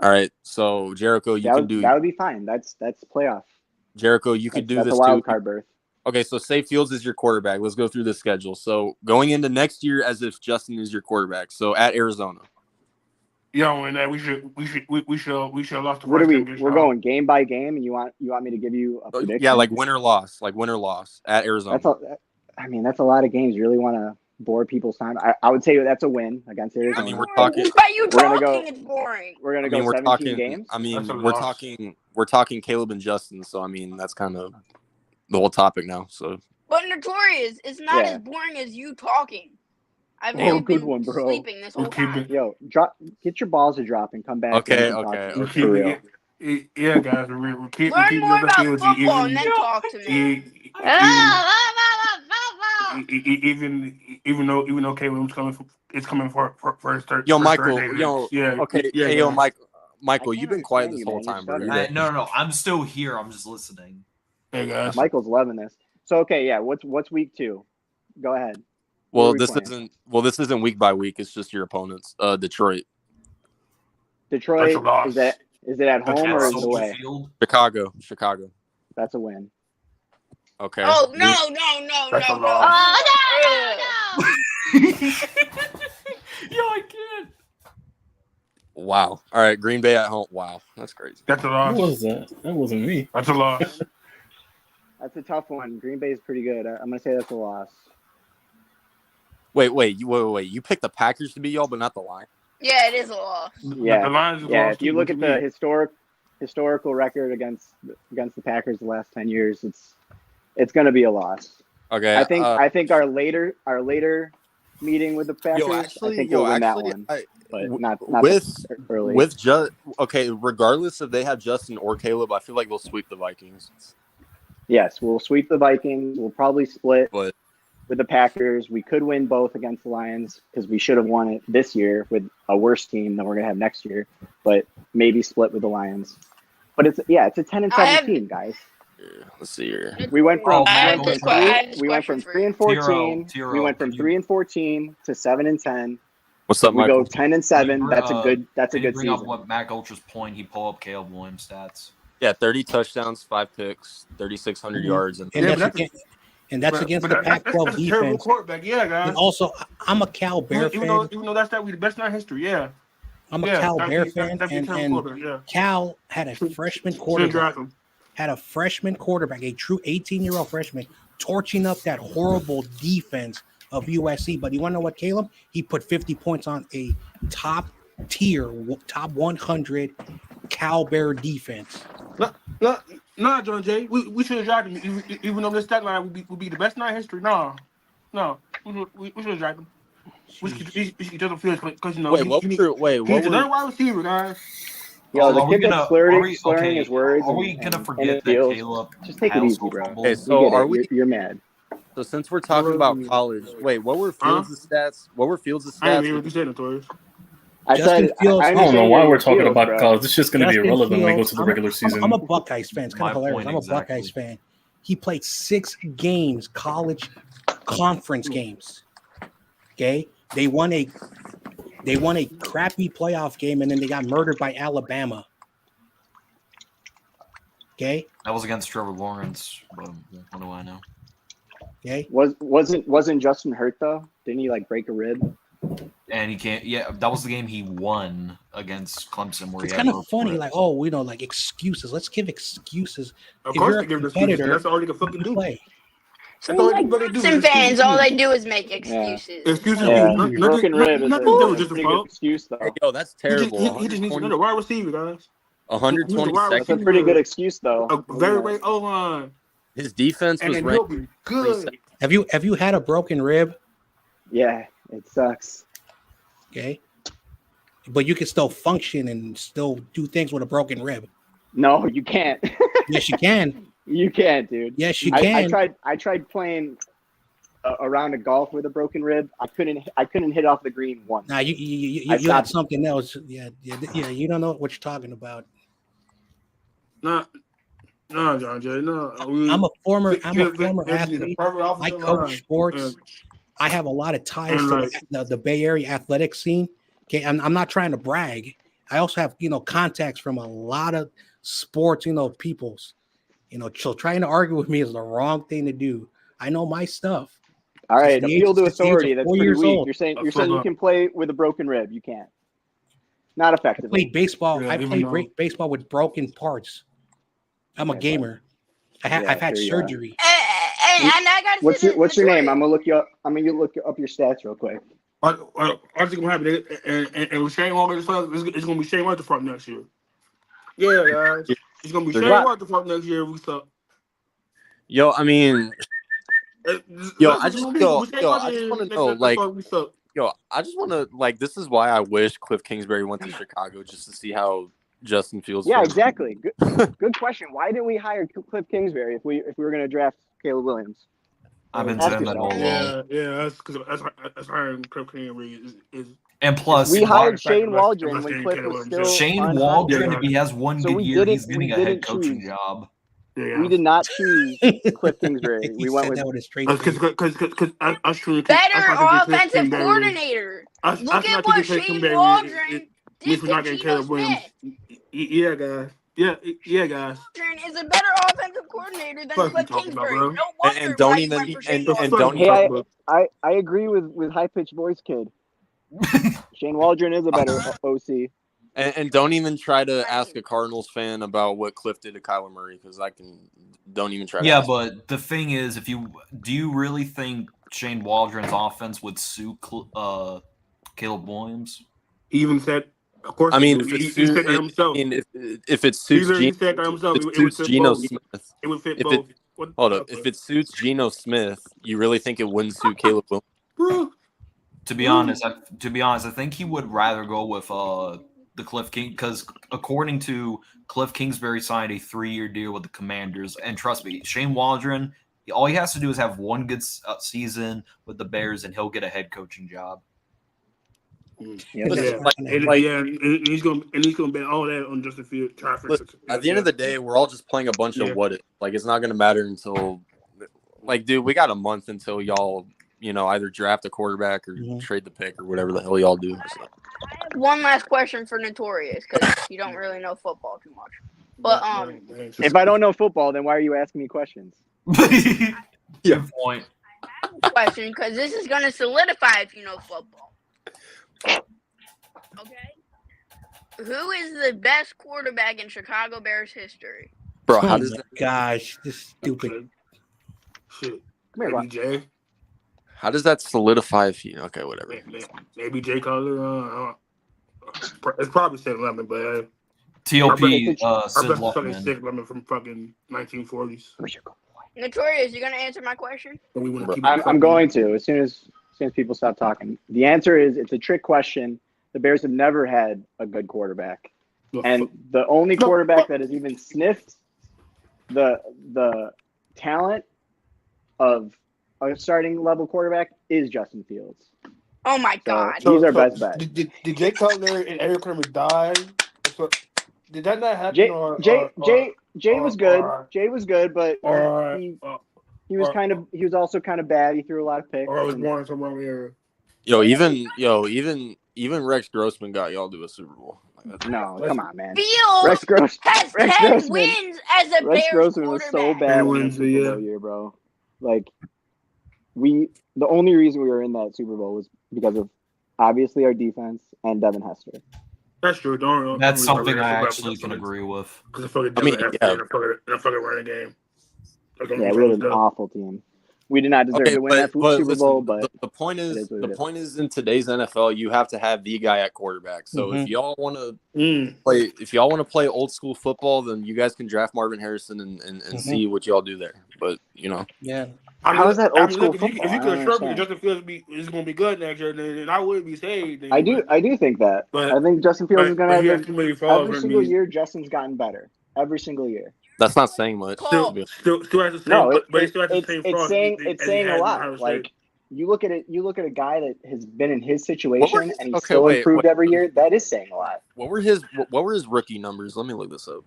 All right, so Jericho, That would be fine. That's playoff. Jericho, you could do That's this a wild too. card berth. Okay, so say Fields is your quarterback. Let's go through the schedule. So going into next year, as if Justin is your quarterback. So at Arizona. Yo, and we should have lost the What are first we? game against We're y'all. going game by game, and you want me to give you a prediction? Yeah, like win or loss at Arizona. That's a lot of games. You really want to bore people's time. I would say that's a win against Arizona. I mean, we're talking. By you We're gonna talking, go- it's boring. We're gonna I mean, go we're 17 talking. games. I mean, That's a we're loss. talking Caleb and Justin. So I mean, that's kind of the whole topic now. So But Notorious, it's not Yeah. as boring as you talking. I've Oh, literally good been one, bro. sleeping this whole keep time. it. Yo, get your balls to drop and come back. Okay, and we can okay, talk We okay. keep for real. it. Yeah, guys, we keep Learn more the about field football and then talk to me. even though Caleb's coming for his third. Yo, first Michael. third day, Yo. yeah, Okay. yeah, Hey, yo, guys. Michael. I You've can't been quiet understand this you, whole man. You're time, bro. You stuttering. good? No. I'm still here. I'm just listening. Hey guys. Michael's loving this. So okay, yeah. What's week 2? Go ahead. Who Well, are we this playing? isn't week by week. It's just your opponents. Detroit, Detroit. That's a loss. Is it at home At or is it Soldier away? Field. Chicago. That's a win. Okay. Oh no! That's a no. loss. Oh Yo, I can't. Wow. All right. Green Bay at home. Wow, that's crazy. That's a Who loss. was that? That wasn't me. That's a loss. That's a tough one. Green Bay is pretty good. I'm gonna say that's a loss. Wait. You picked the Packers to beat y'all, but not the Lions. Yeah, it is a loss. Yeah, The Lions is yeah. lost If you too, look what at you the mean? historical record against the Packers the last 10 years, it's gonna be a loss. Okay. I think our later meeting with the Packers, I think we'll win that one, but not early. Okay. Regardless if they have Justin or Caleb, I feel like they'll sweep the Vikings. Yes, we'll sweep the Vikings. We'll probably split But with the Packers. We could win both against the Lions because we should have won it this year with a worse team than we're gonna have next year. But maybe split with the Lions. But it's a 10-17, guys. let's see here. We went from I have this question for 3 and 14. Tiro, We went from 3 and 14 to 7 and 10. What's up, We Michael? go 10 and 7. Can you That's bring, a good bring up season. what Mac Ultra's point? He pull up Caleb Williams stats. Yeah, 30 touchdowns, 5 picks, 3,600 yards, and And Yeah, that's against the Pac-12 that's a terrible defense. quarterback. Yeah, guys. And also, I'm a Cal Bear even fan. though that's the best night history. Yeah. I'm a Yeah, Cal that'd Bear be- fan, that'd be a terrible and quarterback, yeah. Cal had a freshman Should quarterback. draft him. A true 18-year-old freshman, torching up that horrible defense of USC. But you want to know what, Caleb? He put 50 points on a top 100 Cal Bear defense. No, John Jay. We should have drafted him, even though this stat line would be the best night history. No, we should have drafted him. We should just feel because he's another wide receiver, guys. Yo, the Are we kid that's slurring his words. Are we and- gonna and forget it that feels- Caleb? Just take it has easy, bro. Okay, We so get it. are we? You're mad. So since we're talking about college, wait, what were Fields' stats? What were Fields' I didn't hear stats? what you said, Notorious. I Justin said Fields- I I don't know understand why your we're talking feels, about bro. college. It's just going to be Justin irrelevant when we go Fields- to the regular season. I'm a Buckeyes fan. It's kind My of hilarious. point I'm a exactly. Buckeyes fan. He played 6 games, college conference games. Okay, they won a crappy playoff game, and then they got murdered by Alabama. Okay, That was against Trevor Lawrence. What do I know? okay. Wasn't Justin hurt though? Didn't he like break a rib? And he can't. Yeah, that was the game he won against Clemson. Where It's he kind had of both funny, ribs. like, oh, we know, like excuses. Let's give excuses. Of If course, you're they a give the competitor, That's all they can fucking do. play. That's all they can fucking do. Clemson fans, all they do is make excuses. Excuses. Yeah, Nothing broken rib is nothing to do with a just a pretty good fault. excuse though. Hey, yo, that's terrible. He just needs another wide receiver, guys. 120 That's a seconds. pretty good excuse though. A very great O line, His defense and was then he'll ranked. be good. Have you had a broken rib? Yeah, it sucks. Okay, but you can still function and still do things with a broken rib. No, you can't. Yes, you can. You can't, dude. Yes, you can. I tried playing a round of golf with a broken rib. I couldn't hit off the green once. Nah, you had stopped. something else. Yeah. You don't know what you're talking about. No, John Jay. No, I'm a former Anthony, athlete. perfect I offensive coach line. sports. Yeah. I have a lot of ties And, to like- the Bay Area athletic scene. Okay, I'm not trying to brag. I also have contacts from a lot of sports peoples. So trying to argue with me is the wrong thing to do. I know my stuff. All right, Since the age- appeal to since the age of authority. That's 4 pretty years weak. old. You're saying you can play with a broken rib. You can't. Not I effectively. played baseball. Yeah, I even played though- baseball with broken parts. I'm a Yeah, gamer. I've had sure you are. surgery. Hey, I got What's your name? I'm gonna look you up. I'm gonna look up your stats real quick. I think gonna happen. And with Shane Walker, it's gonna be Shane White the front next year. Yeah, guys, it's gonna be They're Shane not- White the front next year. We suck. Yo, I mean, I just want to know, like, we suck. I just want to, like, this is why I wish Cliff Kingsbury went to Chicago, just to see how Justin Fields. Yeah, feels. exactly. Good question. Why didn't we hire Cliff Kingsbury if we were gonna draft Caleb Williams? I've been Ask saying that all yourself. along. Yeah, that's because that's hiring Cliff Kingsbury is And plus, We hired Shane unless Waldron when they Cliff Caleb was Williams, still Shane unhired. Waldron, if he has one So good we year, didn't- he's getting we a head didn't coaching choose. job. Yeah, We did not choose Cliff Kingsbury. He We went said with that with a straight because face. us truly better offensive coordinator. Look at what Shane Waldron did we're not to getting Geno Caleb Williams. Smith. Yeah, guys. Yeah, guys. Waldron is a better offensive coordinator than Fuck you Cliff talking about, Kingsbury. bro. No wonder And don't why he even- went for Shane and Waldron. don't Hey, I agree with high pitched voice kid. Shane Waldron is a better OC. And don't even try to ask a Cardinals fan about what Cliff did to Kyler Murray, because don't even try to Yeah, ask. but the thing is, do you really think Shane Waldron's offense would suit Caleb Williams? He even said, of course. I mean, he said that himself. if it suits He said that himself. if it It would suits fit Geno both. Smith, It would fit if both. if it suits Geno Smith, you really think it wouldn't suit Caleb Williams? Bro, To be honest, I think he would rather go with the Cliff King, because according to Cliff Kingsbury signed a 3-year deal with the Commanders, and trust me, Shane Waldron, all he has to do is have one good season with the Bears, and he'll get a head coaching job. Yeah. And he's gonna bet all that on Justin Fields. At the end of the day, we're all just playing a bunch of what if. Like, it's not going to matter until, like, dude, we got a month until y'all, either draft a quarterback or trade the pick or whatever the hell y'all do. So. One last question for Notorious, because you don't really know football too much. But if I don't know football, then why are you asking me questions? Good point. question, because this is gonna solidify if you know football. Okay. Who is the best quarterback in Chicago Bears history? Bro, how does that? Gosh, this is stupid. Shit. Come here, Maybe Jay. How does that solidify if you? Okay, whatever. Maybe Jay Cutler. It's probably 7-11, but TOP Sid Sid fucking Luckman. 6-11 from fucking 1940s. Notorious, you gonna answer my question? And we want to keep I'm going to as soon as people stop talking. The answer is it's a trick question. The Bears have never had a good quarterback, and the only quarterback that has even sniffed the talent of a starting level quarterback is Justin Fields. Oh my God! He's our best bet. Did Jay Cutler and Eric Kramer die? Did that not happen? Jay was good. Jay was good, but he was also kind of bad. He threw a lot of picks. Or I was born somewhere over here. Even Rex Grossman got y'all to a Super Bowl. No, come on, man. Fields has 10 wins as a Rex Bears Grossman was so bad in the Super Bowl year, bro. Like, the only reason we were in that Super Bowl was because of obviously our defense and Devin Hester. That's true. That's something I actually can agree with. Because I fucking running game. Yeah, we had an awful team. We did not deserve to win that Super Bowl, but the point is, in today's NFL, you have to have the guy at quarterback. So if y'all want to play old school football, then you guys can draft Marvin Harrison and see what y'all do there. But yeah. How is that old school football? If you could assure me Justin Fields is going to be good next year, then I would be saved. I do think that. I think Justin Fields is going to have every single year. Justin's gotten better every single year. That's not saying much. Still has the same. No, it's saying a lot. Like you look at it, you look at a guy that has been in his situation and he's still improved every year. That is saying a lot. What were his rookie numbers? Let me look this up.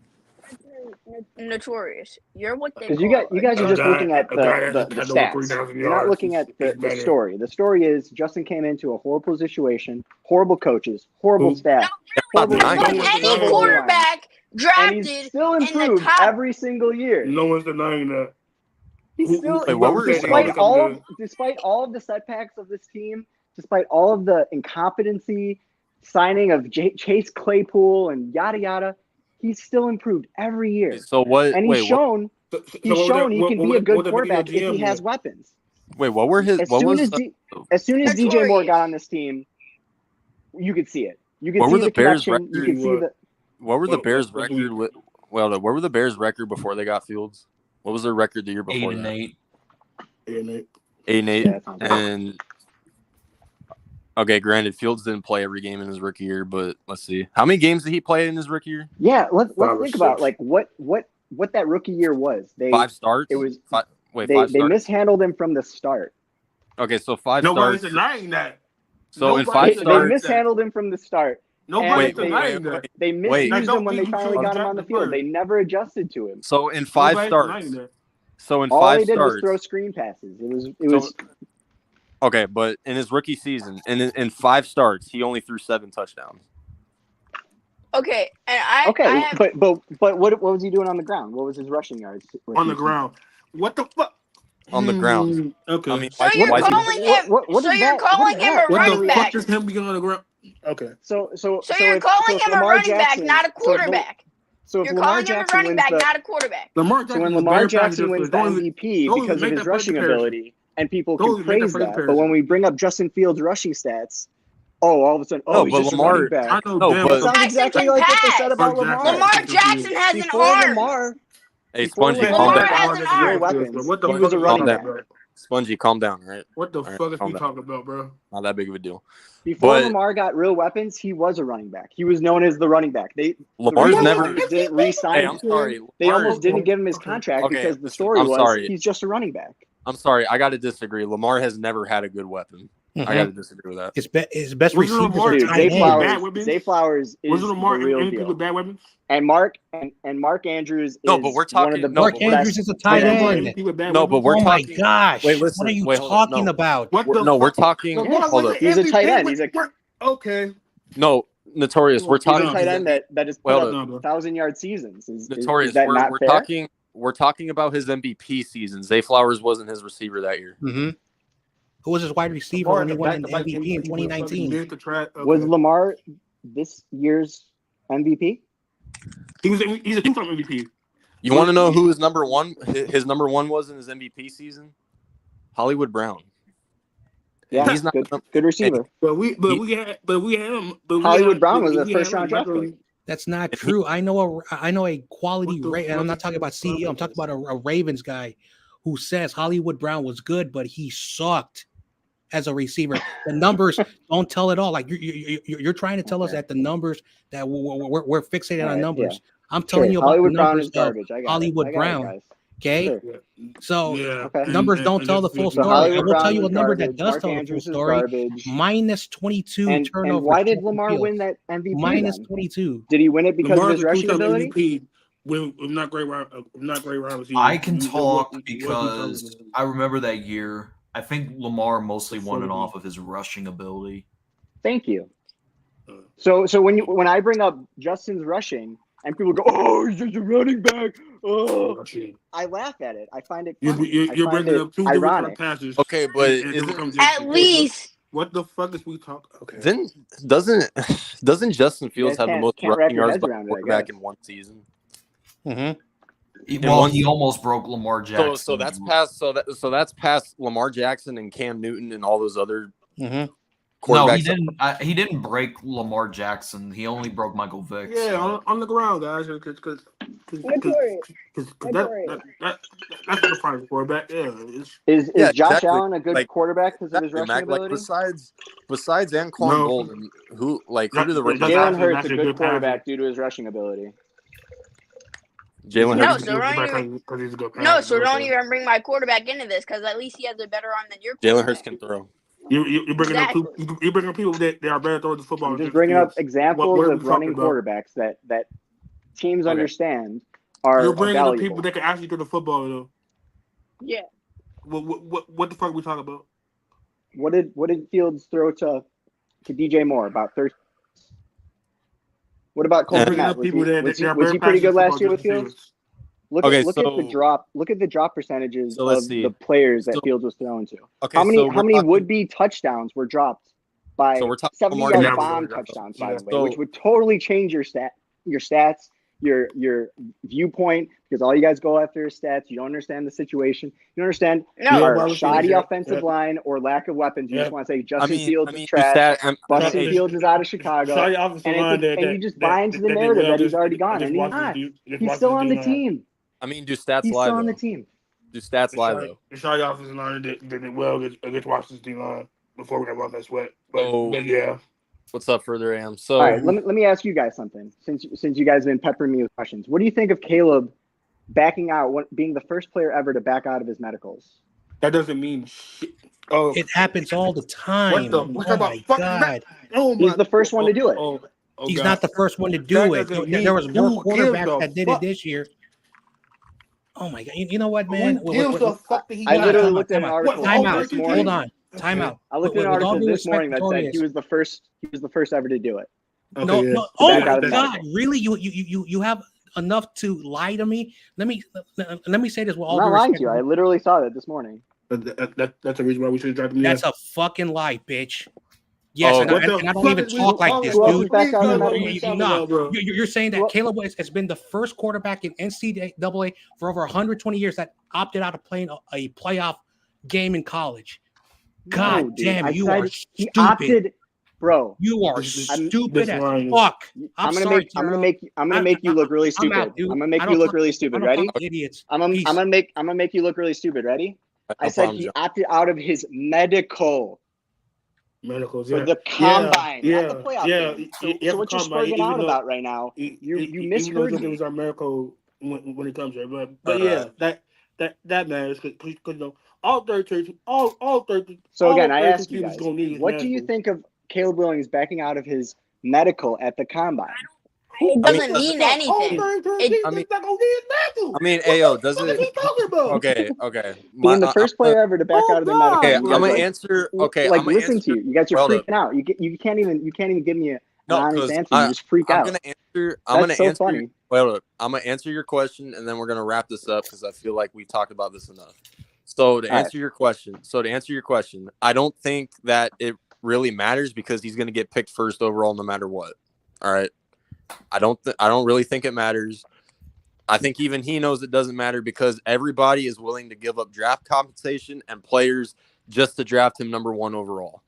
Notorious. You're what they because you guys are just looking at the stats. You're not looking at the story. The story is Justin came into a horrible situation, horrible coaches, horrible staff. Any quarterback drafted and he's still improved every single year. No one's denying that. He's still, despite all of the setbacks of this team, despite all of the incompetency, signing of Chase Claypool and yada yada, he's still improved every year. So what? And he's shown He's shown he can be a good quarterback if he has weapons. Wait, what were his? As What soon was? as soon as DJ Moore Notorious. got on this team, you could see it. You could What were see the the Bears' connection. You record? could see the. What were the What- Bears' what- record with? Well, what were the Bears' record before they got Fields? What was their record the year before 8-8. that? 8-8. 8-8. Yeah, that sounds right. And okay, granted, Fields didn't play every game in his rookie year, but let's see, how many games did he play in his rookie year? Yeah, let's 5 or think about 6. like what that rookie year was. 5 starts. It was Five, wait, they 5 starts. mishandled him from the start. Okay, so 5 Nobody's starts. denying that. So in Nobody- 5 They starts. mishandled him from the start. Nobody's Wait, denying that. They Wait. misused him when they That don't finally mean you got him on the should field. draft the They never adjusted to him. So in 5 Nobody's starts. denying that. So in All 5 they did was starts. throw screen passes. It was Okay, but in his rookie season, and in 5 starts, he only threw 7 touchdowns. Okay, and I have, but what was he doing on the ground? What was his rushing yards? On the ground. What the fuck? On the ground. Okay. I mean, so you're why is he- calling him. what So is you're that? calling What is him a that? what running the back. fuck is him being on the ground? Okay. So So you're if- calling if him a Lamar running back, Jackson- not a so if- quarterback. So if You're Lamar calling him a Jackson running wins back, the not a quarterback. Lamar so Jackson when is Lamar very Jackson talented. wins the Don't even- MVP don't even because of make his that rushing comparison. ability, and people Don't can even make that praise that, but comparison. when we bring up Justin Fields' rushing stats, all of a sudden, No, he's but just Lamar- a running back. I know No, damn but- well. Sounds Jackson exactly can like what they said pass. about Lamar Lamar. Lamar Jackson has an Before arm. Lamar, Hey, Before Spongy, Lamar calm Lamar down. has an arm. real weapons, What the he fuck was a you running talking back. about? Spongy, calm down, all right? What the All right, fuck is calm we down. talking about, bro? Not that big of a deal. Before But- Lamar got real weapons, he was a running back. He was known as the running back. Lamar's the never. Ravens didn't re-sign Hey, him. I'm sorry. They Lamar- almost didn't give him his Okay. contract Okay, because the listen, story I'm was sorry. he's just a running back. I'm sorry. I got to disagree. Lamar has never had a good weapon. I got to disagree with that. His best Wasn't receivers Lamar are Dude, tight Zay with ends. bad weapons? Flowers is Wasn't the Lamar real MVP deal. with bad weapons? And Mark Andrews is No, but we're one talking- of the no, Mark but Andrews is a tight Wasn't Lamar end. MVP with bad No, but weapons? we're Oh my talking. gosh! Wait, listen. What are you wait, hold on. talking No. about? What the No, we're fuck? talking. Lamar Hold was up. the He's a MVP tight end. with- He's okay. No, Notorious. We're He's talking. a tight end that has put Well, up no, bro. 1,000-yard seasons. Is Notorious. that we're not we're fair? talking. We're talking about his MVP season. Zay Flowers wasn't his receiver that year. Mm-hmm. Who was his wide receiver Lamar when he the won an back-to-back MVP in MVP was fucking 2019? mid to track. Okay. Was Lamar this year's MVP? He's a two-time MVP. You want to know who his number one? His number one was in his MVP season. Hollywood Brown. Yeah, He's not. good receiver. But we had him. Hollywood Brown was a first-round draft pick. That's not true. I know a quality What the and I'm not fuck talking about is he CEO. I'm talking about a Ravens guy who says Hollywood Brown was good, but he sucked as a receiver. The numbers don't tell it all. Like you're trying to tell us that the numbers that we're fixated on Right, numbers. yeah. I'm telling you about Hollywood the Brown numbers is garbage. of I got Hollywood it. I got Brown. it, guys. Okay, Sure. so Yeah. Okay. numbers don't tell the full So story. I Hollywood will tell Brown you a is number that garbage. does Mark tell the full Andrews is story. garbage. Minus 22 And turnovers. why did Justin Lamar Fields. win that MVP? Minus then? 22. Did he win it because Lamar's of his a rushing two-time ability? MVP. With not great round receivers. I can What talk he because talking about? I remember that year. I think Lamar mostly won it off of his rushing ability. Thank you. So when I bring up Justin's rushing and people go, "Oh, he's just a running back," oh, I laugh at it. I find it funny. You're I find bringing it up two different ironic. passes. Okay, but and it isn't becomes At just- least What the fuck is we talking? Okay. then doesn't Justin Fields guys have the can't- most can't wrap rushing your yards heads by around it, I quarterback guess. in one season? Mm-hmm. Well, one- he almost broke Lamar Jackson. So that's past. So that's past Lamar Jackson and Cam Newton and all those other Mm-hmm. No, he quarterbacks. didn't. He didn't break Lamar Jackson. He only broke Michael Vick. Yeah, so. on the ground, guys. Because that's the final quarterback. Yeah, Is Yeah, Josh exactly. Allen a good Like, quarterback because of his Exactly, rushing Mac. Like ability? besides Anquan No. Bolden, who do the That's Jalen actually- Hurts that's a a good good quarterback due to his rushing ability. Jalen No, Hurts? so because he's a good no, passer. so don't even bring my quarterback into this because at least he has a better arm than your Jalen Hurts quarterback. can throw. You bringing up Exactly. you bringing up people that are better throwers of football. I'm than just bringing up Fields. examples what are of we running talking about? quarterbacks that teams Okay. understand are You're bringing up valuable. people that can actually throw the football though. Yeah. What the fuck are we talking about? What did Fields throw to DJ Moore about 30? What about Cole Bringing Kmet? up people that Was are he better pretty good passers last year with football than Fields? Look Okay, at the so- drop. Look at the drop percentages So let's of see. the players that So- Fields was throwing to. Okay, How many so we're talking- would-be touchdowns were dropped by So we're talking Lamar 70-yard Jackson. bomb touchdowns, by the way, So- which would totally change your stats your viewpoint, because all you guys go after is stats. You don't understand the situation. You don't understand No. our shoddy offensive line or lack of weapons. You just want to say Justin Fields is trash. Justin Fields is out of Chicago. And you just buy into the narrative that he's already gone. And he's not. He's still on the team. I mean, do stats He's lie still on though? the team. Do stats lie though? The shoddy offensive line did well against Washington's D line before we got run that sweat. Oh. But yeah. What's up, Further Am? So, All right, let me ask you guys something. Since you guys have been peppering me with questions, what do you think of Caleb backing out, being the first player ever to back out of his medicals? That doesn't mean shit. Oh, It happens all the time. What's Oh my god! He's the first one to do it. He's not the first one to do it. There was more quarterbacks that did it this year. Oh my god! You know what, man? I literally looked at an article this morning. Hold on. Time out. I looked at an article this morning that said he was the first ever to do it. No, no. Oh my God! Really? You have enough to lie to me? Let me say this with all I'm due not lying respect. to you. I literally saw that this morning. That's a reason why we should drive him. That's a fucking lie, bitch. Yes, and I don't even talk like this, Who else is dude. back out of the No, you're saying that Caleb has been the first quarterback in NCAA for over 120 years that opted out of playing a playoff game in college. God damn, you are stupid. He opted, bro. You are stupid as fuck. I'm gonna make you look really stupid. I'm gonna make you look really stupid. Ready? Idiots. I'm gonna make you look really stupid. Ready? I said he opted out of his medicals for the combine, not the playoff game. So what you're spurting out about right now, you misheard me. It was our miracle when it comes there, but yeah, that matters because you know all 13. So again, I ask you guys, what do you think of Caleb Williams backing out of his medical at the combine? It doesn't mean anything. I mean, Ayo, does it? Okay. Being the first player ever to back out of the medical. Okay, I'm gonna answer. Okay, like I'm gonna listen answer, to you. You guys are freaking out. You can't even give me an honest answer. You just freak out. I'm gonna answer. Funny. I'm gonna answer your question, and then we're gonna wrap this up because I feel like we talked about this enough. So to answer your question, I don't think that it really matters because he's gonna get picked first overall no matter what. All right. I don't really think it matters. I think even he knows it doesn't matter because everybody is willing to give up draft compensation and players just to draft him number 1 overall.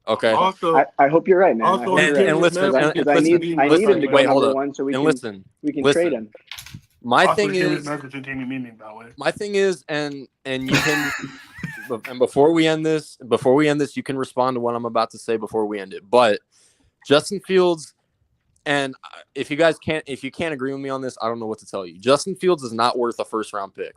Okay. Also, I hope you're right, man. Also, and listen, I need him to go number 1 so we can trade him. My thing is, and you can, and before we end this, you can respond to what I'm about to say before we end it. But Justin Fields. And if you can't agree with me on this, I don't know what to tell you. Justin Fields is not worth a first-round pick.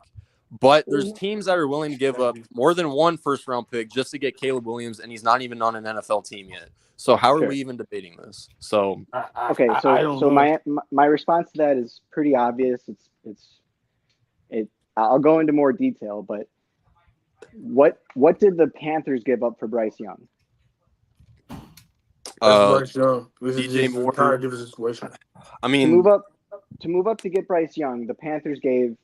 But there's teams that are willing to give up more than 1 first-round pick just to get Caleb Williams, and he's not even on an NFL team yet. So how are we even debating this? So okay, so my response to that is pretty obvious. I'll go into more detail, but what did the Panthers give up for Bryce Young? DJ Moore. I mean, to move up to get Bryce Young, the Panthers gave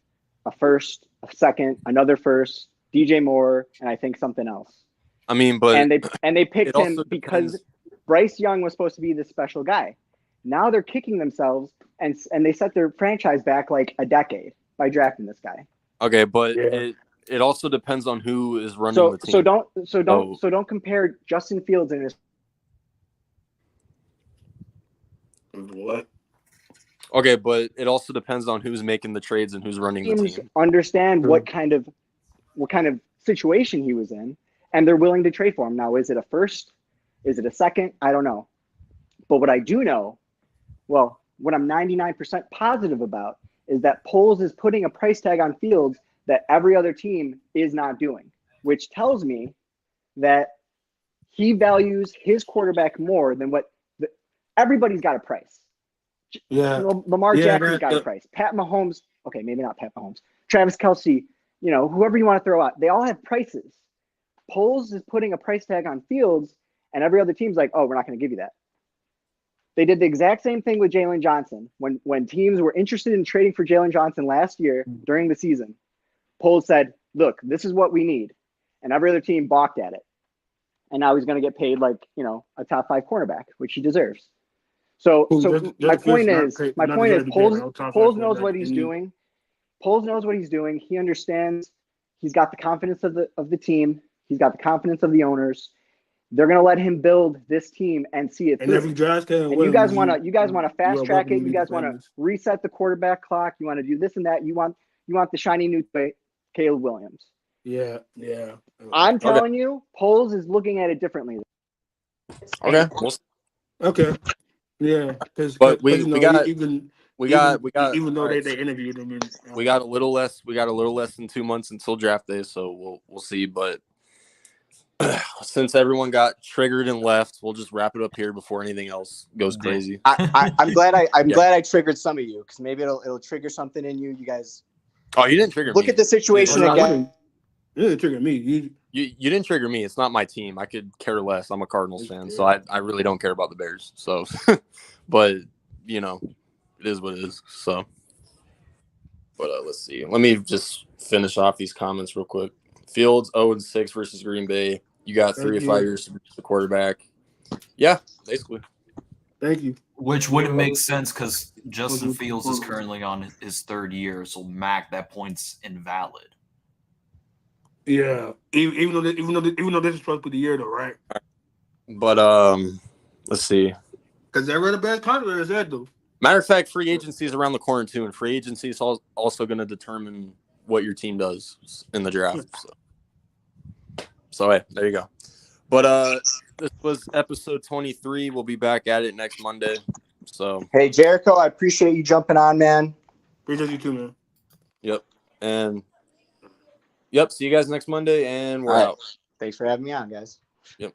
a first, a second, another first, DJ Moore, and I think something else. I mean, but and they picked him because Bryce Young was supposed to be this special guy. Now they're kicking themselves and they set their franchise back like a decade by drafting this guy. Okay, but it also depends on who is running the team. So don't compare Justin Fields and his. What? Okay, but it also depends on who's making the trades and who's running the team. Understand what kind of situation he was in, and they're willing to trade for him. Now, is it a first? Is it a second? I don't know. But what I do know, what I'm 99% positive about is that Poles is putting a price tag on Fields that every other team is not doing, which tells me that he values his quarterback more than what everybody's got a price. Yeah. Lamar Jackson's got a price. Pat Mahomes, okay, maybe not Pat Mahomes. Travis Kelce, whoever you want to throw out, they all have prices. Poles is putting a price tag on Fields, and every other team's like, oh, we're not going to give you that. They did the exact same thing with Jalen Johnson. When teams were interested in trading for Jalen Johnson last year during the season, Poles said, look, this is what we need. And every other team balked at it. And now he's going to get paid like, a top 5 cornerback, which he deserves. So Just my point not is, to be Poles on top of Poles that, knows that what he's they need- doing. Poles knows what he's doing. He understands. He's got the confidence of the team. He's got the confidence of the owners. They're gonna let him build this team and see it And through. if he drives Kevin And Williams, you guys want to fast track it. You guys want to to. reset the quarterback clock. You want to do this and that. You want the shiny new toy, Caleb Williams. Yeah. I'm telling you, Poles is looking at it differently. Okay. Okay. Yeah, because But we got even though right, they interviewed him, and, we got a little less than 2 months until draft day, so we'll see. But since everyone got triggered and left, we'll just wrap it up here before anything else goes crazy. I'm glad I'm Yeah. glad I triggered some of you because maybe it'll trigger something in you. You guys Oh, you didn't trigger look me. at the situation again. You didn't trigger me. You didn't trigger me. It's not my team. I could care less. I'm a Cardinals fan, so I really don't care about the Bears. So, but it is what it is. So, but let's see. Let me just finish off these comments real quick. Fields 0-6 versus Green Bay. You got 3 to 5 years to reach the quarterback. Yeah, basically. Thank you. Which wouldn't make sense because Justin Fields is currently on his 3rd year, so Mac, that point's invalid. Yeah, even though this is supposed to be the year, though, right? But let's see. Because they're the best contract is that though. Matter of fact, free agency is around the corner too, and free agency is also going to determine what your team does in the draft. So hey, there you go. But this was episode 23. We'll be back at it next Monday. So Hey Jericho, I appreciate you jumping on, man. Appreciate you too, man. Yep. And see you guys next Monday, and we're out. Thanks for having me on, guys. Yep.